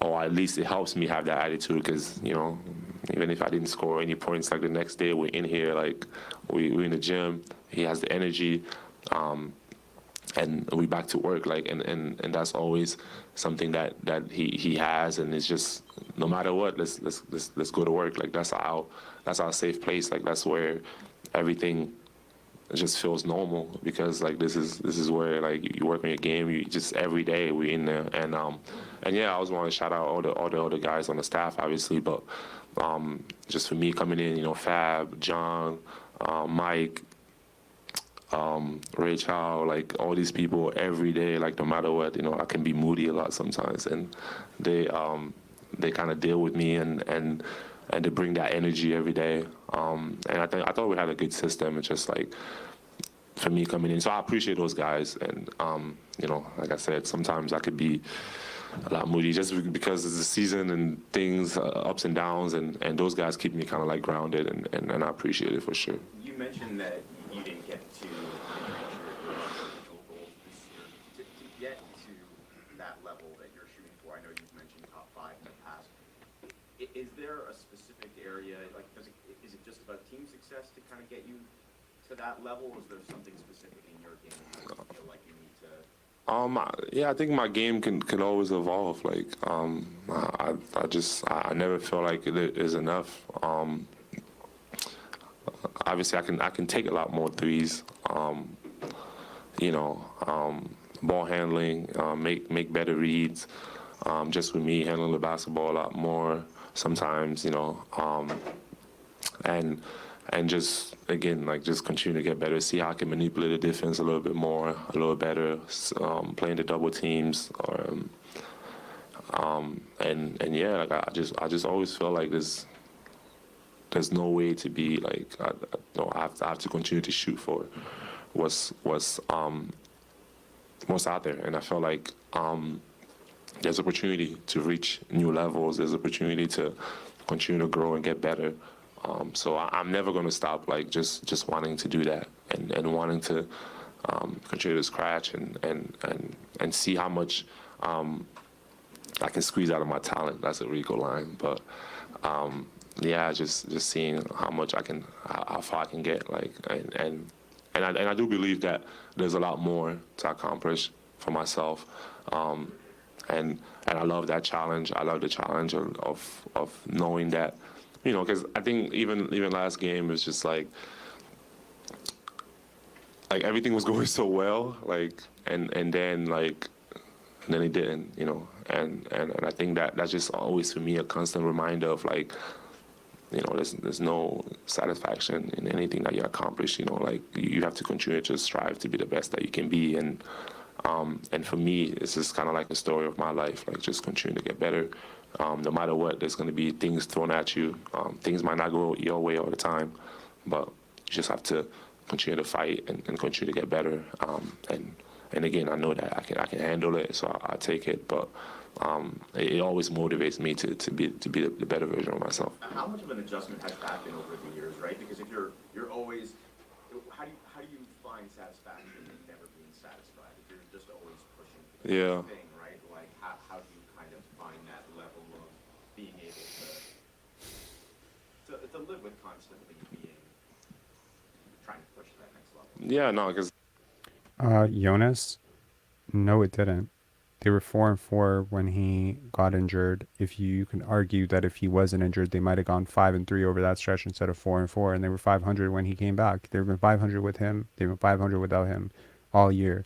or at least it helps me have that attitude, because even if I didn't score any points, like the next day we're in here, like we're in the gym, he has the energy, and we back to work, like, and that's always something that he has. And it's just, no matter what, let's go to work. Like that's our safe place. Like that's where everything just feels normal, because like this is where, like, you work on your game. You just, every day we in there. And yeah, I always want to shout out all the other guys on the staff, obviously, but just for me coming in, Fab, John, Mike, Ray Chow, like all these people every day, like no matter what, I can be moody a lot sometimes, and they kind of deal with me and they bring that energy every day. And I thought we had a good system. It's just like, for me coming in, so I appreciate those guys. And like I said, sometimes I could be a lot moody just because it's the season and things, ups and downs, and those guys keep me kind of like grounded, and I appreciate it for sure. You mentioned that you didn't get to reach your individual goals this year. To get to that level that you're shooting for, I know you've mentioned top 5 in the past. Is there a specific area, like, is it just about team success to kind of get you to that level? Or is there something specific in your game that you feel like you need to Yeah, I think my game can always evolve. Like, I never feel like it is enough. Obviously, I can take a lot more threes. You know, ball handling, make better reads. Just with me handling the basketball a lot more sometimes. You know, and just again like just continue to get better, see how I can manipulate the defense a little bit more, a little better, playing the double teams, and yeah, like I just always feel like there's no way to be like no, I have to continue to shoot for what's out there, and I feel like there's opportunity to reach new levels. There's opportunity to continue to grow and get better. So I'm never going to stop, like just wanting to do that and wanting to continue to scratch and see how much I can squeeze out of my talent. That's a Rico line, but yeah, just seeing how much how far I can get, like and I do believe that there's a lot more to accomplish for myself. And I love that challenge. I love the challenge of knowing that, you know, because I think even last game was just like everything was going so well, like and then it didn't, you know, and I think that's just always for me a constant reminder of like, you know, there's no satisfaction in anything that you accomplish. You know, like you have to continue to strive to be the best that you can be, and for me, it's just kind of like the story of my life, like just continue to get better. No matter what, there's going to be things thrown at you. Things might not go your way all the time, but you just have to continue to fight and continue to get better. And again, I know that I can handle it, so I take it. But it always motivates me to be the better version of myself. How much of an adjustment has that been over the years, right? Because if you're always, how do you find satisfaction in never being satisfied? If you're just always pushing for the Yeah. next thing, right? Like how do you kind of find that level of being able to live with constantly trying to push to that next level? Yeah, no, because Jonas, no, it didn't. They were 4-4 when he got injured. If you can argue that if he wasn't injured, they might have gone 5-3 over that stretch instead of 4-4, and they were 500 when he came back. They've been 500 with him. They've been 500 without him all year.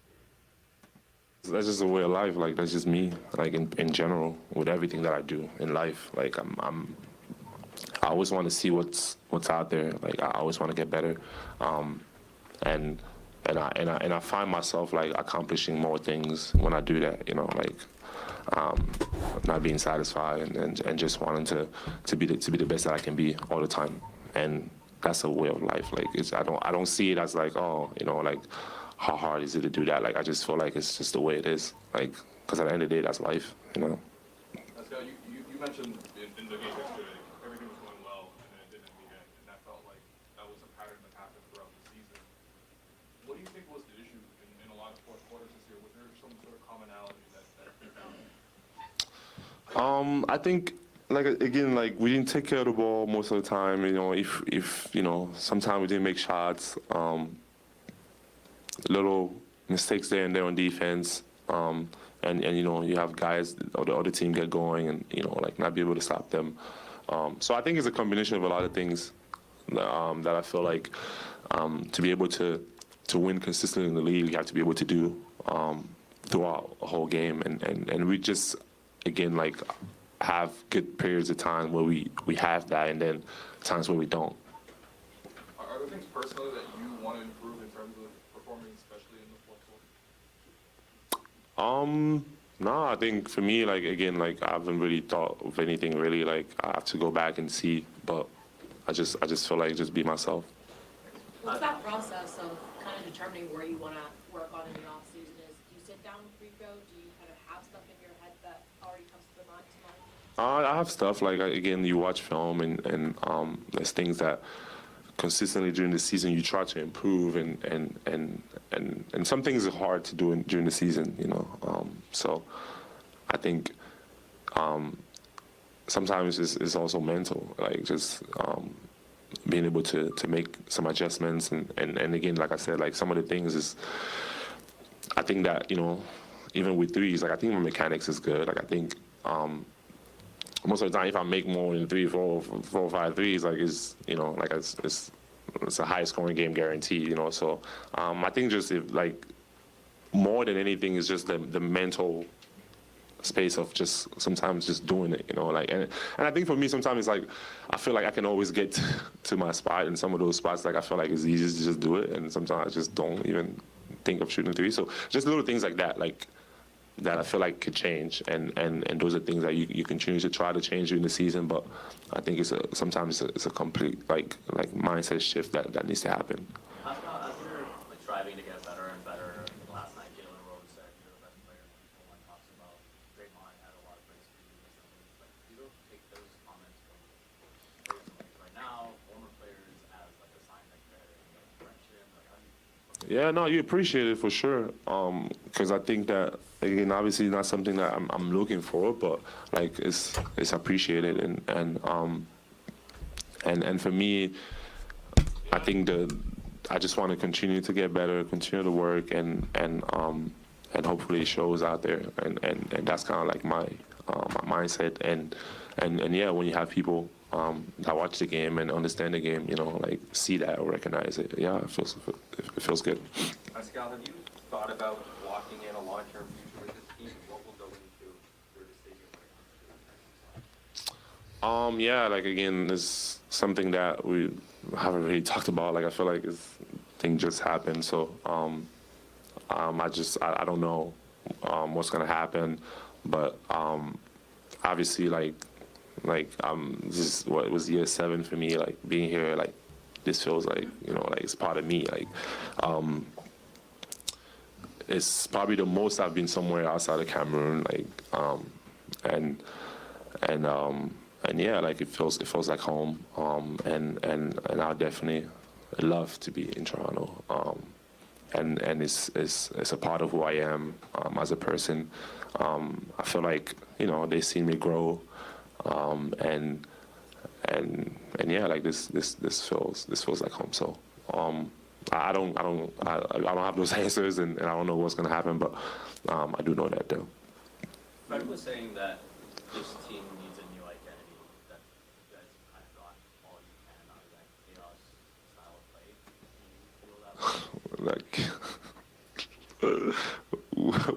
that's just a way of life. Like that's just me. Like in general, with everything that I do in life, like I always want to see what's out there. Like I always want to get better, and I find myself like accomplishing more things when I do that. You know, like not being satisfied and just wanting to be the best that I can be all the time. And that's a way of life. Like I don't see it as like, oh, you know, like how hard is it to do that? Like I just feel like it's just the way it is. Like because at the end of the day, that's life. You know. Pascal, you mentioned in the game yesterday, everything was going well, and then it didn't in the end, and that felt like that was a pattern that happened throughout the season. What do you think was the issue in a lot of fourth quarters this year? Was there some sort of commonality that you found? I think, like again, like we didn't take care of the ball most of the time. You know, if you know, sometimes we didn't make shots. Little mistakes there and there on defense. And you know, you have guys or the other team get going, and you know, like not be able to stop them. So I think it's a combination of a lot of things that I feel like to be able to win consistently in the league, you have to be able to do throughout a whole game, and we just again like have good periods of time where we have that, and then times where we don't. Are there things personally that you want to improve in terms of performing, especially in the fourth quarter? No, I think for me, like again, like I haven't really thought of anything really. Like I have to go back and see, but I just feel like just be myself. What's that process of kind of determining where you want to work on in the off season? Is do you sit down with Rico? Do you kind of have stuff in your head that already comes to mind? I have stuff like again, you watch film and there's things that consistently during the season you try to improve, and some things are hard to do during the season, you know. So I think sometimes it's also mental, like just being able to make some adjustments, and again, like I said, like some of the things is I think that, you know, even with threes, like I think my mechanics is good. Like I think most of the time, if I make more than 4 or 5 threes, like like it's a high scoring game guaranteed. So I think just if like more than anything is just the mental space of just sometimes just doing it, like and I think for me sometimes it's like I feel like I can always get to my spot in some of those spots. Like I feel like it's easy to just do it, and sometimes I just don't even think of shooting three. So just little things like that, like that I feel like could change, and those are things that you continue to try to change during the season. But I think sometimes it's a complete like mindset shift that needs to happen. As you're like striving to get better and better, last night Jalen Rose said you're the best player. No one talks about Draymond had a lot of praise for you recently. Like, you don't take those comments from players right now, former players, as like a sign that you're friendship. Like, how do you? Yeah, no, you appreciate it for sure. Because I think that again, obviously not something that I'm looking for, but like it's appreciated, and for me, I think I just want to continue to get better, continue to work, and hopefully it shows out there, and that's kind of like my mindset, and yeah, when you have people that watch the game and understand the game, like see that or recognize it, yeah, it feels good. Pascal, have you thought about locking in a long-term future with this team? What will go into your decision when it comes to Yeah, like again, it's something that we haven't really talked about. Like I feel like thing just happened, so I don't know what's gonna happen, but obviously this is what it was year 7 for me. Like being here, like this feels like like it's part of me. Like it's probably the most I've been somewhere outside of Cameroon. Like and yeah, like it feels like home. And I definitely love to be in Toronto. And it's a part of who I am as a person. I feel like they see me grow, and yeah, like this feels like home. So I don't have those answers, and I don't know what's gonna happen, but I do know that though. Fred was saying that this team needs a new identity, that you guys kind of got all you can out of that chaos style of play. Do you feel that way? Like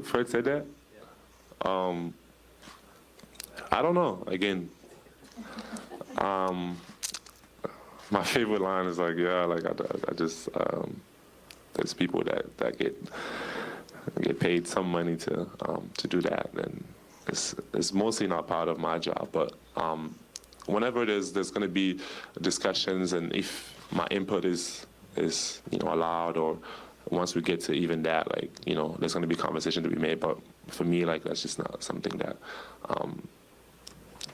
Fred said that? Yeah. I don't know. Again, my favorite line is like, yeah, like I just there's people that get paid some money to do that, and it's mostly not part of my job. But whenever there's going to be discussions, and if my input is allowed, or once we get to even that, like there's going to be conversation to be made. But for me, like that's just not something that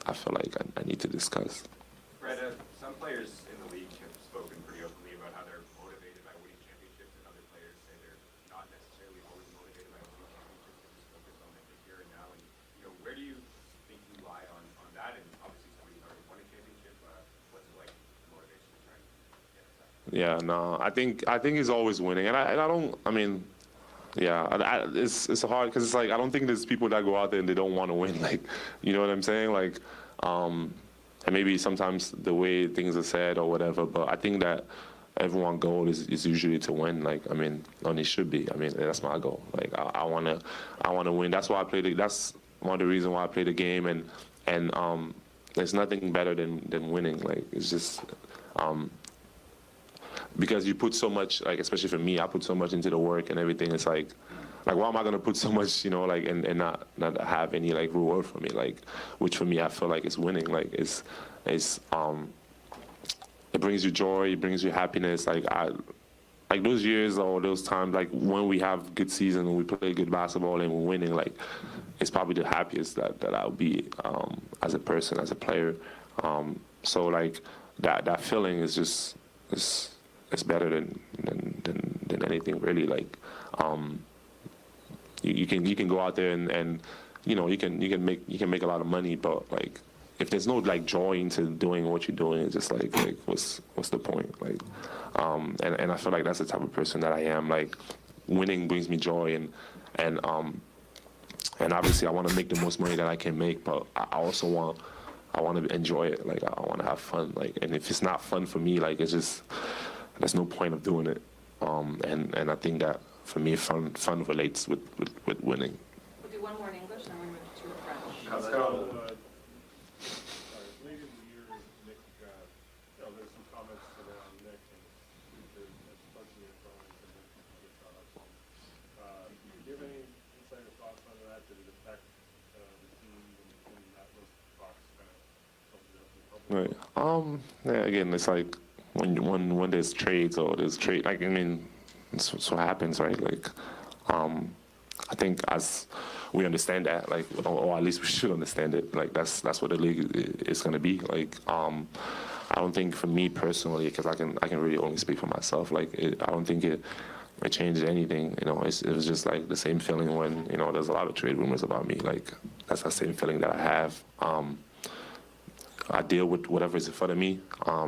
I feel like I need to discuss. Fred, some players in the league have spoken pretty openly about how they're motivated by winning championships, and other players say they're not necessarily always motivated by winning championships, they're just focused on the here and now. And where do you think you lie on that? And obviously somebody's already won a championship. What's it like motivation to try and get us that? Yeah, no, I think he's always winning, and I don't. I mean, yeah, it's hard because it's like I don't think there's people that go out there and they don't want to win. Like, you know what I'm saying? Like, and maybe sometimes the way things are said or whatever, but I think that everyone's goal is usually to win. Like, I mean, and it should be. I mean, that's my goal. Like, I wanna win. That's why I play. That's one of the reasons why I play the game, and there's nothing better than winning. Like, it's just. Because you put so much, like especially for me, I put so much into the work and everything. It's like why am I gonna put so much, like and not have any like reward for me, like which for me I feel like is winning. Like it brings you joy, it brings you happiness. Like those years or those times, like when we have good season and we play good basketball and we're winning, like it's probably the happiest that I'll be as a person, as a player. So like that feeling is just it's better than anything really. Like you can go out there and you can make a lot of money, but like if there's no like joy into doing what you're doing, it's just like what's the point? Like and I feel like that's the type of person that I am. Like winning brings me joy, and And obviously, I want to make the most money that I can make, but I also want to enjoy it. Like, I want to have fun. Like, and if it's not fun for me, like, it's just, there's no point of doing it. And I think that for me, fun relates with winning. We'll do one more in English, and then we move to French. Let's go. Late in the year, Nick, there's some comments around Nick and especially in drawing to Nick and other products. Do you have any insight or thoughts on that? Did it affect the team when that was box kind of comes out in public? Right. Yeah, again, it's like when there's trades or there's trade, like, I mean, it's what happens, right? Like, I think as we understand that, like, or at least we should understand it, like, that's what the league is going to be. Like, I don't think for me personally, because I can really only speak for myself, like, I don't think it changed anything. You know, it was just like the same feeling when, you know, there's a lot of trade rumors about me. Like, that's the same feeling that I have. I deal with whatever is in front of me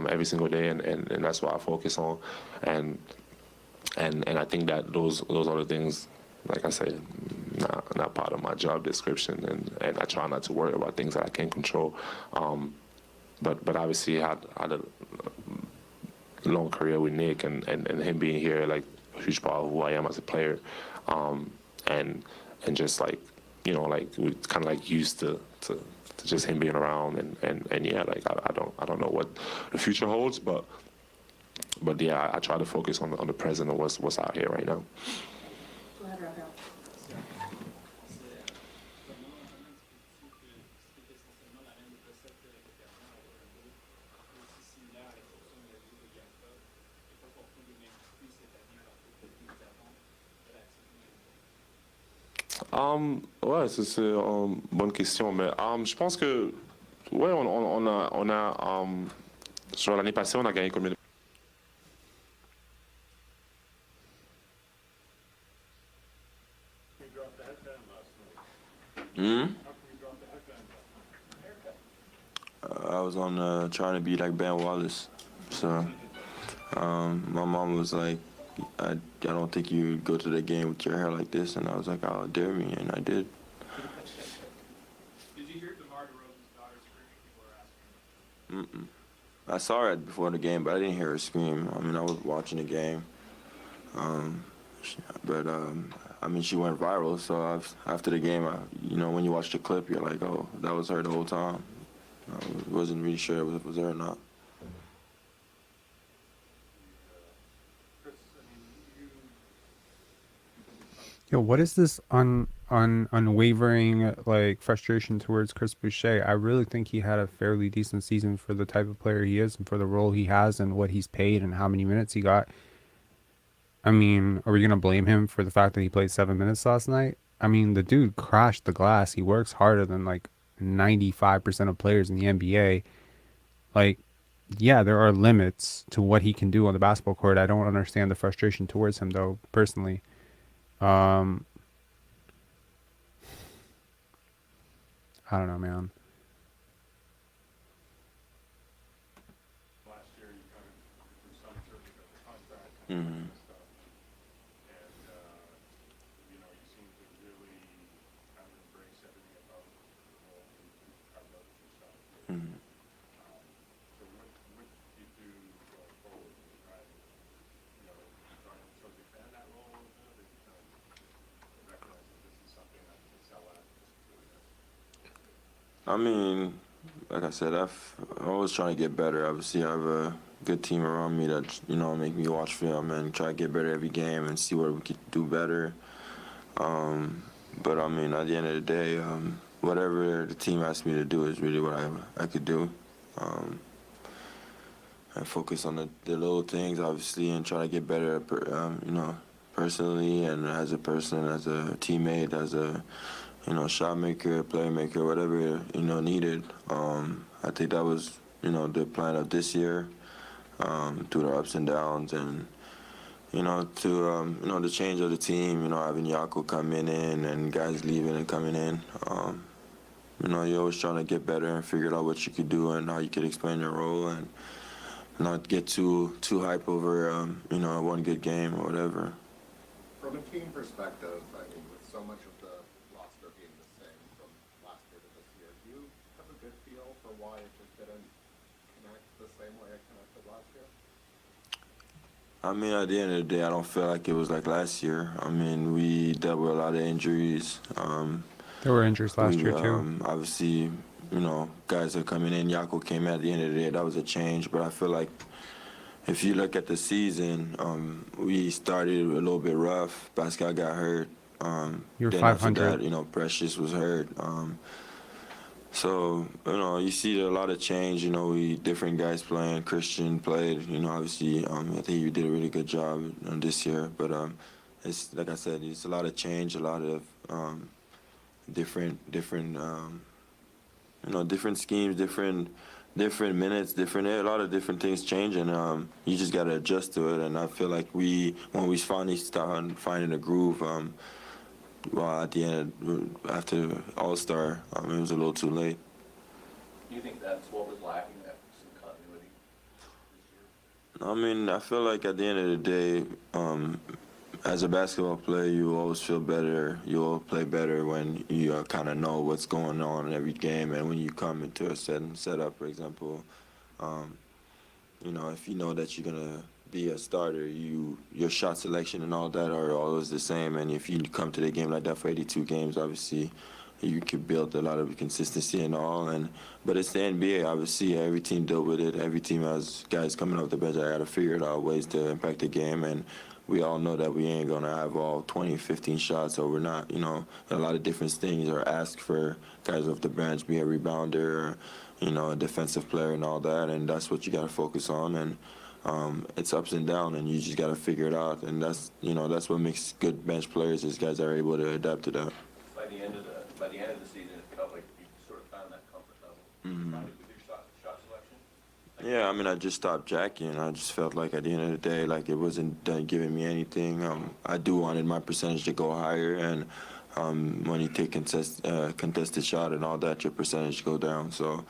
every single day, and that's what I focus on. And I think that those are the things, like I said, not part of my job description, and I try not to worry about things that I can't control. But obviously, I had a long career with Nick, and him being here, like, a huge part of who I am as a player, and just like, you know, like, we kind of like used to just him being around, and yeah, like, I don't know what the future holds, but yeah, I try to focus on the present and what's out here right now. Go ahead, Raphael. Ouais, c'est une bonne question, mais je pense que ouais, on a sur l'année passée, on a gagné combien de... You dropped the headband last night. Hmm? How come you dropped the headband? I was on trying to be like Ben Wallace, so my mom was like, I don't think you go to the game with your hair like this, and I was like, oh, dare me, and I did. Did you hear DeMar DeRozan's daughter screaming? People were asking. I saw her before the game, but I didn't hear her scream. I mean, I was watching the game, but I mean, she went viral. So after the game, you know, when you watch the clip, you're like, oh, that was her the whole time. I wasn't really sure if it was her or not. Chris, I mean, Yo, what is this unwavering like frustration towards Chris Boucher? I really think he had a fairly decent season for the type of player he is and for the role he has and what he's paid and how many minutes he got. I mean, are we gonna blame him for the fact that he played 7 minutes last night? I mean, the dude crashed the glass. He works harder than like 95% of players in the NBA. Like, yeah, there are limits to what he can do on the basketball court. I don't understand the frustration towards him, though, personally. I don't know, man. last year you kind of, through some circuit of the contract Mm-hmm. and stuff, and you know, you seem to really kind of embrace everything about the role and carve out yourself. Mm-hmm. So what do you do going forward? Do you try and, you know, try and sort of expand that role a little bit, or you kind of recognize that this is something that you can sell at just doing this? I mean, like I said, I'm always trying to get better. Obviously, I have a good team around me that, you know, make me watch film and try to get better every game and see where we could do better. But I mean, at the end of the day, whatever the team asks me to do is really what I could do. And focus on the little things, obviously, and try to get better, you know, personally and as a person, as a teammate, as a, you know, shot maker, playmaker, whatever, you know, needed. I think that was, you know, the plan of this year, through the ups and downs, and, you know, to, you know, the change of the team, you know, having Jakob coming in and guys leaving and coming in. You know, you're always trying to get better and figure out what you could do and how you could explain your role and not get too hype over, you know, one good game or whatever. From a team perspective, I mean, with so much of the roster being the for why it just didn't connect the same way it connected last year? I mean, at the end of the day, I don't feel like it was like last year. I mean, we dealt with a lot of injuries. There were injuries last year too. Obviously, guys are coming in. Jakob came at the end of the day. That was a change. But I feel like if you look at the season, we started a little bit rough. Pascal got hurt. You're Then after 500. that, Precious was hurt. So, you see a lot of change. We different guys playing. Christian played. Obviously, I think you did a really good job this year. But it's like I said, it's a lot of change, a lot of different schemes, different minutes, a lot of different things changing. You just got to adjust to it. And I feel like when we finally start finding a groove, well, at the end, after All-Star, it was a little too late. Do you think that's what was lacking, that some continuity this year? I mean, I feel like at the end of the day, as a basketball player, you always feel better. You will play better when you kind of know what's going on in every game. And when you come into a setup, for example, if you know that you're going to be a starter, your shot selection and all that are always the same. And if you come to the game like that for 82 games, obviously, you could build a lot of consistency and all. But it's the NBA, obviously. Every team deal with it. Every team has guys coming off the bench. I got to figure out ways to impact the game. And we all know that we ain't going to have all 20, 15 shots, or we're not, a lot of different things are asked for guys off the bench, be a rebounder, a defensive player and all that. And that's what you got to focus on. And it's ups and downs, and you just got to figure it out. And that's what makes good bench players, is guys are able to adapt to that. By the end of the season, it felt like you sort of found that comfort level. Mm-hmm. Find it with your shot selection? Yeah, I mean, I just stopped jacking. I just felt like at the end of the day, like it wasn't giving me anything. I wanted my percentage to go higher, and when you take contested shot and all that, your percentage go down. So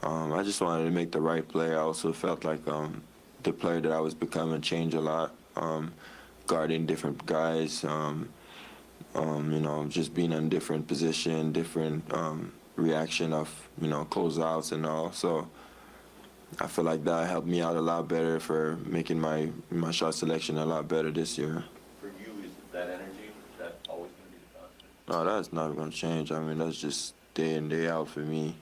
I just wanted to make the right play. I also felt like the player that I was becoming changed a lot, guarding different guys, just being in different position, different reaction of, closeouts and all. So I feel like that helped me out a lot better for making my shot selection a lot better this year. For you, is that energy, is that always going to be the constant? No, that's not going to change. I mean, that's just day in, day out for me.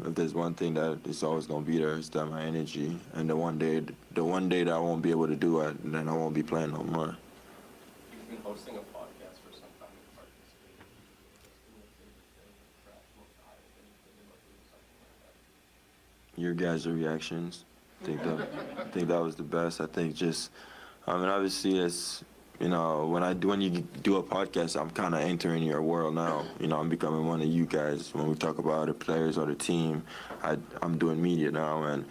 If there's one thing that is always going to be there, it's that my energy. And the one day that I won't be able to do it, then I won't be playing no more. You've been hosting a podcast for some time and participating. Your guys' reactions. I think that was the best. I think obviously it's, when you do a podcast, I'm kind of entering your world now. I'm becoming one of you guys. When we talk about other players or the team, I'm doing media now, and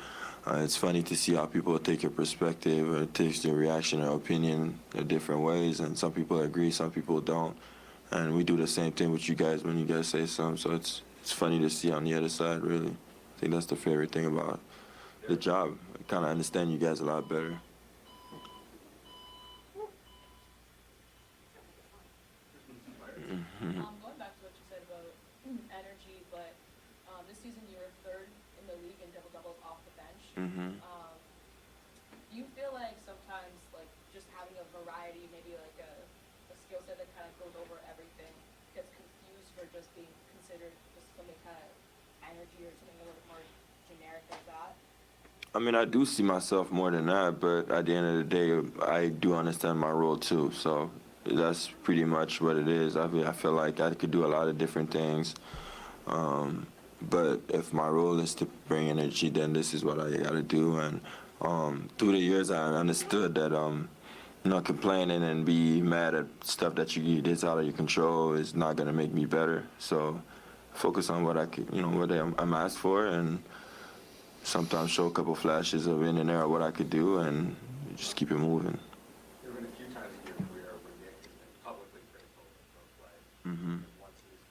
it's funny to see how people take your perspective or take your reaction or opinion in different ways, and some people agree, some people don't. And we do the same thing with you guys when you guys say something, so it's funny to see on the other side, really. I think that's the favorite thing about the job. I kind of understand you guys a lot better. Going back to what you said about energy, but this season you were third in the league in double-doubles off the bench. Mm-hmm. Do you feel like sometimes, like, just having a variety, maybe like a skill set that kind of goes over everything, gets confused for just being considered just something kind of energy or something a little more generic like that? I mean, I do see myself more than that, but at the end of the day, I do understand my role too. So that's pretty much what it is. I feel like I could do a lot of different things. But if my role is to bring energy, then this is what I got to do. And through the years, I understood that complaining and be mad at stuff that's out of your control is not going to make me better. So focus on what what I'm asked for, and sometimes show a couple flashes of in and out what I could do, and just keep it moving. There have been a few times in your career where Nick has been publicly critical of your play. Mm-hmm. Once he was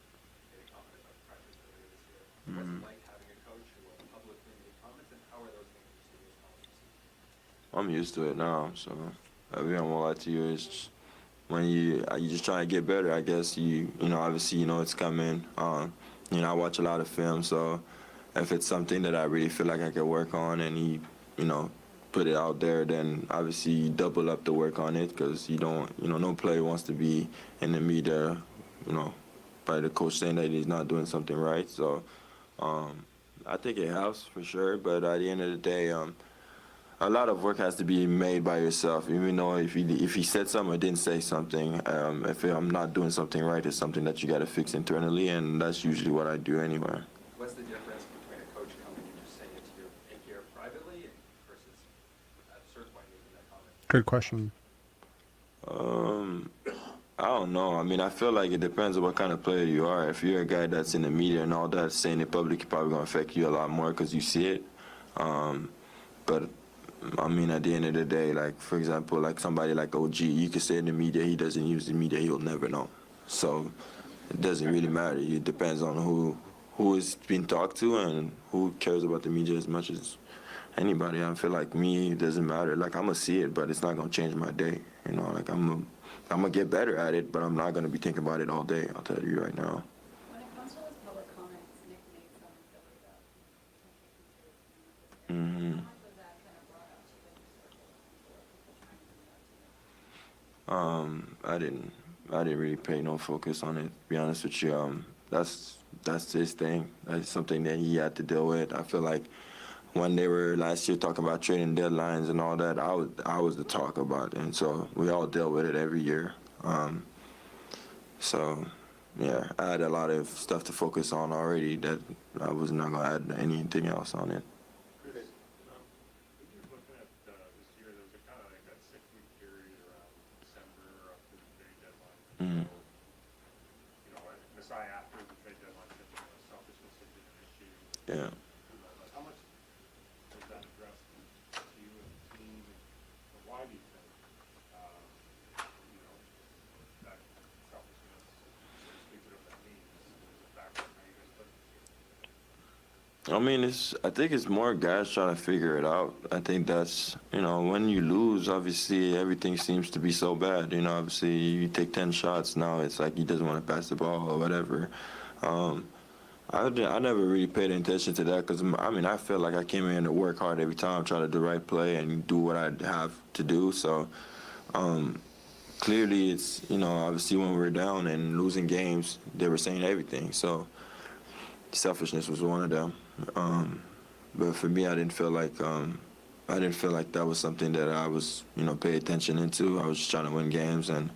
made a comment about pressures earlier this year. What's it like having a coach who will publicly make comments, and how are those things received as comments? I'm used to it now, so I won't lie to you. It's just, when you just trying to get better, I guess obviously it's coming. I watch a lot of film, so if it's something that I really feel like I could work on, and he, you know, put it out there, then obviously you double up the work on it, because you don't, you know, no player wants to be in the media, you know, by the coach saying that he's not doing something right. So I think it helps for sure, but at the end of the day, a lot of work has to be made by yourself. Even though if he said something or didn't say something, if I'm not doing something right, it's something that you got to fix internally, and that's usually what I do anyway. What's the difference between a coach coming and just saying it to your ear privately versus a certain point making that comment? Good question. I don't know. I mean, I feel like it depends on what kind of player you are. If you're a guy that's in the media and all that, saying it publicly probably going to affect you a lot more because you see it. But I mean, at the end of the day, like, for example, like somebody like OG, you could say in the media, he doesn't use the media, he'll never know. So it doesn't really matter. It depends on who is being talked to and who cares about the media as much as anybody. I feel like me, it doesn't matter. Like, I'm going to see it, but it's not going to change my day. You know, like, I'm going to get better at it, but I'm not going to be thinking about it all day, I'll tell you right now. When it comes to those public comments, Nick made some Mm-hmm. How much was that kind of brought up to you? I didn't really pay no focus on it, to be honest with you. That's his thing. That's something that he had to deal with. I feel like when they were last year talking about trading deadlines and all that, I was the talk about it, and so we all deal with it every year. So yeah, I had a lot of stuff to focus on already that I was not gonna add anything else on it. Chris, when you're looking at this year, there was a kind of like that 6-week period around December up to the trade deadline. Mm-hmm. You know, Messiah after the trade deadline, selfishness had been an issue. Yeah. But how much was that addressed to you and the team, and why do you think, you know, that selfishness, so to speak, whatever that means, is a factor in how you guys play? I mean, I think it's more guys trying to figure it out. I think that's, you know, when you lose, obviously everything seems to be so bad. You know, obviously you take 10 shots, now it's like he doesn't want to pass the ball or whatever. I never really paid attention to that because, I mean, I feel like I came in to work hard every time, try to do the right play and do what I have to do. So clearly it's, you know, obviously when we were down and losing games, they were saying everything. So selfishness was one of them. But for me, I didn't feel like that was something that I was, you know, pay attention into. I was just trying to win games and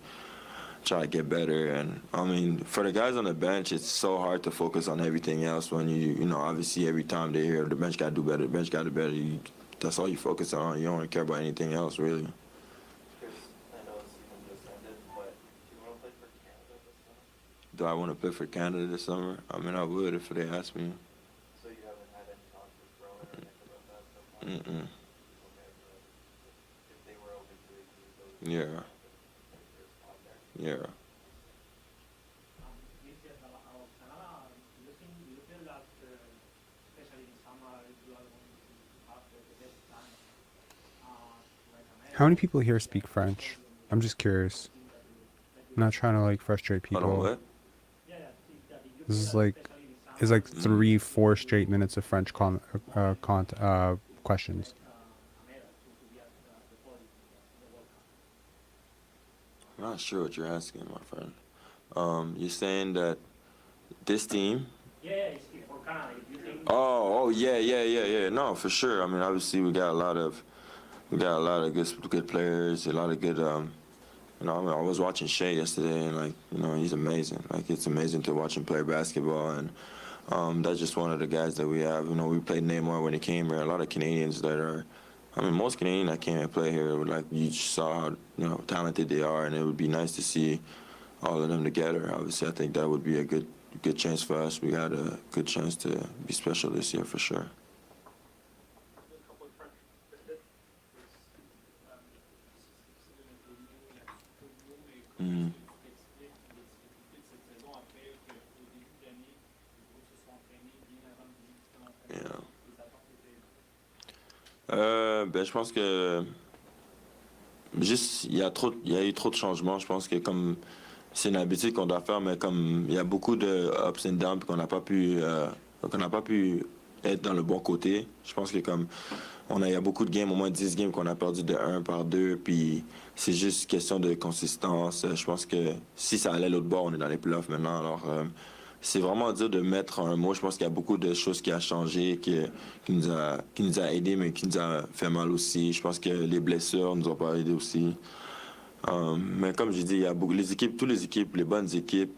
try to get better. And I mean, for the guys on the bench, it's so hard to focus on everything else when you know, obviously every time they hear the bench got to do better, the bench got to do better. That's all you focus on. You don't really care about anything else, really. Chris, I know the season just ended, but do you want to play for Canada this summer? Do I want to play for Canada this summer? I mean, I would if they asked me. So you haven't had any talks with Rowan or Nick about that so far? Mm-mm. Okay, but if they were open to it, you would go to Yeah. your spot there? Yeah. How many people here speak French? I'm just curious. I'm not trying to like frustrate Hold on, people. what? This is like, it's like 3-4 straight minutes of French questions. I'm not sure what you're asking, my friend. You're saying that this team? Oh, yeah. No, for sure. I mean, obviously we got a lot of good players, a lot of good. You know, I mean, I was watching Shea yesterday, and like, you know, he's amazing. Like, it's amazing to watch him play basketball, and that's just one of the guys that we have. You know, we played Neymar when he came here. A lot of Canadians that are, I mean, most Canadians that came and play here, like, you just saw how, you know, talented they are, and it would be nice to see all of them together. Obviously, I think that would be a good chance for us. We got a good chance to be special this year for sure. Mm-hmm. Ben, je pense que juste il y a eu trop de changements. Je pense que comme c'est une habitude qu'on doit faire, mais comme il y a beaucoup de ups and downs qu'on n'a pas pu être dans le bon côté. Je pense que comme il y a beaucoup de games, au moins 10 games qu'on a perdu de 1 par 2, puis c'est juste question de consistance. Je pense que si ça allait l'autre bord, on est dans les playoffs maintenant. Alors, c'est vraiment dur de mettre un mot. Je pense qu'il y a beaucoup de choses qui a changé, qui nous a aidés, mais qui nous a fait mal aussi. Je pense que les blessures nous ont pas aidés aussi. Mais comme je dis, il y a beaucoup, toutes les équipes, les bonnes équipes,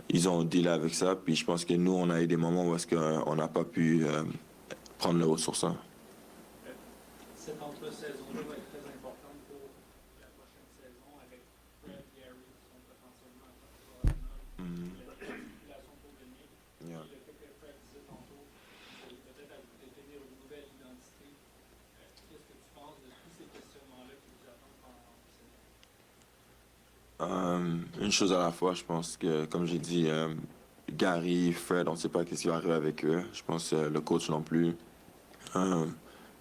ils ont dealé avec ça. Puis je pense que nous, on a eu des moments où est-ce qu'on n'a pas pu prendre le haut sur ça. Cette entre-saison-là va être très importante pour la prochaine saison avec Fred et Harry qui sont potentiellement à la circulation pour venir. Yeah. Le fait que Fred disait tantôt, c'est peut-être à vous définir une nouvelle identité. Qu'est-ce que tu penses de tous ces questionnements-là qui vous attendent pendant la saison? Une chose à la fois, je pense que, comme j'ai dit, Gary, Fred, on ne sait pas ce qui va arriver avec eux. Je pense le coach non plus.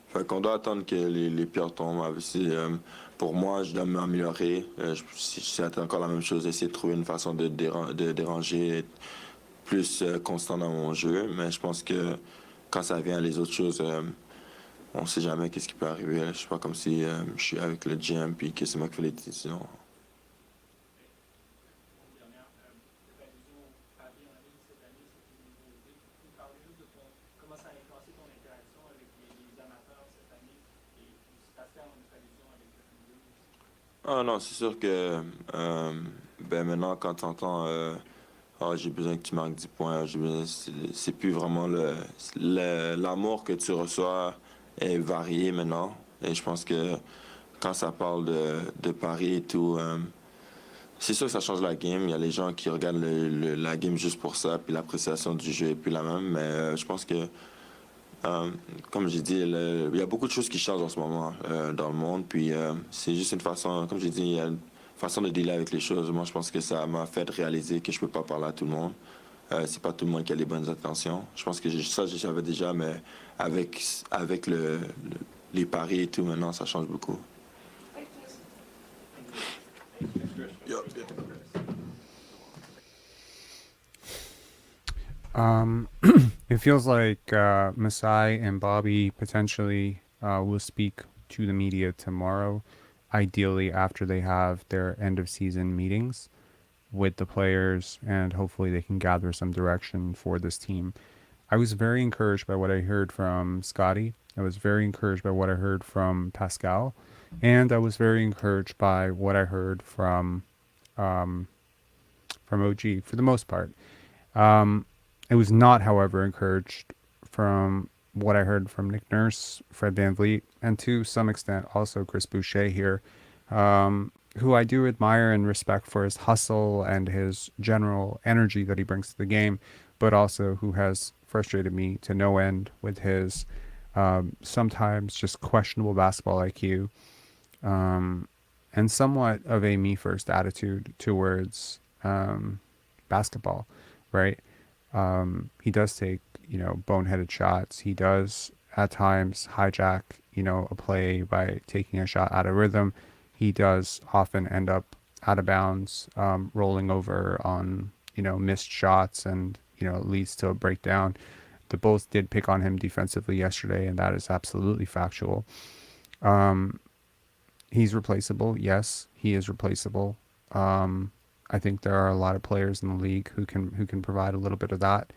Fait qu'on doit attendre que les pierres tombent. Pour moi, je dois m'améliorer. C'est encore la même chose, essayer de trouver une façon de déranger, être plus constant dans mon jeu. Mais je pense que quand ça vient les autres choses, on ne sait jamais qu'est-ce qui peut arriver. Je suis pas comme si je suis avec le GM puis que c'est moi qui fais les décisions. Comment ça a influencé ton interaction avec les amateurs cette année et si tu as fait en allusion avec le public? Ah non, c'est sûr que maintenant, quand tu entends j'ai besoin que tu marques 10 points, c'est plus vraiment l'amour que tu reçois est varié maintenant. Et je pense que quand ça parle de Paris et tout, c'est sûr que ça change la game. Il y a les gens qui regardent la game juste pour ça, puis l'appréciation du jeu est plus la même. Mais je pense que comme j'ai dit, il y a beaucoup de choses qui changent en ce moment dans le monde. Puis c'est juste une façon, comme j'ai dit, il y a une façon de dealer avec les choses. Moi, je pense que ça m'a fait réaliser que je peux pas parler à tout le monde. C'est pas tout le monde qui a les bonnes intentions. Je pense que ça, je savais déjà, mais avec les paris et tout, maintenant, ça change beaucoup. It feels like Masai and Bobby potentially will speak to the media tomorrow, ideally after they have their end of season meetings with the players, and hopefully they can gather some direction for this team. I was very encouraged by what I heard from Scotty. I was very encouraged by what I heard from Pascal, and I was very encouraged by what I heard um, from OG for the most part. I was not, however, encouraged from what I heard from Nick Nurse, Fred VanVleet, and to some extent also Chris Boucher here, who I do admire and respect for his hustle and his general energy that he brings to the game, but also who has frustrated me to no end with his sometimes just questionable basketball IQ, and somewhat of a me first attitude towards basketball, right? He does take, boneheaded shots. He does at times hijack, a play by taking a shot out of rhythm. He does often end up out of bounds, rolling over on, missed shots, and, it leads to a breakdown. The Bulls did pick on him defensively yesterday, and that is absolutely factual. He's replaceable. Yes, he is replaceable. I think there are a lot of players in the league who can provide a little bit of that.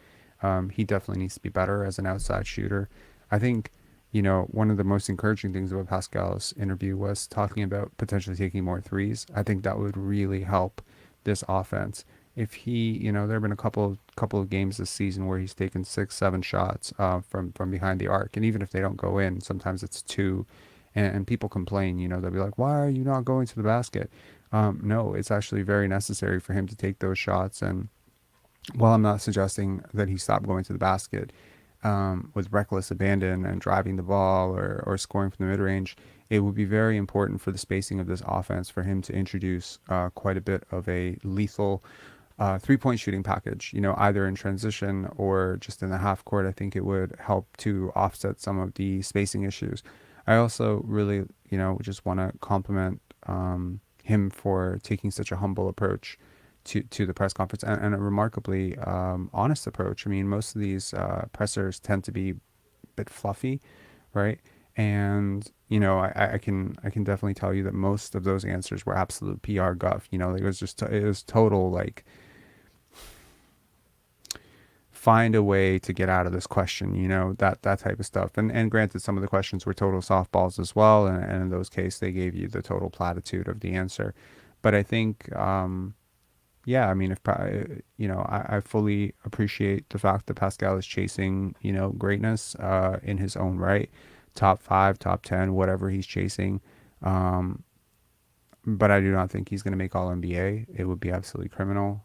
He definitely needs to be better as an outside shooter. I think, one of the most encouraging things about Pascal's interview was talking about potentially taking more threes. I think that would really help this offense. If he, there have been a couple of games this season where he's taken 6-7 shots from behind the arc, and even if they don't go in, sometimes it's 2, and people complain. They'll be like, "Why are you not going to the basket?" No, it's actually very necessary for him to take those shots. And while I'm not suggesting that he stop going to the basket with reckless abandon and driving the ball or scoring from the mid-range, it would be very important for the spacing of this offense for him to introduce quite a bit of a lethal three-point shooting package, either in transition or just in the half court. I think it would help to offset some of the spacing issues. I also really, just want to compliment him for taking such a humble approach to the press conference, and a remarkably honest approach. I mean, most of these pressers tend to be a bit fluffy, right? And I can definitely tell you that most of those answers were absolute PR guff. It was just it was total like find a way to get out of this question, that type of stuff. And granted, some of the questions were total softballs as well, and in those cases, they gave you the total platitude of the answer. But I think, yeah, I mean, I fully appreciate the fact that Pascal is chasing, greatness in his own right, top 5, top 10, whatever he's chasing. But I do not think he's going to make All NBA. It would be absolutely criminal.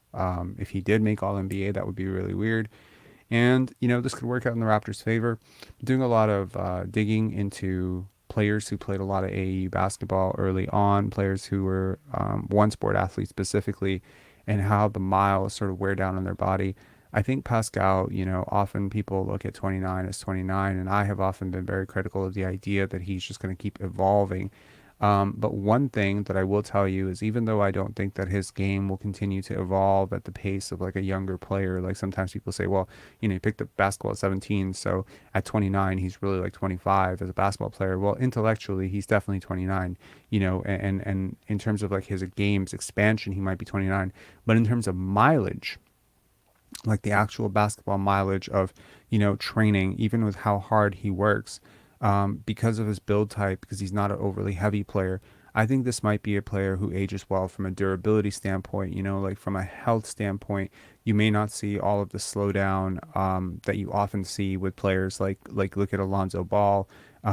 If he did make All NBA, that would be really weird. And, this could work out in the Raptors' favor. Doing a lot of digging into players who played a lot of AAU basketball early on, players who were one sport athletes specifically, and how the miles sort of wear down on their body. I think Pascal, often people look at 29 as 29, and I have often been very critical of the idea that he's just going to keep evolving. But one thing that I will tell you is, even though I don't think that his game will continue to evolve at the pace of like a younger player, like sometimes people say, well, he picked up basketball at 17, so at 29, he's really like 25 as a basketball player. Well, intellectually, he's definitely 29, and in terms of like his game's expansion, he might be 29, but in terms of mileage, like the actual basketball mileage of, training, even with how hard he works, because of his build type, because he's not an overly heavy player, I think this might be a player who ages well from a durability standpoint, like from a health standpoint. You may not see all of the slowdown that you often see with players like look at Alonzo Ball, a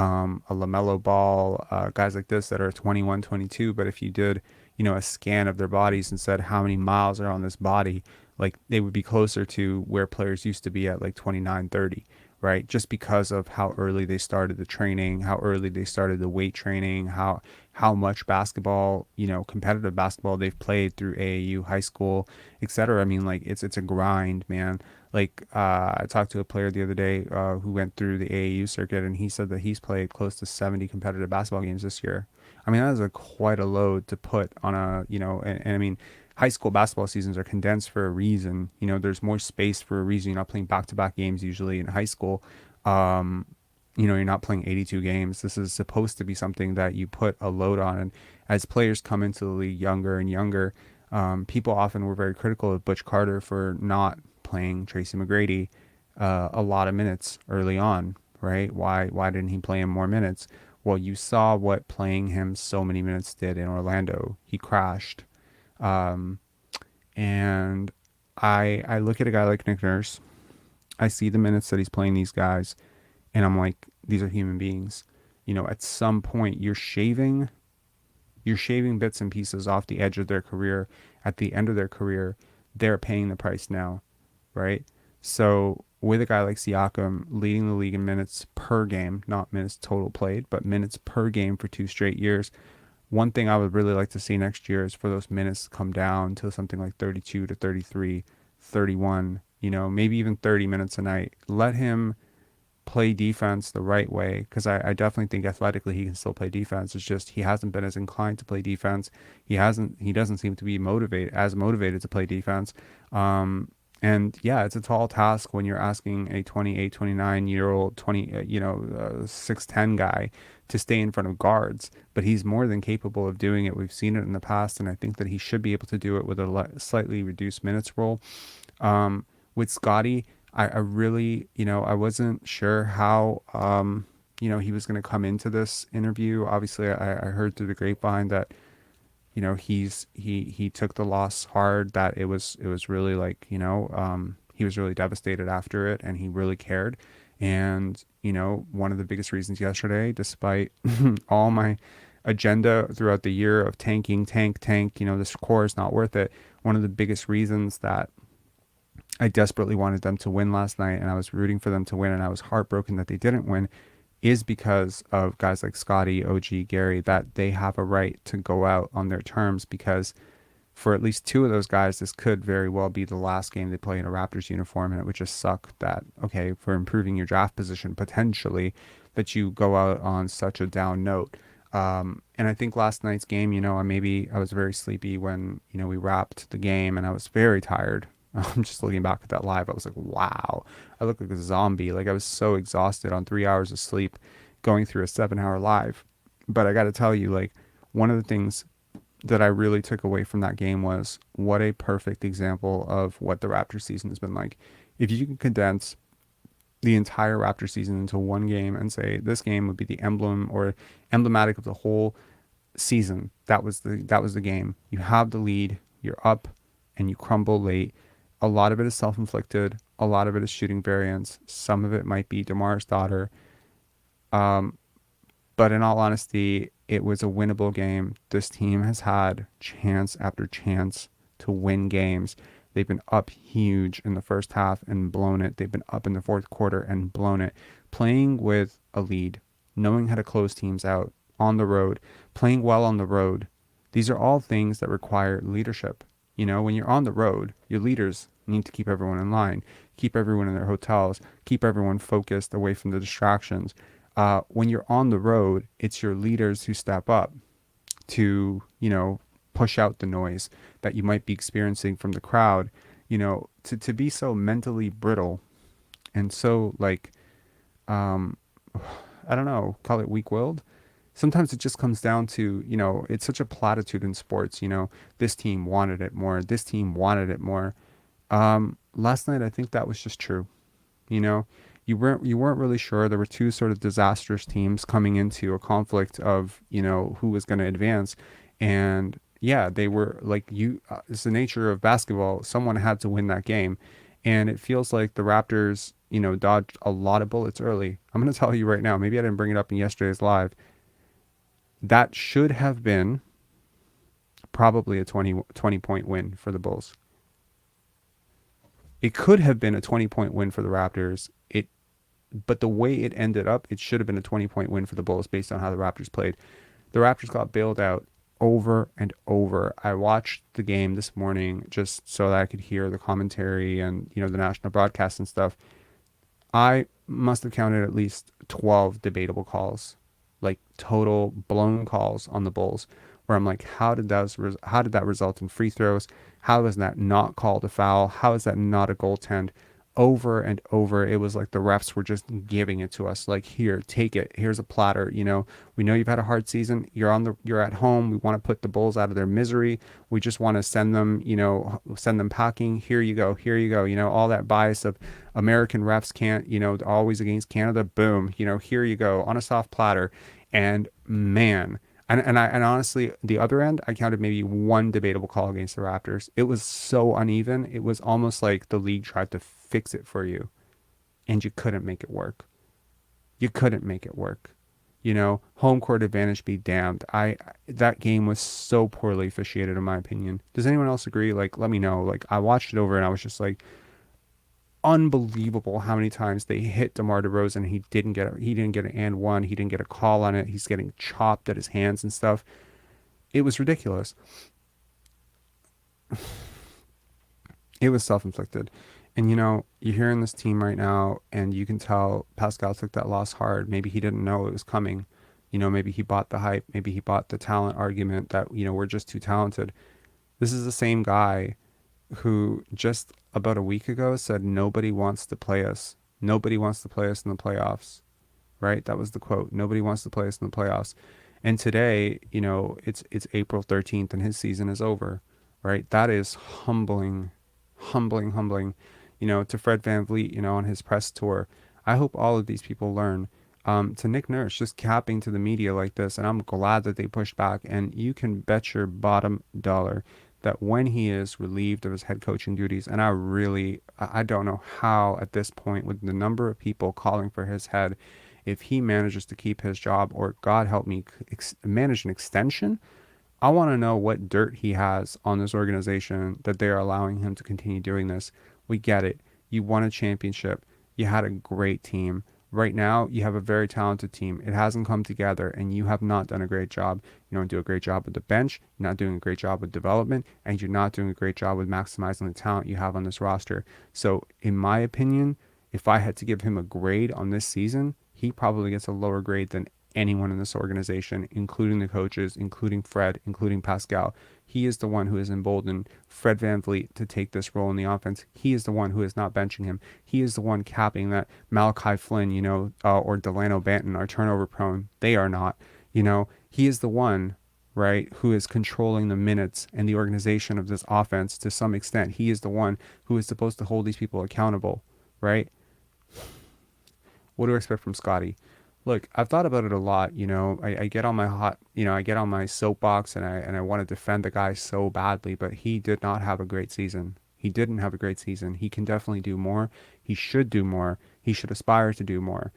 LaMelo Ball, guys like this that are 21, 22. But if you did, a scan of their bodies and said how many miles are on this body, like they would be closer to where players used to be at like 29, 30. Right, just because of how early they started the training, how early they started the weight training, how much basketball, competitive basketball they've played through AAU, high school, etc. I mean, like it's a grind, man. Like I talked to a player the other day who went through the AAU circuit, and he said that he's played close to 70 competitive basketball games this year. I mean, that is quite a load to put on a, and I mean, high school basketball seasons are condensed for a reason. There's more space for a reason. You're not playing back-to-back games usually in high school. You're not playing 82 games. This is supposed to be something that you put a load on. And as players come into the league younger and younger, people often were very critical of Butch Carter for not playing Tracy McGrady a lot of minutes early on, right? Why didn't he play him more minutes? Well, you saw what playing him so many minutes did in Orlando. He crashed. And I look at a guy like Nick Nurse. I see the minutes that he's playing these guys, and I'm like, these are human beings. At some point you're shaving bits and pieces off the edge of their career. At the end of their career, they're paying the price now, right? So with a guy like Siakam leading the league in minutes per game, not minutes total played, but minutes per game for 2 straight years, one thing I would really like to see next year is for those minutes to come down to something like 32 to 33, 31, maybe even 30 minutes a night. Let him play defense the right way, because I definitely think athletically he can still play defense. It's just he hasn't been as inclined to play defense. He doesn't seem to be motivated to play defense. And yeah, it's a tall task when you're asking a 28, 29-year-old, 6'10" guy to stay in front of guards, but he's more than capable of doing it. We've seen it in the past, and I think that he should be able to do it with a slightly reduced minutes role. With Scotty, I really, I wasn't sure how, he was going to come into this interview. Obviously, I heard through the grapevine that, he took the loss hard, that it was really like, he was really devastated after it, and he really cared. And, one of the biggest reasons yesterday, despite all my agenda throughout the year of tank, this core is not worth it. One of the biggest reasons that I desperately wanted them to win last night, and I was rooting for them to win, and I was heartbroken that they didn't win, is because of guys like Scotty, OG, Gary, that they have a right to go out on their terms, because for at least 2 of those guys, this could very well be the last game they play in a Raptors uniform, and it would just suck that, okay, for improving your draft position, potentially, that you go out on such a down note. And I think last night's game, I was very sleepy when, we wrapped the game and I was very tired. I'm just looking back at that live. I was like, wow, I look like a zombie. Like I was so exhausted on 3 hours of sleep going through a 7 hour live. But I got to tell you, like, one of the things that I really took away from that game was what a perfect example of what the Raptors season has been like. If you can condense the entire Raptor season into one game and say this game would be the emblem or emblematic of the whole season. That was the game. You have the lead, you're up, and you crumble late. A lot of it is self-inflicted. A lot of it is shooting variance. Some of it might be DeMar's daughter. But in all honesty, it was a winnable game. This team has had chance after chance to win games. They've been up huge in the first half and blown it. They've been up in the fourth quarter and blown it. Playing with a lead, knowing how to close teams out on the road, playing well on the road. These are all things that require leadership. When you're on the road, your leaders need to keep everyone in line, keep everyone in their hotels, keep everyone focused away from the distractions. When you're on the road, it's your leaders who step up to, push out the noise that you might be experiencing from the crowd, to be so mentally brittle and so like, I don't know, call it weak-willed. Sometimes it just comes down to, it's such a platitude in sports, this team wanted it more. This team wanted it more. Last night, I think that was just true. You weren't really sure. There were two sort of disastrous teams coming into a conflict of, who was going to advance. And yeah, they were like it's the nature of basketball. Someone had to win that game. And it feels like the Raptors, dodged a lot of bullets early. I'm going to tell you right now, maybe I didn't bring it up in yesterday's live. That should have been probably a 20 point win for the Bulls. It could have been a 20-point win for the Raptors. But the way it ended up, it should have been a 20-point win for the Bulls based on how the Raptors played. The Raptors got bailed out over and over. I watched the game this morning just so that I could hear the commentary and, the national broadcast and stuff. I must have counted at least 12 debatable calls, like total blown calls on the Bulls, where I'm like, how did that result in free throws? How is that not called a foul? How is that not a goaltend? Over and over, it was like the refs were just giving it to us. Like, here, take it. Here's a platter. We know you've had a hard season. You're at home. We want to put the Bulls out of their misery. We just want to send them packing. Here you go. Here you go. All that bias of American refs can't, always against Canada. Boom. Here you go on a soft platter. And man, and honestly, the other end, I counted maybe one debatable call against the Raptors. It was so uneven. It was almost like the league tried to fix it for you, and you couldn't make it work. You couldn't make it work. Home court advantage be damned. That game was so poorly officiated, in my opinion. Does anyone else agree? Like, let me know. Like, I watched it over and I was just like, unbelievable how many times they hit DeMar DeRozan. He didn't get an and one. He didn't get a call on it. He's getting chopped at his hands and stuff. It was ridiculous. It was self-inflicted. And you're hearing this team right now, and you can tell Pascal took that loss hard. Maybe he didn't know it was coming. Maybe he bought the hype. Maybe he bought the talent argument that, we're just too talented. This is the same guy who just about a week ago said nobody wants to play us. Nobody wants to play us in the playoffs, right? That was the quote. Nobody wants to play us in the playoffs. And today, it's April 13th and his season is over, right? That is humbling. To Fred VanVleet, on his press tour. I hope all of these people learn. To Nick Nurse, just capping to the media like this, and I'm glad that they pushed back. And you can bet your bottom dollar that when he is relieved of his head coaching duties, and I don't know how at this point, with the number of people calling for his head, if he manages to keep his job, or God help me, manage an extension, I want to know what dirt he has on this organization that they are allowing him to continue doing this. We get it. You won a championship. You had a great team. Right now, you have a very talented team. It hasn't come together, and you have not done a great job. You don't do a great job with the bench. You're not doing a great job with development, and you're not doing a great job with maximizing the talent you have on this roster. So, in my opinion, if I had to give him a grade on this season, he probably gets a lower grade than anyone in this organization, including the coaches, including Fred, including Pascal. He is the one who has emboldened Fred VanVleet to take this role in the offense. He is the one who is not benching him. He is the one capping that Malachi Flynn, or Delano Banton are turnover prone. They are not. He is the one, right, who is controlling the minutes and the organization of this offense to some extent. He is the one who is supposed to hold these people accountable, right? What do I expect from Scotty? Look, I've thought about it a lot. I get on I get on my soapbox and I want to defend the guy so badly, but he did not have a great season. He didn't have a great season. He can definitely do more. He should do more. He should aspire to do more.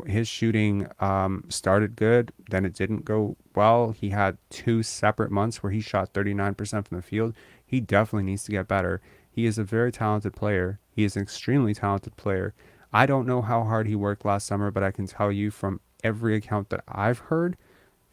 His shooting started good, then it didn't go well. He had 2 separate months where he shot 39% from the field. He definitely needs to get better. He is a very talented player. He is an extremely talented player. I don't know how hard he worked last summer, but I can tell you from every account that I've heard,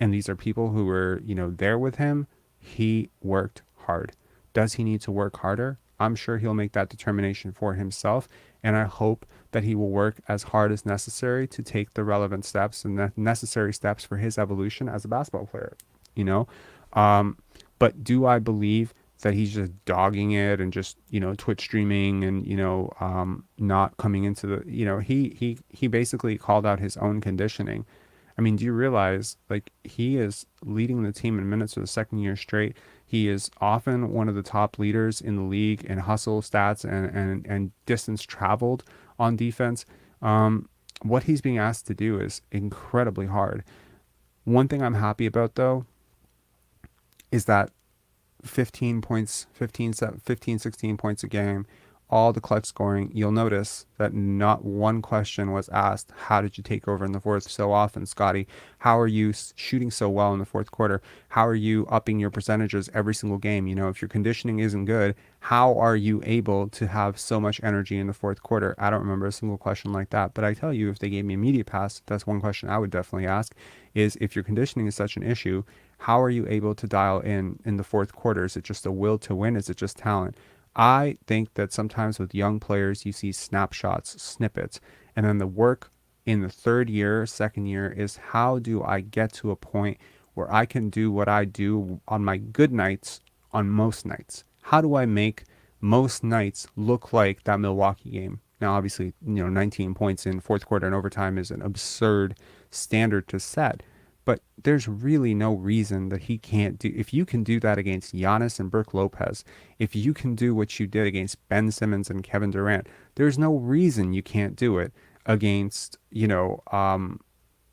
and these are people who were, there with him, he worked hard. Does he need to work harder? I'm sure he'll make that determination for himself, and I hope that he will work as hard as necessary to take the relevant steps and the necessary steps for his evolution as a basketball player, But do I believe that he's just dogging it and just, Twitch streaming and, not coming into the, he basically called out his own conditioning. I mean, do you realize, he is leading the team in minutes for the second year straight. He is often one of the top leaders in the league in hustle stats and distance traveled on defense. What he's being asked to do is incredibly hard. One thing I'm happy about, though, is that 15 points, 15, 16 points a game, all the clutch scoring. You'll notice that not one question was asked, how did you take over in the fourth so often, Scotty? How are you shooting so well in the fourth quarter? How are you upping your percentages every single game? If your conditioning isn't good, how are you able to have so much energy in the fourth quarter? I don't remember a single question like that, but I tell you, if they gave me a media pass, that's one question I would definitely ask, is if your conditioning is such an issue, how are you able to dial in the fourth quarter? Is it just a will to win? Is it just talent? I think that sometimes with young players, you see snapshots, snippets, and then the work in the third year, second year is how do I get to a point where I can do what I do on my good nights on most nights? How do I make most nights look like that Milwaukee game? Now, obviously, 19 points in fourth quarter and overtime is an absurd standard to set. But there's really no reason that he can't do. If you can do that against Giannis and Brook Lopez, if you can do what you did against Ben Simmons and Kevin Durant, there's no reason you can't do it against, DeMontis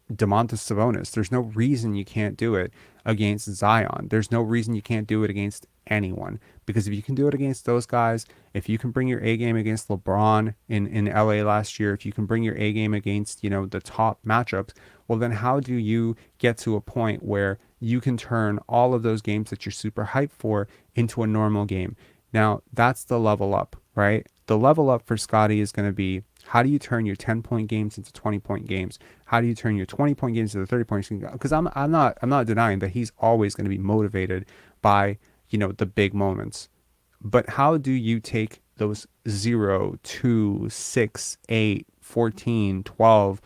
Sabonis. There's no reason you can't do it against Zion. There's no reason you can't do it against anyone. Because if you can do it against those guys, if you can bring your A game against LeBron in LA last year, if you can bring your A game against, the top matchups, well, then how do you get to a point where you can turn all of those games that you're super hyped for into a normal game? Now, that's the level up, right? The level up for Scotty is going to be, how do you turn your 10-point games into 20-point games? How do you turn your 20-point games into 30-point games? Because I'm not denying that he's always going to be motivated by, the big moments. But how do you take those 0, 2, 6, 8, 14, 12,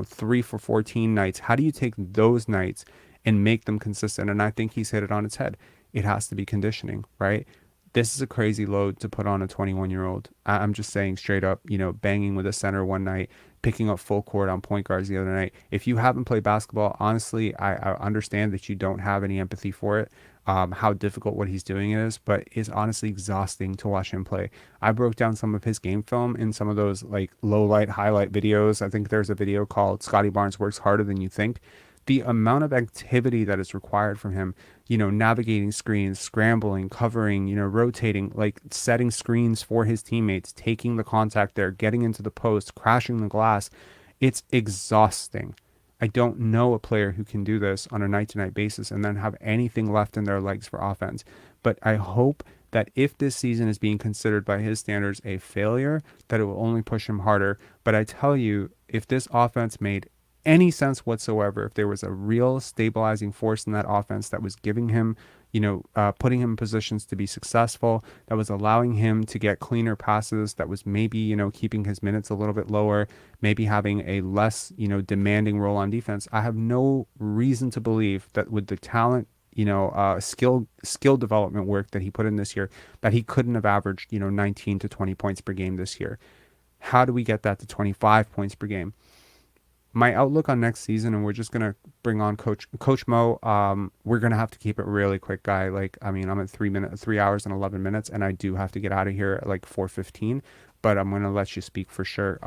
3 for 14 nights? How do you take those nights and make them consistent? And I think he's hit it on its head. It has to be conditioning, right? This is a crazy load to put on a 21-year-old. I'm just saying straight up, banging with a center one night, picking up full court on point guards the other night. If you haven't played basketball, honestly, I understand that you don't have any empathy for it, how difficult what he's doing is, but it's honestly exhausting to watch him play. I broke down some of his game film in some of those low light highlight videos. I think there's a video called Scotty Barnes Works Harder Than You Think. The amount of activity that is required from him, navigating screens, scrambling, covering, rotating, setting screens for his teammates, taking the contact there, getting into the post, crashing the glass. It's exhausting. I don't know a player who can do this on a night-to-night basis and then have anything left in their legs for offense. But I hope that if this season is being considered by his standards a failure, that it will only push him harder. But I tell you, if this offense made any sense whatsoever, if there was a real stabilizing force in that offense that was giving him, putting him in positions to be successful, that was allowing him to get cleaner passes, that was maybe, keeping his minutes a little bit lower, maybe having a less, demanding role on defense. I have no reason to believe that with the talent, skill development work that he put in this year, that he couldn't have averaged, 19 to 20 points per game this year. How do we get that to 25 points per game? My outlook on next season, and we're just gonna bring on Coach Mo. We're gonna have to keep it really quick, guy. Like, I mean, I'm at 3 hours and 11 minutes, and I do have to get out of here at like 4:15. But I'm gonna let you speak for sure.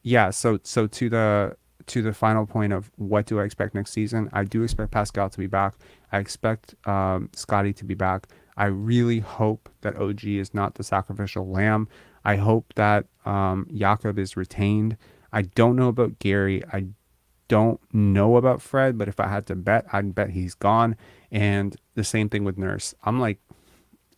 Yeah. So to the final point of what do I expect next season? I do expect Pascal to be back. I expect Scotty to be back. I really hope that OG is not the sacrificial lamb. I hope that Jakob is retained. I don't know about Gary. I don't know about Fred, but if I had to bet, I'd bet he's gone. And the same thing with Nurse. I'm like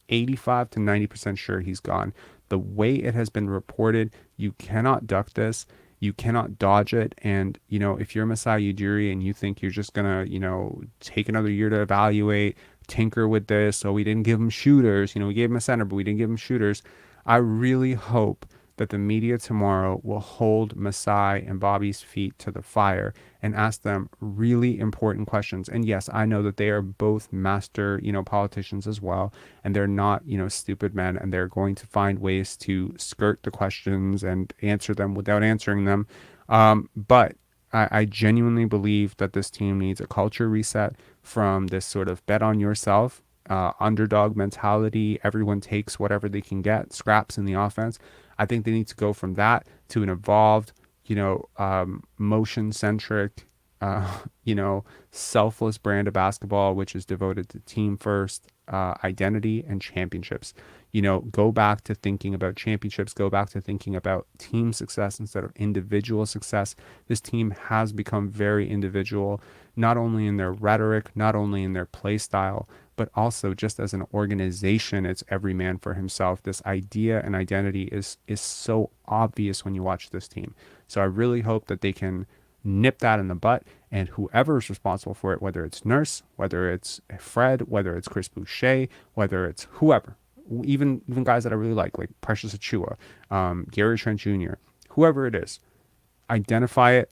85 to 90% sure he's gone. The way it has been reported, you cannot duck this. You cannot dodge it. And, if you're Masai Ujiri and you think you're just going to, take another year to evaluate, tinker with this. So we didn't give him shooters. We gave him a center, but we didn't give him shooters. I really hope that the media tomorrow will hold Masai and Bobby's feet to the fire and ask them really important questions. And yes, I know that they are both master, politicians as well, and they're not, stupid men, and they're going to find ways to skirt the questions and answer them without answering them. But I genuinely believe that this team needs a culture reset from this sort of bet on yourself, underdog mentality. Everyone takes whatever they can get, scraps in the offense. I think they need to go from that to an evolved, motion-centric, selfless brand of basketball, which is devoted to team first, identity, and championships. Go back to thinking about championships, go back to thinking about team success instead of individual success. This team has become very individual, not only in their rhetoric, not only in their play style, but also just as an organization. It's every man for himself. This idea and identity is so obvious when you watch this team. So I really hope that they can nip that in the butt, and whoever is responsible for it, whether it's Nurse, whether it's Fred, whether it's Chris Boucher, whether it's whoever, even guys that I really like Precious Achua, Gary Trent Jr., whoever it is, identify it,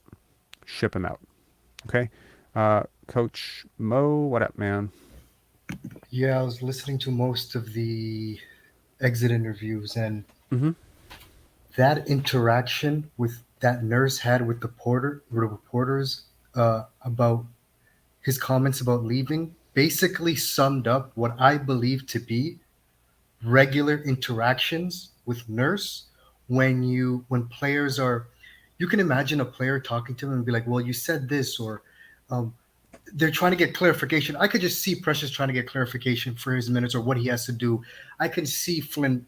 ship him out. Okay. Coach Mo, what up, man? Yeah, I was listening to most of the exit interviews, and that interaction with that Nurse had with the reporters about his comments about leaving basically summed up what I believe to be regular interactions with Nurse when players are. You can imagine a player talking to him and be like, "Well, you said this," or they're trying to get clarification. I could just see Precious trying to get clarification for his minutes or what he has to do. I can see Flynn,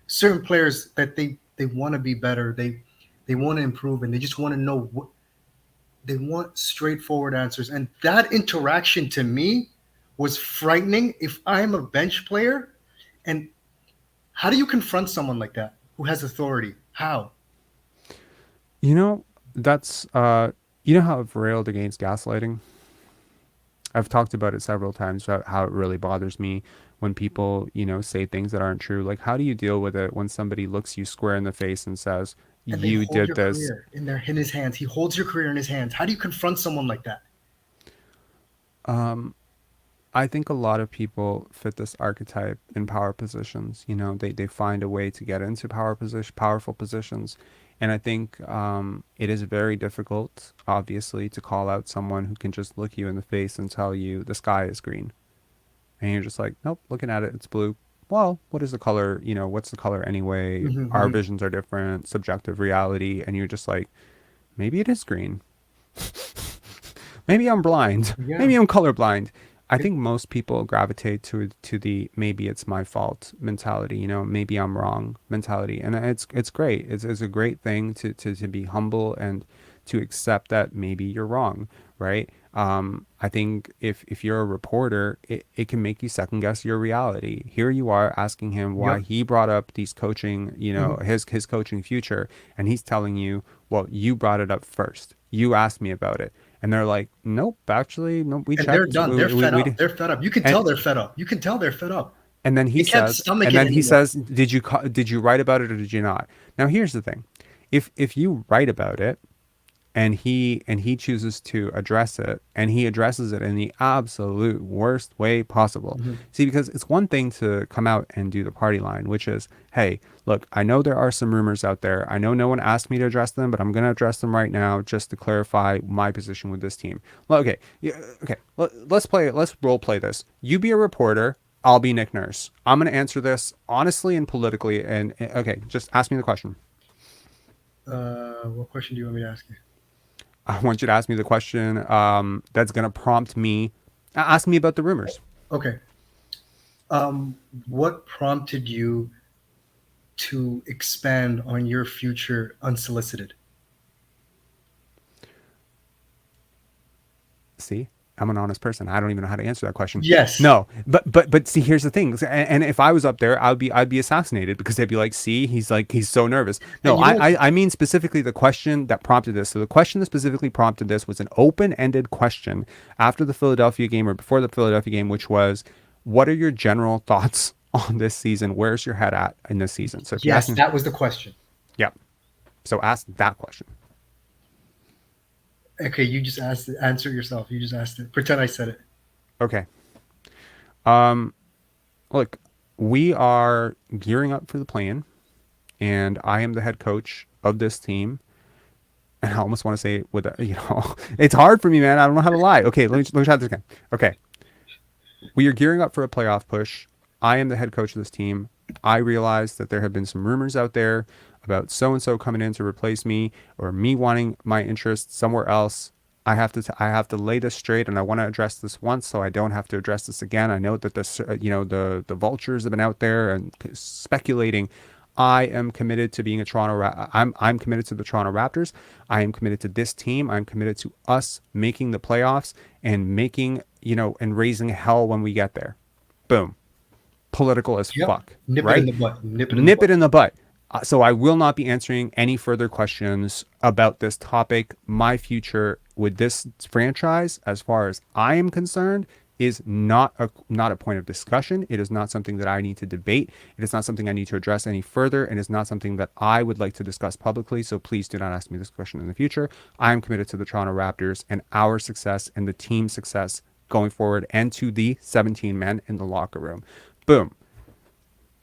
certain players that they want to be better. They want to improve, and they just want to know what they want, straightforward answers. And that interaction to me was frightening. If I'm a bench player, and how do you confront someone like that who has authority? How? That's how I've railed against gaslighting. I've talked about it several times about how it really bothers me when people, say things that aren't true. Like, how do you deal with it when somebody looks you square in the face and says, And you did your this? career in his hands. He holds your career in his hands. How do you confront someone like that? I think a lot of people fit this archetype in power positions. They find a way to get into powerful positions. And I think it is very difficult, obviously, to call out someone who can just look you in the face and tell you the sky is green. And you're just like, nope, looking at it, it's blue. Well, what is the color? What's the color anyway? Our visions are different, subjective reality. And you're just like, maybe it is green. Maybe I'm blind. Yeah. Maybe I'm colorblind. I think most people gravitate to the maybe it's my fault mentality, maybe I'm wrong mentality. And it's great. It's a great thing to be humble and to accept that maybe you're wrong, right? I think if you're a reporter, it can make you second guess your reality. Here you are asking him why he brought up these coaching, his coaching future, and he's telling you, well, you brought it up first. You asked me about it. And they're like, nope, actually, no, we And they're checked. done. They're fed up. Did. They're fed up. You can And, tell they're fed up. You can tell they're fed up. and then They he can't says, stomach it anymore. did you write about it or did you not? Now here's the thing, if you write about it, and he chooses to address it, and he addresses it in the absolute worst way possible. Mhm. See, because it's one thing to come out and do the party line, which is, hey, look, I know there are some rumors out there. I know no one asked me to address them, but I'm going to address them right now just to clarify my position with this team. Well, okay, yeah, okay, let's role play this. You be a reporter, I'll be Nick Nurse. I'm going to answer this honestly and politically. And okay, just ask me the question. What question do you want me to ask you? I want you to ask me the question that's going to prompt me. Ask me about the rumors. Okay. What prompted you to expand on your future unsolicited? See, I'm an honest person. I don't even know how to answer that question. Yes. No, but see, here's the thing. And if I was up there, I'd be assassinated because they'd be like, see, he's so nervous. No, I mean specifically the question that prompted this. So the question that specifically prompted this was an open-ended question after the Philadelphia game or before the Philadelphia game, which was, what are your general thoughts on this season? Where's your head at in this season? So if yes, that was the question. Yeah. So ask that question. Okay, you just asked it. Answer it yourself. You just asked it. Pretend I said it. Okay. Look, we are gearing up for the play-in, and I am the head coach of this team. And I almost want to say it with it's hard for me, man. I don't know how to lie. Okay, let me try this again. Okay. We are gearing up for a playoff push. I am the head coach of this team. I realize that there have been some rumors out there about so-and-so coming in to replace me, or me wanting my interest somewhere else. I have to lay this straight, and I want to address this once so I don't have to address this again. I know that the vultures have been out there and speculating. I am committed to being a I'm committed to the Toronto Raptors. I am committed to this team. I'm committed to us making the playoffs and making, and raising hell when we get there. Boom. Political as fuck. Nip right? it in the butt. Nip it in the butt. So I will not be answering any further questions about this topic. My future with this franchise, as far as I am concerned, is not a point of discussion. It is not something that I need to debate. It is not something I need to address any further. It is not something that I would like to discuss publicly. So please do not ask me this question in the future. I am committed to the Toronto Raptors and our success and the team's success going forward, and to the 17 men in the locker room. Boom.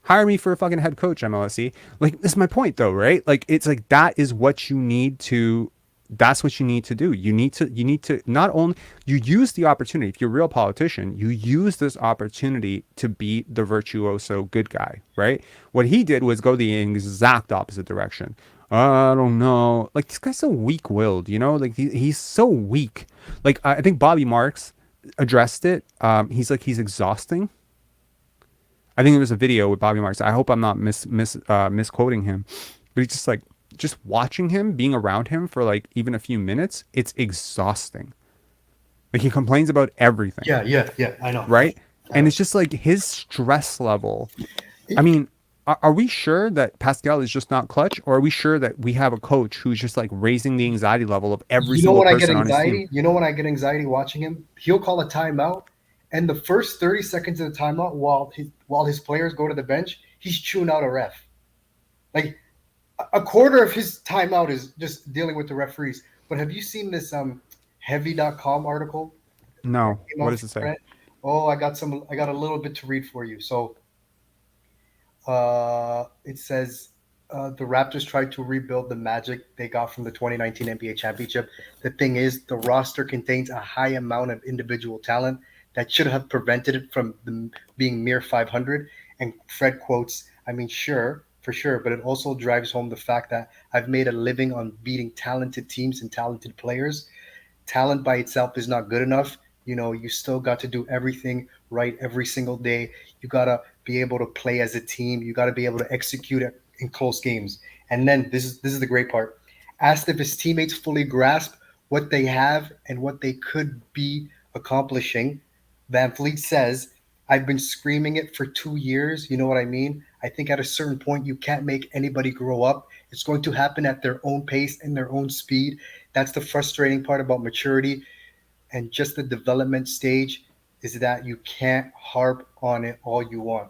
Hire me for a fucking head coach, MLSE. Like, this is my point though, right? Like, it's like, that's what you need to do. You need to not only, you use the opportunity. If you're a real politician, you use this opportunity to be the virtuoso good guy, right? What he did was go the exact opposite direction. I don't know. Like, this guy's so weak-willed, like he's so weak. Like, I think Bobby Marks addressed it. He's exhausting. I think there was a video with Bobby Marks. I hope I'm not misquoting him, but he's just watching him, being around him for like even a few minutes, it's exhausting. Like, he complains about everything. Yeah, I know. Right? And it's just like his stress level. I mean, are we sure that Pascal is just not clutch, or are we sure that we have a coach who's just like raising the anxiety level of every single person on his team? You know when I get anxiety watching him? He'll call a timeout, and the first 30 seconds of the timeout, while his players go to the bench, he's chewing out a ref. Like, a quarter of his timeout is just dealing with the referees. But have you seen this heavy.com article? No. What does it say? Trent? Oh, I got a little bit to read for you. So it says the Raptors tried to rebuild the magic they got from the 2019 NBA championship. The thing is, the roster contains a high amount of individual talent that should have prevented it from being mere 500. And Fred quotes, I mean, sure, for sure, but it also drives home the fact that I've made a living on beating talented teams and talented players. Talent by itself is not good enough. You still got to do everything right every single day. You got to be able to play as a team. You got to be able to execute it in close games. And then this is the great part. Asked if his teammates fully grasp what they have and what they could be accomplishing, VanVleet says, I've been screaming it for 2 years. You know what I mean? I think at a certain point, you can't make anybody grow up It's going to happen at their own pace and their own speed. That's the frustrating part about maturity and just the development stage, is that you can't harp on it all you want.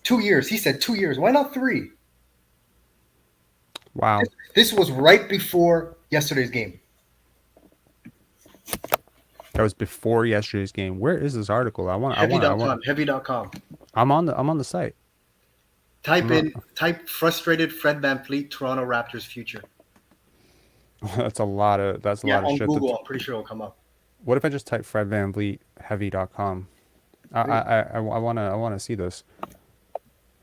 2 years. He said 2 years. Why not 3? Wow. This was right before yesterday's game. That was before yesterday's game. Where is this article? I want. Heavy.com. I'm on the site. Type frustrated Fred VanVleet Toronto Raptors future. That's a lot of on shit. Google, I'm pretty sure it'll come up. What if I just type Fred VanVleet heavy.com? I wanna see this.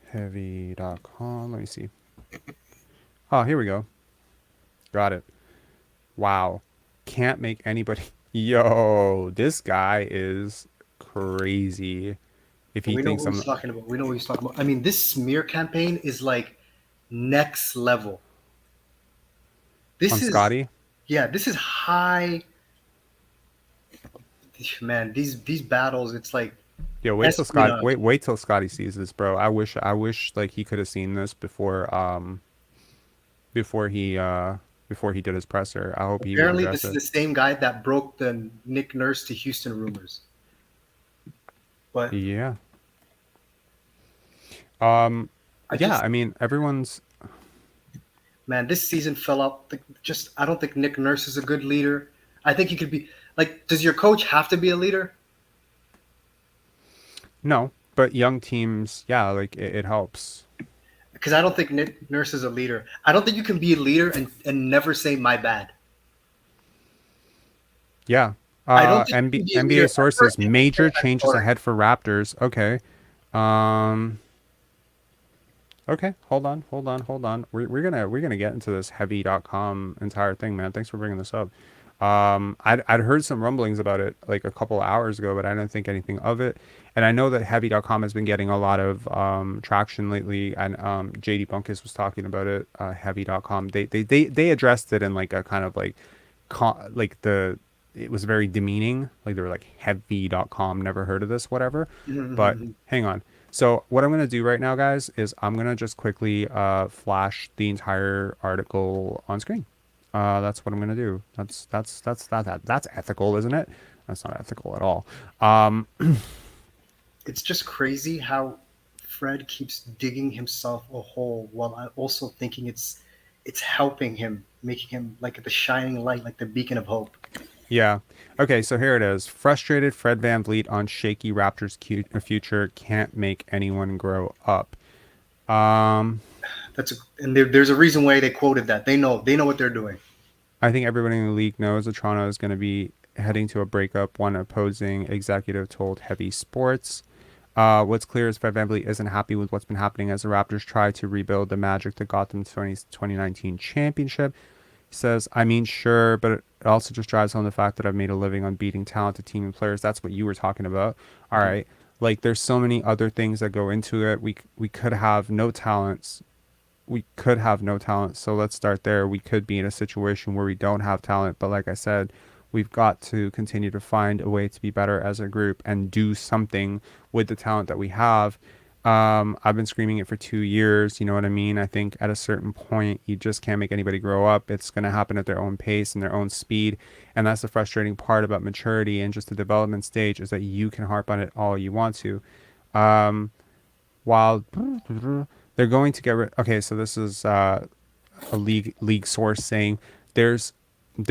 Heavy.com. Let me see. Oh, here we go. Got it. Wow. Can't make anybody. Yo, this guy is crazy. If he thinks I'm talking about. We know what he's talking about. I mean, this smear campaign is like next level. This on is Scotty. Yeah, this is high. Man, these battles, it's like. Yo, wait till Scotty sees this, bro. I wish like he could have seen this before he did his presser. I hope he would Apparently, address this is the same guy that broke the Nick Nurse to Houston rumors. But yeah. I mean, everyone's. Man, this season fell out. I don't think Nick Nurse is a good leader. I think he could be like. Does your coach have to be a leader? No, but young teams, yeah, like it helps. Because I don't think Nick Nurse is a leader. I don't think you can be a leader and never say my bad. Yeah. NBA sources, major changes ahead for Raptors. Okay. Okay, hold on. We're gonna get into this heavy.com entire thing, man. Thanks for bringing this up. I'd heard some rumblings about it like a couple hours ago, but I didn't think anything of it. And I know that heavy.com has been getting a lot of traction lately, and JD Bunkus was talking about it. Heavy.com, they addressed it in like a kind of like it was very demeaning. Like they were like heavy.com, never heard of this, whatever. But hang on. So what I'm going to do right now, guys, is I'm going to just quickly flash the entire article on screen. That's what I'm going to do. That's ethical, isn't it? That's not ethical at all. It's just crazy how Fred keeps digging himself a hole while I also thinking it's helping him, making him like the shining light, like the beacon of hope. Yeah. Okay, so here it is. Frustrated Fred VanVleet on shaky Raptors future, can't make anyone grow up. There's a reason why they quoted that. They know what they're doing. I think everybody in the league knows that Toronto is going to be heading to a breakup, one opposing executive told Heavy Sports. What's clear is Fred VanVleet isn't happy with what's been happening as the Raptors try to rebuild the magic that got them 2019 championship. He says, I mean, sure, but it also just drives home the fact that I've made a living on beating talented team and players. That's what you were talking about. All right. Like, there's so many other things that go into it. We could have no talents. So let's start there. We could be in a situation where we don't have talent. But like I said, we've got to continue to find a way to be better as a group and do something with the talent that we have. I've been screaming it for 2 years. You know what I mean? I think at a certain point, you just can't make anybody grow up. It's going to happen at their own pace and their own speed. And that's the frustrating part about maturity and just the development stage, is that you can harp on it all you want to. While they're going to get rid. Okay, so this is a league source saying they're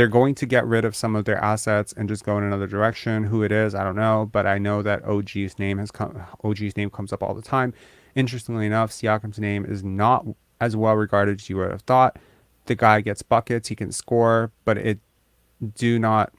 going to get rid of some of their assets and just go in another direction. Who it is, I don't know, but I know that OG's name comes up all the time. Interestingly enough, Siakam's name is not as well regarded as you would have thought. The guy gets buckets, he can score, but it do not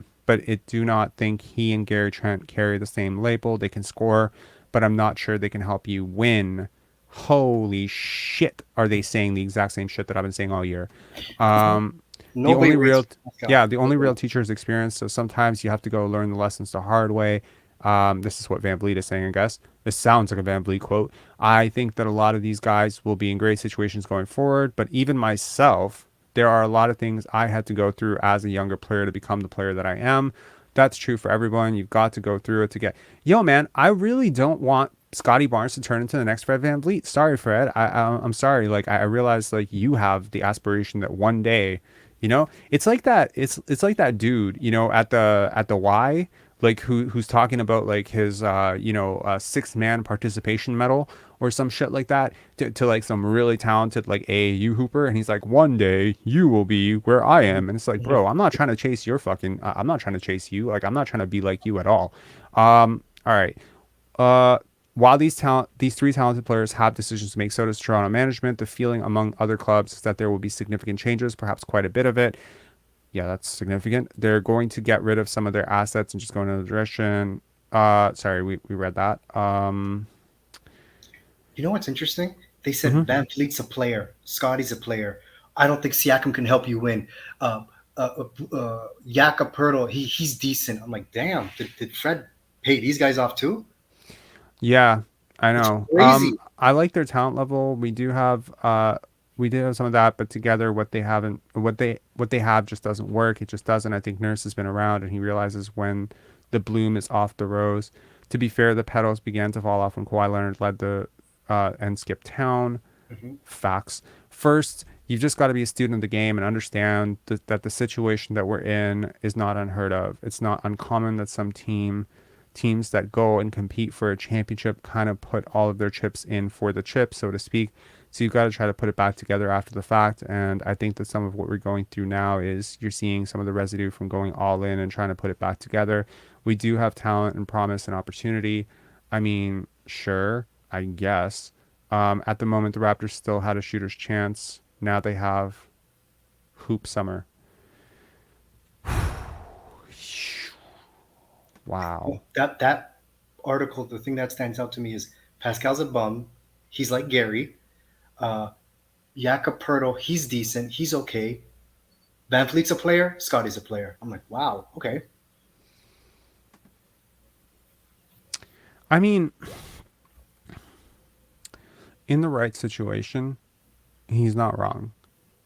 think he and Gary Trent carry the same label. They can score, but I'm not sure they can help you win. Holy shit, are they saying the exact same shit that I've been saying all year? The only real teacher is experience. So sometimes you have to go learn the lessons the hard way. This is what VanVleet is saying, I guess. This sounds like a VanVleet quote. I think that a lot of these guys will be in great situations going forward. But even myself, there are a lot of things I had to go through as a younger player to become the player that I am. That's true for everyone. You've got to go through it to get. Yo, man, I really don't want Scotty Barnes to turn into the next Fred VanVleet. Sorry, Fred. I'm sorry. Like I realize like you have the aspiration that one day, it's like that. It's like that dude, at the Y, like who's talking about like his 6-man participation medal or some shit like that to like some really talented like AAU hooper, and he's like, one day you will be where I am, and it's like, bro, I'm not trying to chase your fucking. I'm not trying to chase you. Like I'm not trying to be like you at all. All right. Uh, while these three talented players have decisions to make, so does Toronto management. The feeling among other clubs is that there will be significant changes, perhaps quite a bit of it. Yeah, that's significant. They're going to get rid of some of their assets and just go in another direction. Sorry, we read that. You know what's interesting? They said Van Vliet's a player, Scotty's a player. I don't think Siakam can help you win. Jakob Poetle, he's decent. I'm like, damn, did Fred pay these guys off too? Yeah, I know. Crazy. I like their talent level. We do have some of that, but together what they have just doesn't work. It just doesn't. I think Nurse has been around and he realizes when the bloom is off the rose. To be fair, the petals began to fall off when Kawhi Leonard led the and skipped town. Facts. First, you've just got to be a student of the game and understand that the situation that we're in is not unheard of. It's not uncommon that some teams that go and compete for a championship kind of put all of their chips in for the chip, so to speak. So you've got to try to put it back together after the fact. And I think that some of what we're going through now is you're seeing some of the residue from going all in and trying to put it back together. We do have talent and promise and opportunity. I mean, sure, I guess. At the moment, the Raptors still had a shooter's chance. Now they have Hoop Summer. Wow. That article, the thing that stands out to me is Pascal's a bum. He's like Gary. Jakob Poetle, he's decent. He's okay. Van Vliet's a player. Scotty's a player. I'm like, wow, okay. I mean, in the right situation, he's not wrong.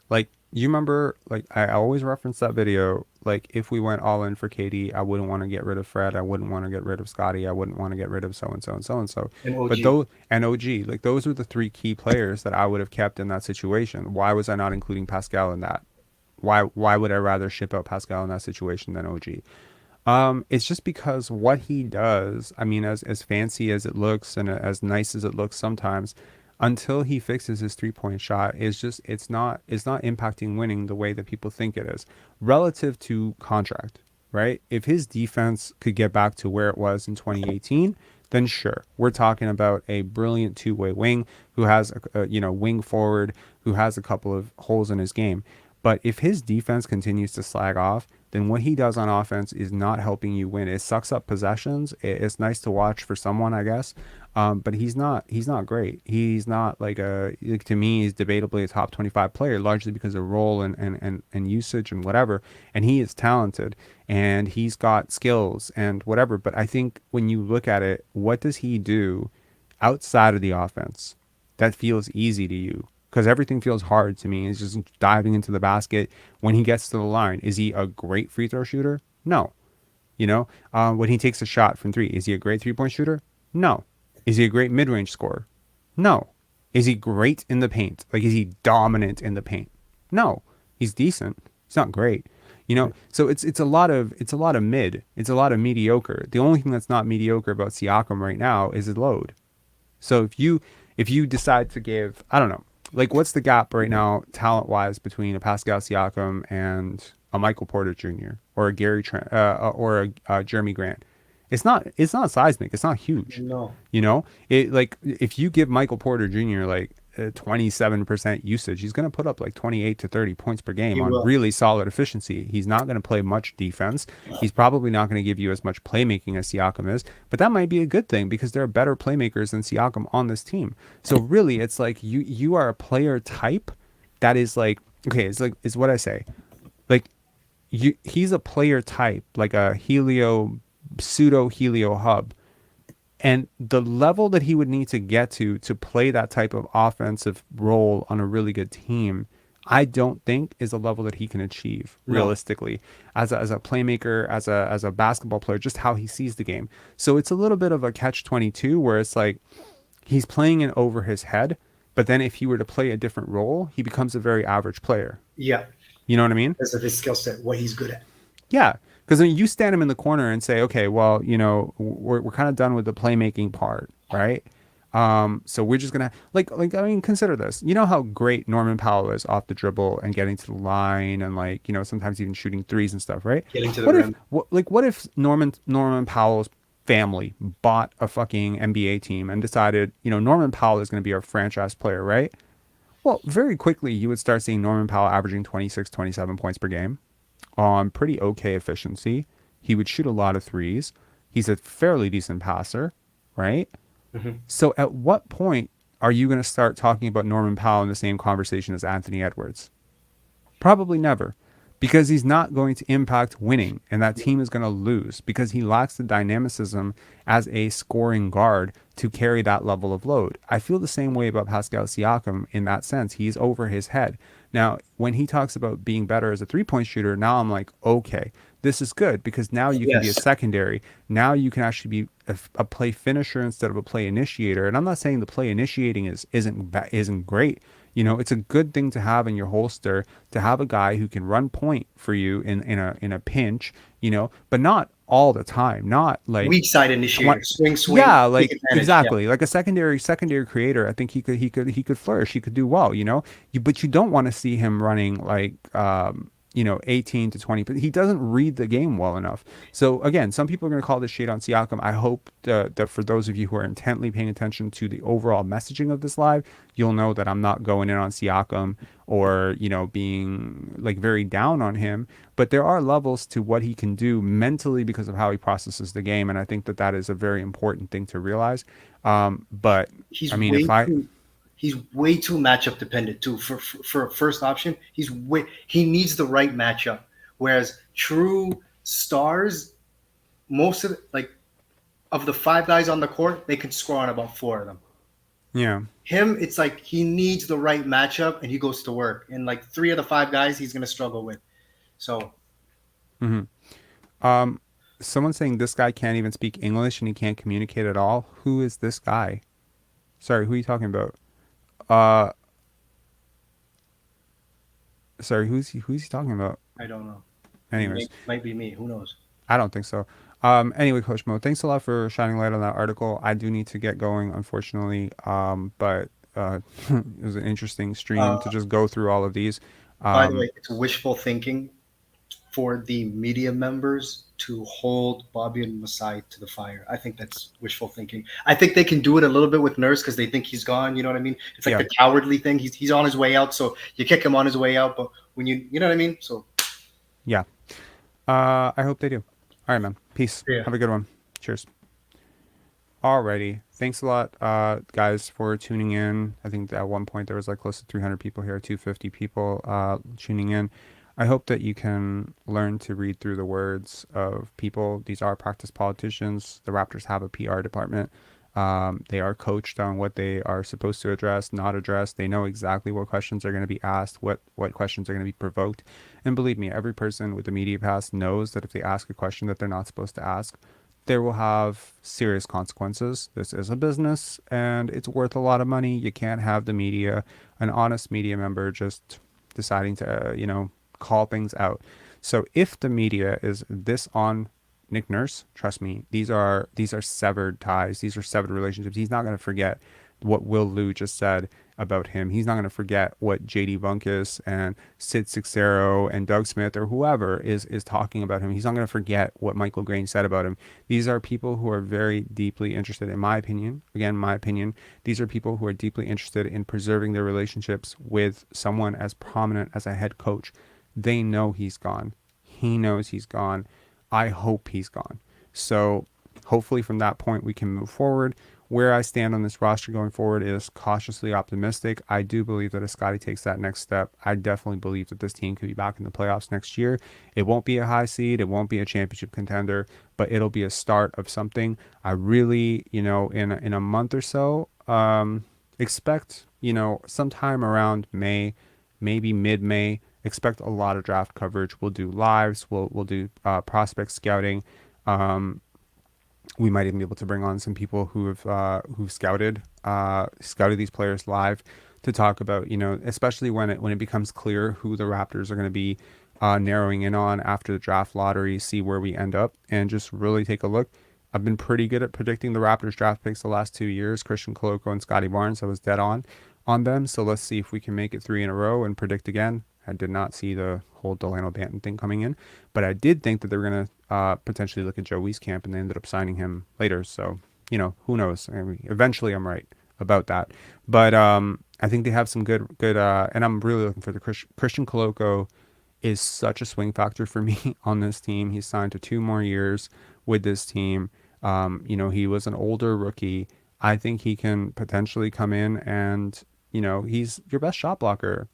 Like, you remember, like, I always reference that video. Like, if we went all in for KD, I wouldn't want to get rid of Fred. I wouldn't want to get rid of Scotty. I wouldn't want to get rid of so and so and so and so. And OG. But those and OG, like, those were the three key players that I would have kept in that situation. Why was I not including Pascal in that? Why would I rather ship out Pascal in that situation than OG? It's just because what he does, I mean, as fancy as it looks and as nice as it looks sometimes, until he fixes his 3-point shot, it's not impacting winning the way that people think it is relative to contract, right? If his defense could get back to where it was in 2018, then sure, we're talking about a brilliant two-way wing who has a wing forward who has a couple of holes in his game. But if his defense continues to slag off, then what he does on offense is not helping you win. It sucks up possessions. It's nice to watch for someone, I guess. But he's not great. He's not to me, he's debatably a top 25 player, largely because of role and usage and whatever. And he is talented and he's got skills and whatever. But I think when you look at it, what does he do outside of the offense that feels easy to you? Because everything feels hard to me. He's just diving into the basket when he gets to the line. Is he a great free throw shooter? No. When he takes a shot from three, is he a great 3-point shooter? No. Is he a great mid-range scorer? No. Is he great in the paint? Like, is he dominant in the paint? No. He's decent. He's not great. So it's a lot of mid. It's a lot of mediocre. The only thing that's not mediocre about Siakam right now is his load. So if you decide to give, I don't know, like, what's the gap right now, talent-wise, between a Pascal Siakam and a Michael Porter Jr. or a Gary Trent or a Jeremy Grant? It's not seismic. It's not huge. No. It, like, if you give Michael Porter Jr. like 27% usage, he's going to put up like 28 to 30 points per game on really solid efficiency. He's not going to play much defense. He's probably not going to give you as much playmaking as Siakam is, but that might be a good thing because there are better playmakers than Siakam on this team. So really, it's like you are a player type that is like, okay, it's what I say. Like, he's a player type, like a pseudo helio hub. And the level that he would need to get to play that type of offensive role on a really good team, I don't think is a level that he can achieve No. realistically as a playmaker, as a basketball player, just how he sees the game. So it's a little bit of a catch-22 where it's like he's playing it over his head, but then if he were to play a different role, he becomes a very average player. Yeah, You know what I mean? because of his skill set, what he's good at. Yeah, because when you stand him in the corner and say, okay, well, we're kind of done with the playmaking part, right? So we're just gonna I mean, consider this. You know how great Norman Powell is off the dribble and getting to the line and sometimes even shooting threes and stuff, right? Getting to the What if rim. what if Norman Powell's family bought a fucking NBA team and decided, Norman Powell is going to be our franchise player, right? Well, very quickly you would start seeing Norman Powell averaging 26, 27 points per game on pretty okay efficiency. He would shoot a lot of threes. He's a fairly decent passer, right? Mhm. So at what point are you going to start talking about Norman Powell in the same conversation as Anthony Edwards? Probably never, because he's not going to impact winning, and that team is going to lose because he lacks the dynamicism as a scoring guard to carry that level of load. I feel the same way about Pascal Siakam in that sense. He's over his head. Now, when he talks about being better as a three-point shooter, now I'm like, okay, this is good because now you can be a Yes. secondary. Now you can actually be a play finisher instead of a play initiator. And I'm not saying the play initiating isn't great. It's a good thing to have in your holster to have a guy who can run point for you in a pinch, but not all the time. Not like Weak side initiator, swing, yeah, take like advantage. exactly, like a secondary creator. I think he could flourish. He could do well. But you don't want to see him running like 18 to 20. But he doesn't read the game well enough. So again, some people are going to call this shade on Siakam. I hope that for those of you who are intently paying attention to the overall messaging of this live, you'll know that I'm not going in on Siakam or being like very down on him. But there are levels to what he can do mentally because of how he processes the game, and I think that is a very important thing to realize. But He's I mean, he's way too matchup dependent too. For a first option, he needs the right matchup. Whereas true stars, most of the five guys on the court, they can score on about four of them. yeah. Him, it's like he needs the right matchup and he goes to work. And like three of the five guys, he's gonna struggle with. So Someone saying this guy can't even speak English and he can't communicate at all. Who is this guy? Sorry, who are you talking about? Sorry, who's he talking about? I don't know. Anyways, Might be me. Who knows? I don't think so. Anyway, Coach Mo, thanks a lot for shining light on that article. I do need to get going, unfortunately. But it was an interesting stream to just go through all of these. By the way, it's wishful thinking for the media members to hold Bobby and Masai to the fire. I think that's wishful thinking. I think they can do it a little bit with Nurse because they think he's gone. You know what I mean? It's like the cowardly thing. He's on his way out, so you kick him on his way out. But when you know what I mean? So yeah. I hope they do. All right, man. Peace. Yeah. Have a good one. Cheers. Alrighty. Thanks a lot, guys, for tuning in. I think at one point there was like close to 300 people here, 250 people tuning in. I hope that you can learn to read through the words of people. These are practice politicians. The Raptors have a PR department. They are coached on what they are supposed to address, not address. They know exactly what questions are going to be asked, what questions are going to be provoked. And believe me, every person with a media pass knows that if they ask a question that they're not supposed to ask, there will have serious consequences. This is a business and it's worth a lot of money. You can't have the media, an honest media member, just deciding to, call things out. So if the media is this on Nick Nurse, trust me, these are severed ties. These are severed relationships. He's not going to forget what Will Liu just said about him. He's not going to forget what JD Bunkus and Sid Sixero and Doug Smith or whoever is talking about him. He's not going to forget what Michael Grain said about him. These are people who are very deeply interested, in my opinion. Again, my opinion. These are people who are deeply interested in preserving their relationships with someone as prominent as a head coach. They know he's gone. He knows he's gone. I hope he's gone. So hopefully from that point we can move forward. Where I stand on this roster going forward is cautiously optimistic. I do believe that if Scotty takes that next step, I definitely believe that this team could be back in the playoffs next year. It won't be a high seed. It won't be a championship contender, but it'll be a start of something. I really, in a month or so, expect, sometime around May, maybe mid-May. Expect a lot of draft coverage. We'll do lives. We'll do prospect scouting. We might even be able to bring on some people who've scouted these players live to talk about, especially when it becomes clear who the Raptors are going to be narrowing in on after the draft lottery, see where we end up, and just really take a look. I've been pretty good at predicting the Raptors draft picks the last 2 years. Christian Koloko and Scotty Barnes, I was dead on them. So let's see if we can make it 3 in a row and predict again. I did not see the whole Delano Banton thing coming in, but I did think that they were going to potentially look at Joe Wieskamp, and they ended up signing him later. So, who knows? I mean, eventually I'm right about that. But I think they have some good, and I'm really looking for the Christian Koloko is such a swing factor for me on this team. He's signed to 2 more years with this team. He was an older rookie. I think he can potentially come in and, he's your best shot blocker.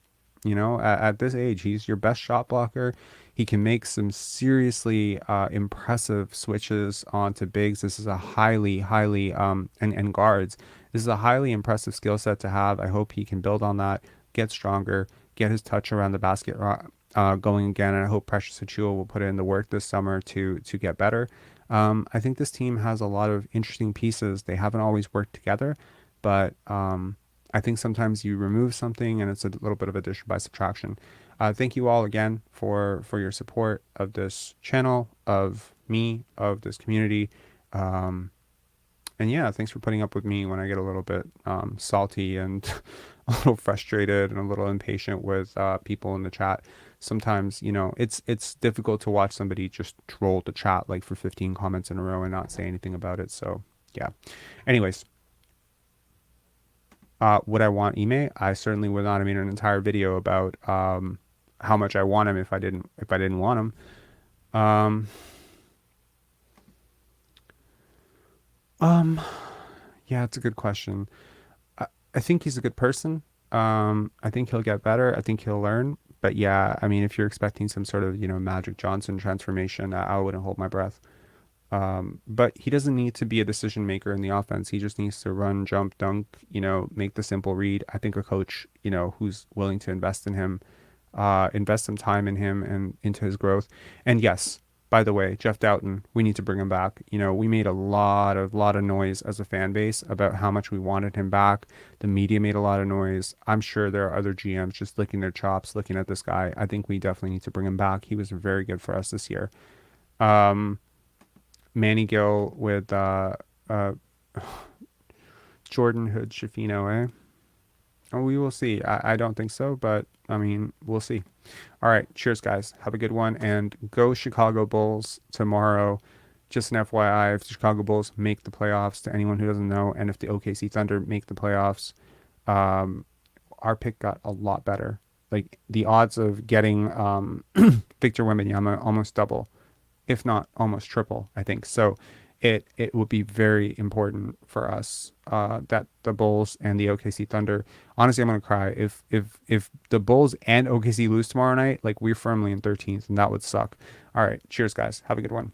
At this age, he's your best shot blocker. He can make some seriously impressive switches onto bigs. This is a highly, and guards. This is a highly impressive skill set to have. I hope he can build on that, get stronger, get his touch around the basket going again. And I hope Precious Achiuwa will put in the work this summer to get better. I think this team has a lot of interesting pieces. They haven't always worked together, but I think sometimes you remove something and it's a little bit of addition by subtraction. Thank you all again for your support of this channel, of me, of this community. And yeah, thanks for putting up with me when I get a little bit salty and a little frustrated and a little impatient with people in the chat. Sometimes, it's difficult to watch somebody just troll the chat like for 15 comments in a row and not say anything about it. So yeah. Anyways, would I want Ime? I certainly would not have made an entire video about how much I want him if I didn't want him. Yeah, it's a good question. I think he's a good person. I think he'll get better. I think he'll learn. But yeah, I mean, if you're expecting some sort of, Magic Johnson transformation, I wouldn't hold my breath. But he doesn't need to be a decision maker in the offense. He just needs to run, jump, dunk, make the simple read. I think a coach, who's willing to invest in him, invest some time in him and into his growth. And yes, by the way, Jeff Doughton, we need to bring him back. We made a lot of noise as a fan base about how much we wanted him back. The media made a lot of noise. I'm sure there are other GMs just licking their chops, looking at this guy. I think we definitely need to bring him back. He was very good for us this year. Manny Gill with Jordan Hood Shafino, eh? Oh, we will see. I don't think so, but I mean, we'll see. All right. Cheers, guys. Have a good one. And go Chicago Bulls tomorrow. Just an FYI, if the Chicago Bulls make the playoffs, to anyone who doesn't know, and if the OKC Thunder make the playoffs, our pick got a lot better. Like the odds of getting Victor Wembanyama almost double, if not almost triple, I think. So it would be very important for us that the Bulls and the OKC Thunder. Honestly, I'm gonna cry if the Bulls and OKC lose tomorrow night. Like, we're firmly in 13th, and that would suck. All right, cheers, guys. Have a good one.